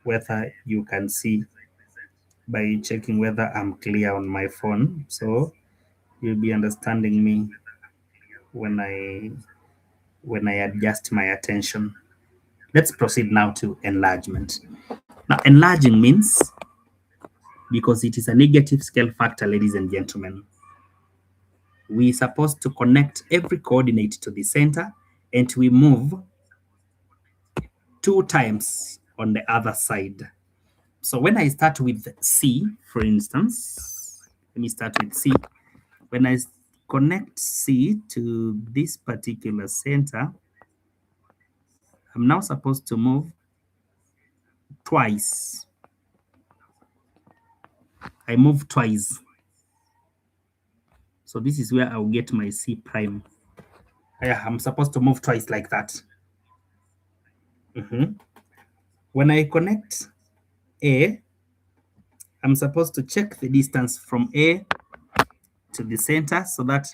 whether you can see by checking whether I'm clear on my phone. So you'll be understanding me when I adjust my attention. Let's proceed now to enlargement. Now, enlarging means, because it is a negative scale factor, ladies and gentlemen, we're supposed to connect every coordinate to the center, and we move 2 times on the other side. So when I start with C, for instance, let me start with C. When I connect C to this particular center, I'm now supposed to move twice. I move twice. So this is where I'll get my C prime. Yeah, I'm supposed to move twice like that. When I connect A, I'm supposed to check the distance from A to the center, so that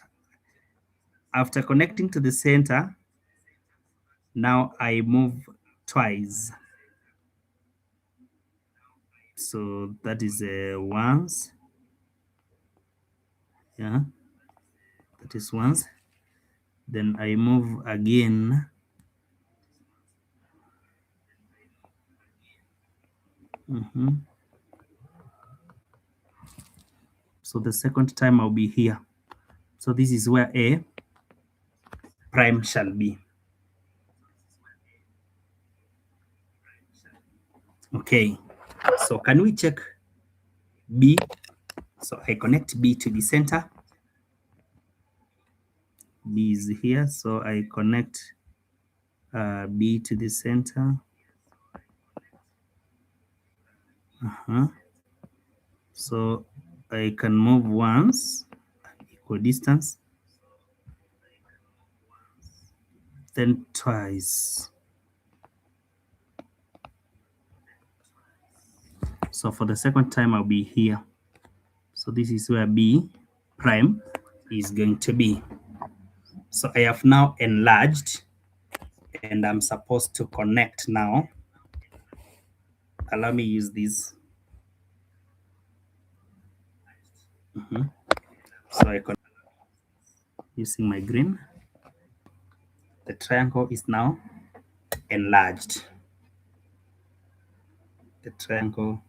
after connecting to the center, now I move twice. So that is once. Yeah, that is once. Then I move again. So the second time I'll be here. So this is where A prime shall be. Okay, so can we check B? So I connect B to the center. B is here, so I connect B to the center. So I can move once, equal distance, then twice. So for the second time, I'll be here. So this is where B prime is going to be. So I have now enlarged, and I'm supposed to connect now. Allow me use this. So I connect using my green. The triangle is now enlarged. The triangle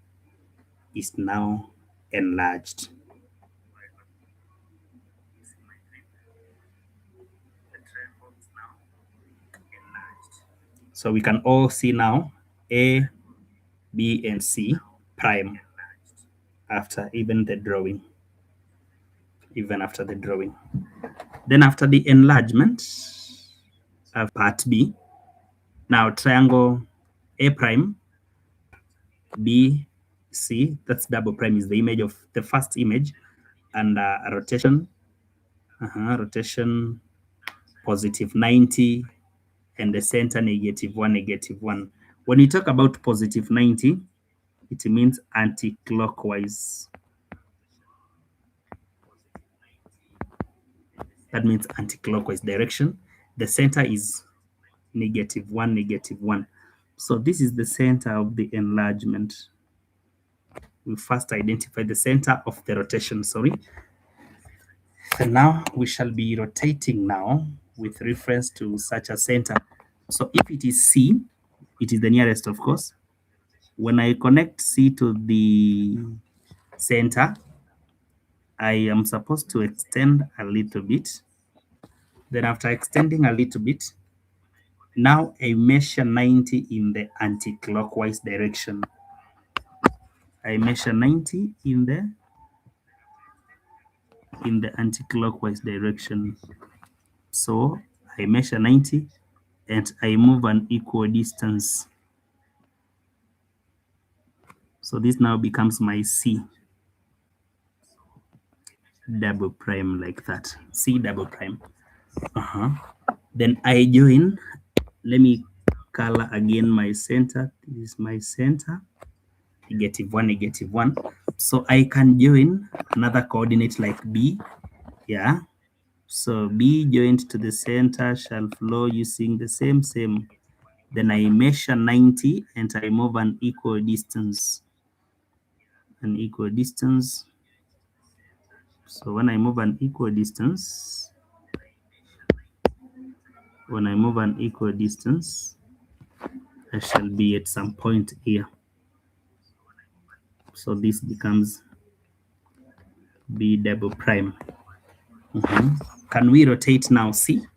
is now enlarged. So we can all see now A, B, and C prime after even the drawing. Even after the drawing. Then after the enlargement of part B, now triangle A prime, B, C, that's double prime, is the image of the first image, and a rotation, rotation positive 90, and the center -1, -1. When we talk about positive 90, it means anti-clockwise. That means anti-clockwise direction. The center is -1, -1. So this is the center of the enlargement. We first identify the center of the rotation, sorry. And now we shall be rotating now with reference to such a center. So if it is C, it is the nearest, of course. When I connect C to the center, I am supposed to extend a little bit. Then after extending a little bit, now I measure 90 in the anti-clockwise direction. I measure 90 in the anti-clockwise direction. So I measure 90 and I move an equal distance. So this now becomes my C double prime, like that. C double prime. Then I join. Let me color again my center. This is my center. -1, -1. So I can join another coordinate like B. Yeah. So B joined to the center shall flow using the same. Then I measure 90 and I move an equal distance. So when I move an equal distance, I shall be at some point here. So this becomes B double prime. Can we rotate now? C.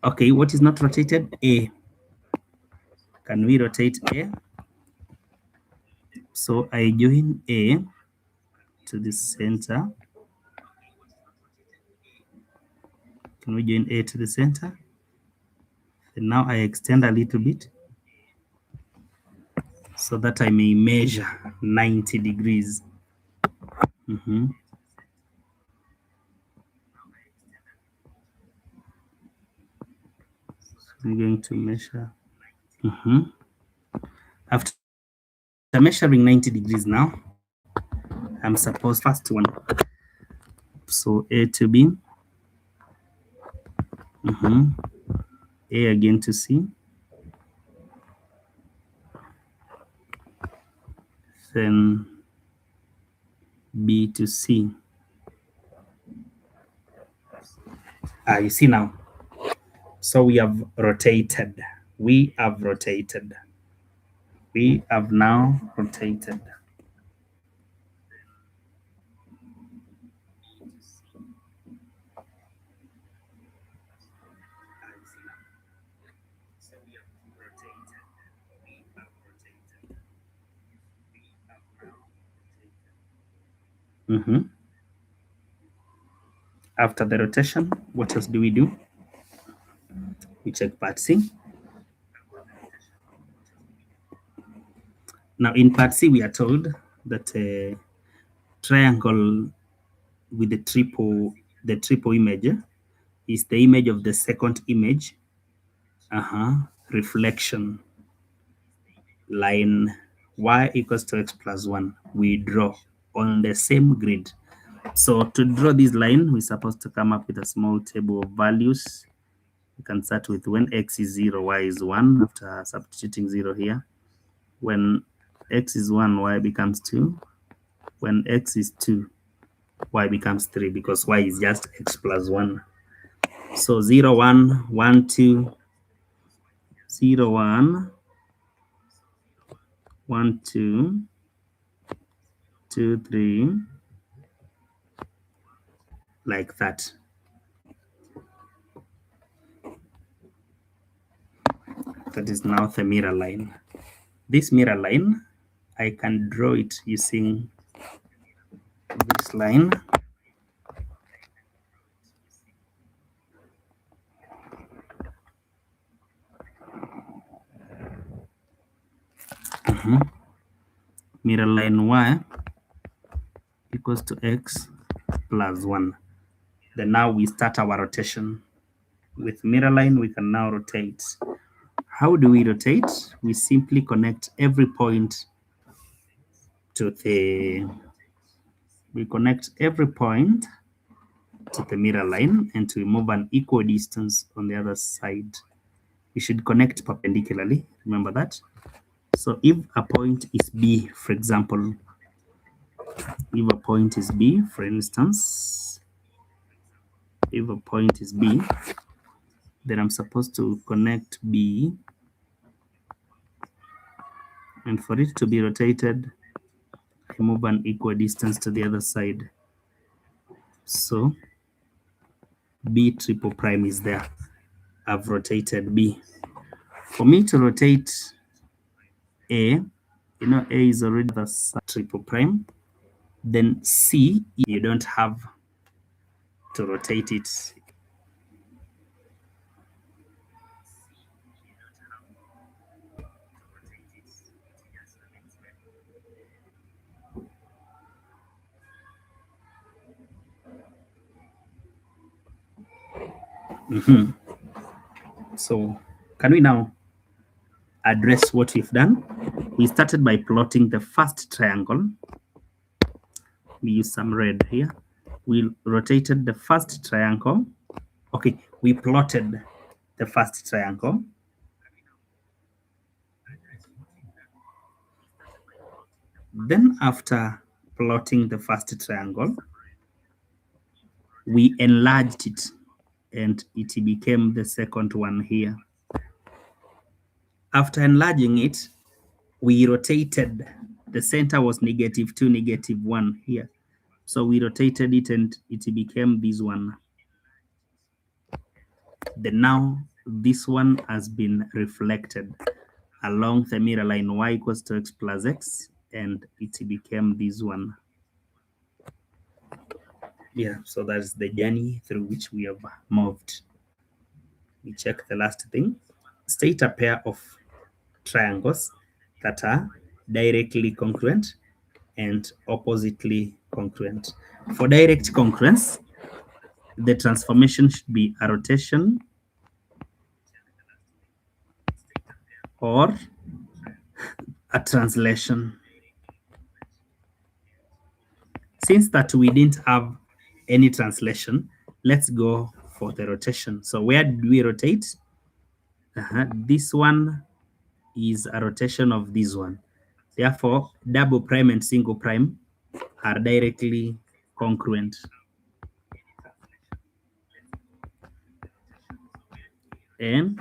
Okay, what is not rotated? A. Can we rotate A? So I join A to the center. Can we join A to the center? And now I extend a little bit so that I may measure 90 degrees. I'm going to measure. After measuring 90 degrees now, I'm supposed first one. So A to B. A again to C. Then B to C. You see now. So we have rotated. We have now rotated. After the rotation, what else do? We check part C. Now in part C, we are told that a triangle with the triple image is the image of the second image. Reflection line y equals to x plus 1. We draw on the same grid. So to draw this line, we're supposed to come up with a small table of values. We can start with when x is 0, y is 1, after substituting 0 here. When x is 1, y becomes 2. When x is 2, y becomes 3, because y is just x plus 1. So 0, 1, 1, 2, 0, 1, 1, 2, 2, 3, like that. That is now the mirror line. This mirror line, I can draw it using this line. Mirror line y equals to x plus 1. Then now we start our rotation. With mirror line, we can now rotate. How do we rotate? We simply connect every point to the mirror line, and we move an equal distance on the other side. We should connect perpendicularly, remember that. So if a point is B, for example, if a point is B, for instance, if a point is B, Then I'm supposed to connect B, and for it to be rotated, I move an equal distance to the other side. So B triple prime is there. I've rotated B. For me to rotate A, you know, A is already the triple prime. Then C, you don't have to rotate it. So can we now address what we've done? We started by plotting the first triangle. We use some red here. We rotated the first triangle. Okay, we plotted the first triangle. Then after plotting the first triangle, we enlarged it and it became the second one here. After enlarging it, we rotated. The center was -2, -1 here. So we rotated it and it became this one. Then now this one has been reflected along the mirror line y = x + x, and it became this one. Yeah, so that's the journey through which we have moved. We check the last thing. State a pair of triangles that are directly congruent and oppositely congruent. For direct congruence, the transformation should be a rotation or a translation. Since that we didn't have any translation, let's go for the rotation. So where did we rotate? This one is a rotation of this one. Therefore, double prime and single prime are directly congruent. And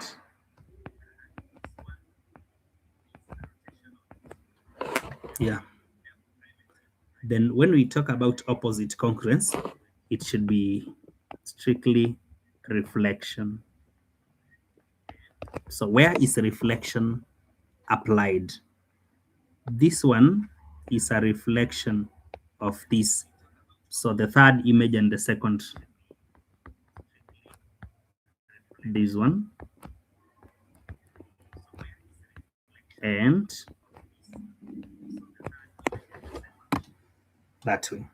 yeah, then when we talk about opposite congruence, it should be strictly reflection. So where is reflection applied? This one is a reflection of this. So the third image and the second, this one, and that way.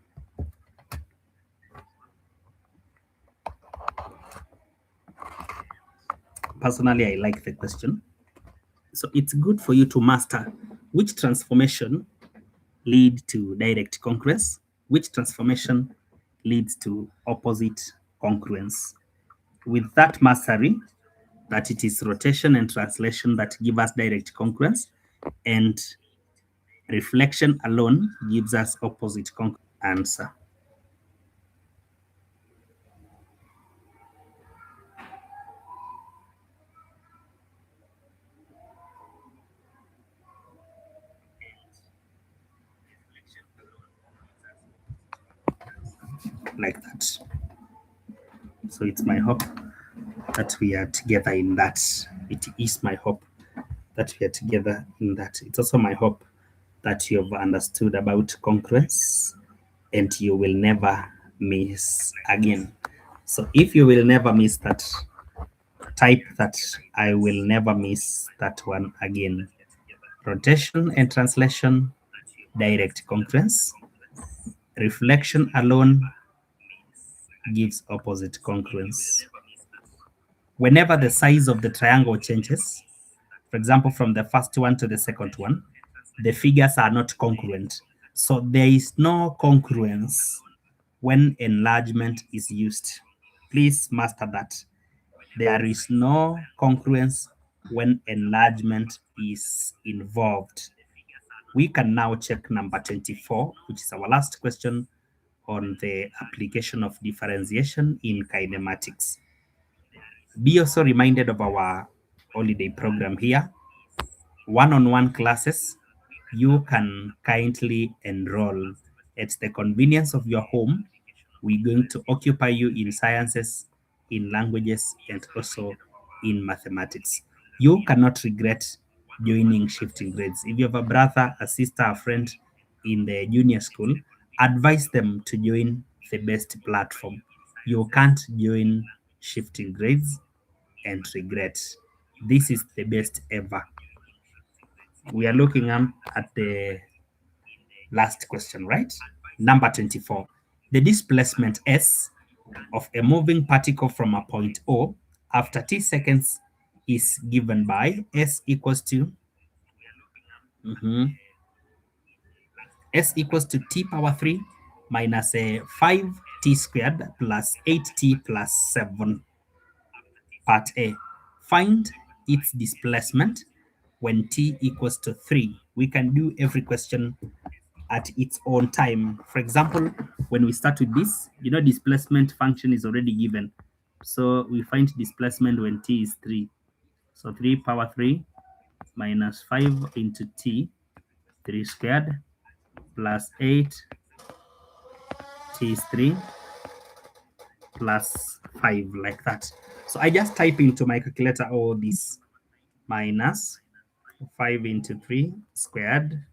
Personally, I like the question. So it's good for you to master which transformation lead to direct congruence, which transformation leads to opposite congruence. With that mastery, that it is rotation and translation that give us direct congruence, and reflection alone gives us opposite congruence. Answer. Like that. So it's my hope that we are together in that. It is my hope that we are together in that. It's also my hope that you have understood about congruence and you will never miss again. So if you will never miss that, type that I will never miss that one again. Rotation and translation, direct congruence. Reflection alone gives opposite congruence. Whenever the size of the triangle changes, for example, from the first one to the second one, the figures are not congruent. So there is no congruence when enlargement is used. Please master that. There is no congruence when enlargement is involved. We can now check number 24, which is our last question on the application of differentiation in kinematics. Be also reminded of our holiday program here. One-on-one classes, you can kindly enroll at the convenience of your home. We're going to occupy you in sciences, in languages, and also in mathematics. You cannot regret joining shifting grades. If you have a brother, a sister, a friend in the junior school, advise them to join the best platform. You can't join shifting grades and regret. This is the best ever. We are looking at the last question, right? Number 24. The displacement S of a moving particle from a point O after t seconds is given by S equals to S equals to t power 3 minus 5t squared plus 8t plus 7. Part A. Find its displacement when t equals to 3. We can do every question at its own time. For example, when we start with this, displacement function is already given. So we find displacement when t is 3. So 3 power 3 minus 5 into t, 3 squared, plus 8, t is 3, plus 5, like that. So I just type into my calculator all this, minus 5 into 3 squared,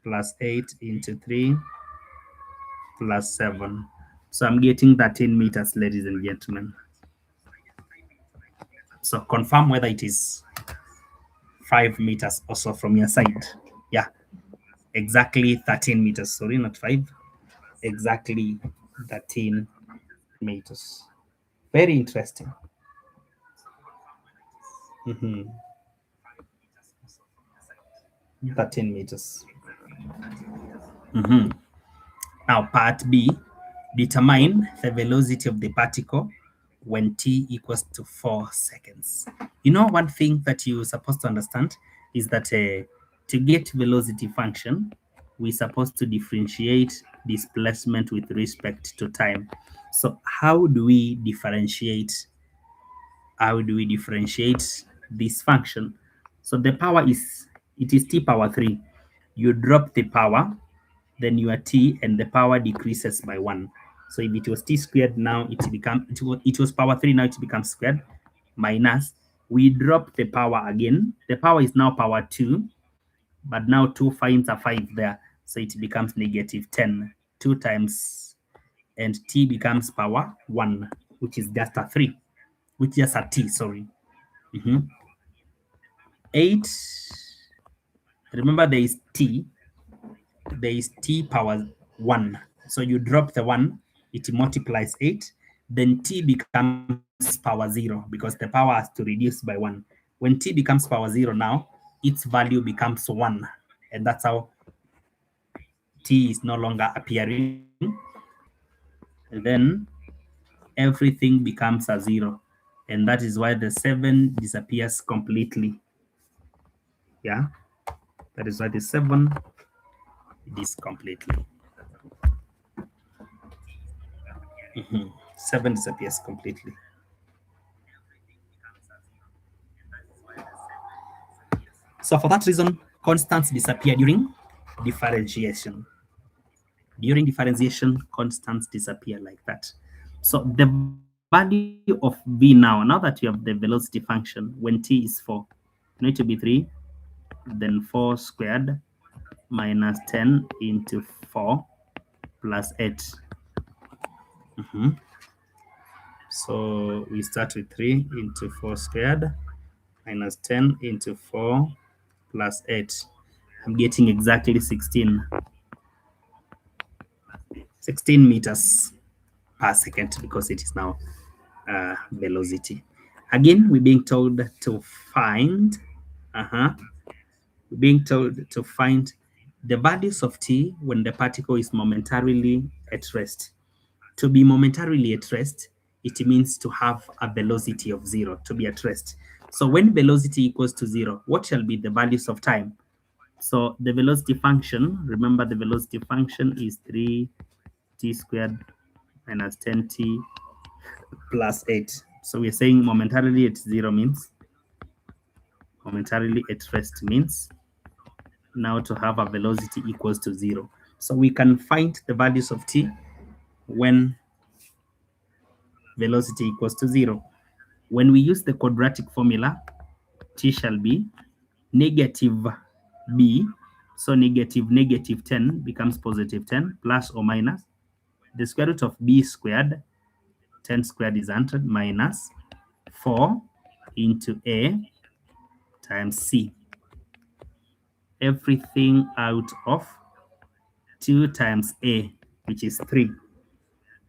plus 8 into 3, plus 7. So I'm getting 13 meters, ladies and gentlemen. So confirm whether it is 5 meters also from your side. Yeah, exactly 13 meters. Sorry, not 5. Exactly 13 meters. Very interesting. 13 meters. Now, part B, determine the velocity of the particle when t equals to 4 seconds. One thing that you're supposed to understand is that to get velocity function, we're supposed to differentiate displacement with respect to time. So how do we differentiate this function? So the power is t power 3. You drop the power, then your t and the power decreases by 1. So if it was t squared, now it was power 3, now it becomes squared, minus, we drop the power again. The power is now power 2, but now 2 finds a 5 there, so it becomes negative 10. 2 times, and t becomes power 1, which is just a 3, which is just a t, sorry. 8, remember there is t power 1. So you drop the 1, it multiplies 8, then t becomes power 0 because the power has to reduce by 1. When t becomes power 0 now, its value becomes 1. And that's how t is no longer appearing. And then everything becomes a 0. And that is why the 7 disappears completely. Yeah, that is why the 7 is completely. 7 disappears completely. So for that reason, constants disappear during differentiation. During differentiation, constants disappear like that. So the value of v now that you have the velocity function, when t is 4, need to be 3, then 4 squared minus 10 into 4 plus 8. So we start with 3 into 4 squared minus 10 into 4 plus 8. I'm getting exactly 16 meters per second because it is now velocity. Again, we're being told to find the values of t when the particle is momentarily at rest. To be momentarily at rest, it means to have a velocity of 0, to be at rest. So when velocity equals to 0, what shall be the values of time? So the velocity function, remember the velocity function is 3t squared minus 10t plus 8. So we're saying momentarily at zero means, momentarily at rest means now to have a velocity equals to zero. So we can find the values of t when velocity equals to zero. When we use the quadratic formula, t shall be negative b. So negative 10 becomes positive 10 plus or minus the square root of b squared. 10 squared is 100 minus 4 into a times c. Everything out of 2 times a, which is 3.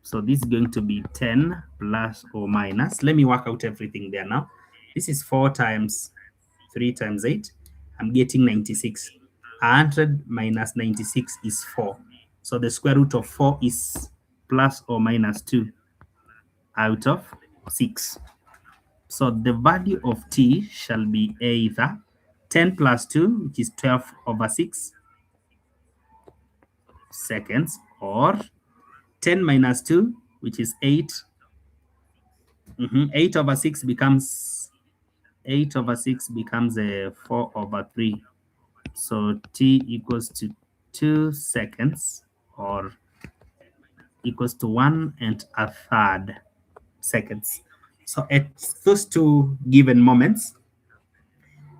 So this is going to be 10 plus or minus. Let me work out everything there now. This is 4 times 3 times 8. I'm getting 96. 100 minus 96 is 4. So the square root of 4 is plus or minus 2 out of 6. So the value of t shall be either 10 plus 2, which is 12 over 6 seconds, or 10 minus 2, which is 8. 8 over 6 becomes 4 over 3. So t equals to 2 seconds, or equals to 1.33 seconds. So at those two given moments,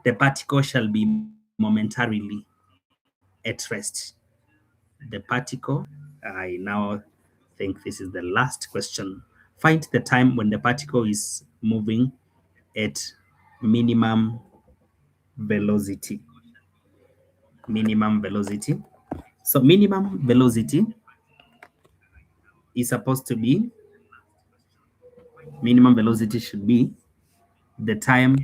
the particle shall be momentarily at rest. The particle, I now think this is the last question. Find the time when the particle is moving at minimum velocity. Minimum velocity. So minimum velocity is supposed to be, minimum velocity should be the time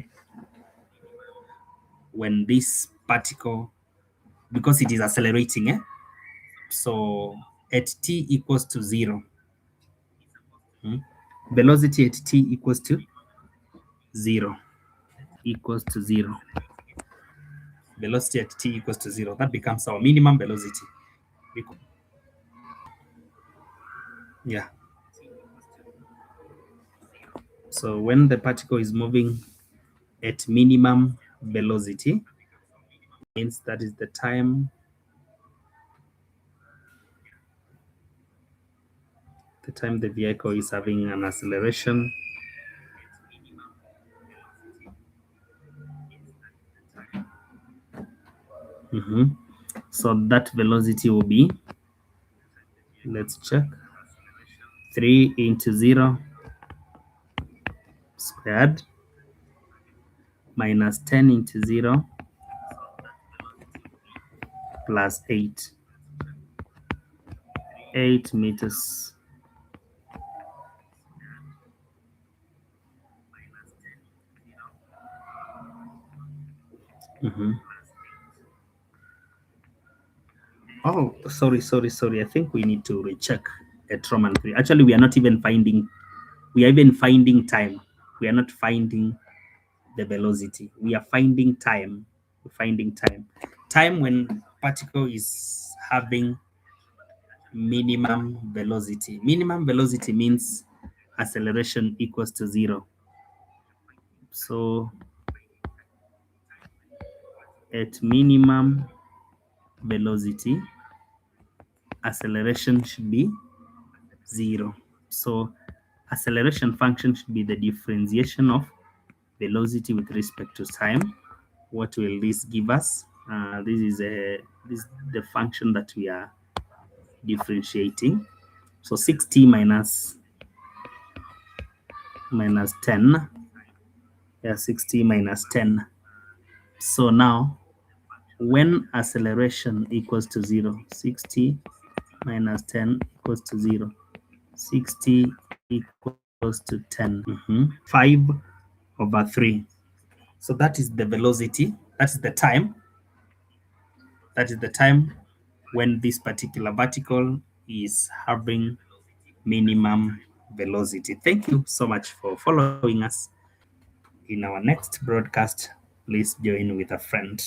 when this particle, because it is accelerating, so at t equals to 0, velocity at t equals to 0, velocity at t equals to 0, that becomes our minimum velocity. Yeah. So when the particle is moving at minimum velocity, means that is the time the vehicle is having an acceleration So that velocity will be, let's check, 3 into 0 squared minus 10 into 0 plus 8. 8 meters. Oh, sorry. I think we need to recheck at Roman 3. Actually, we are not even finding, we are even finding time. We are not finding the velocity. We are finding time. We're finding time. Time when particle is having minimum velocity. Minimum velocity means acceleration equals to 0. So at minimum velocity, acceleration should be 0. So acceleration function should be the differentiation of velocity with respect to time. What will this give us? This is the function that we are differentiating. So 6t minus 10. Yeah, 6t minus 10. So now, when acceleration equals to 0, 6t minus 10 equals to 0. 6t equals to 10. 5 over 3. So that is the velocity. That is the time. That is the time when this particular particle is having minimum velocity. Thank you so much for following us. In our next broadcast, please join with a friend.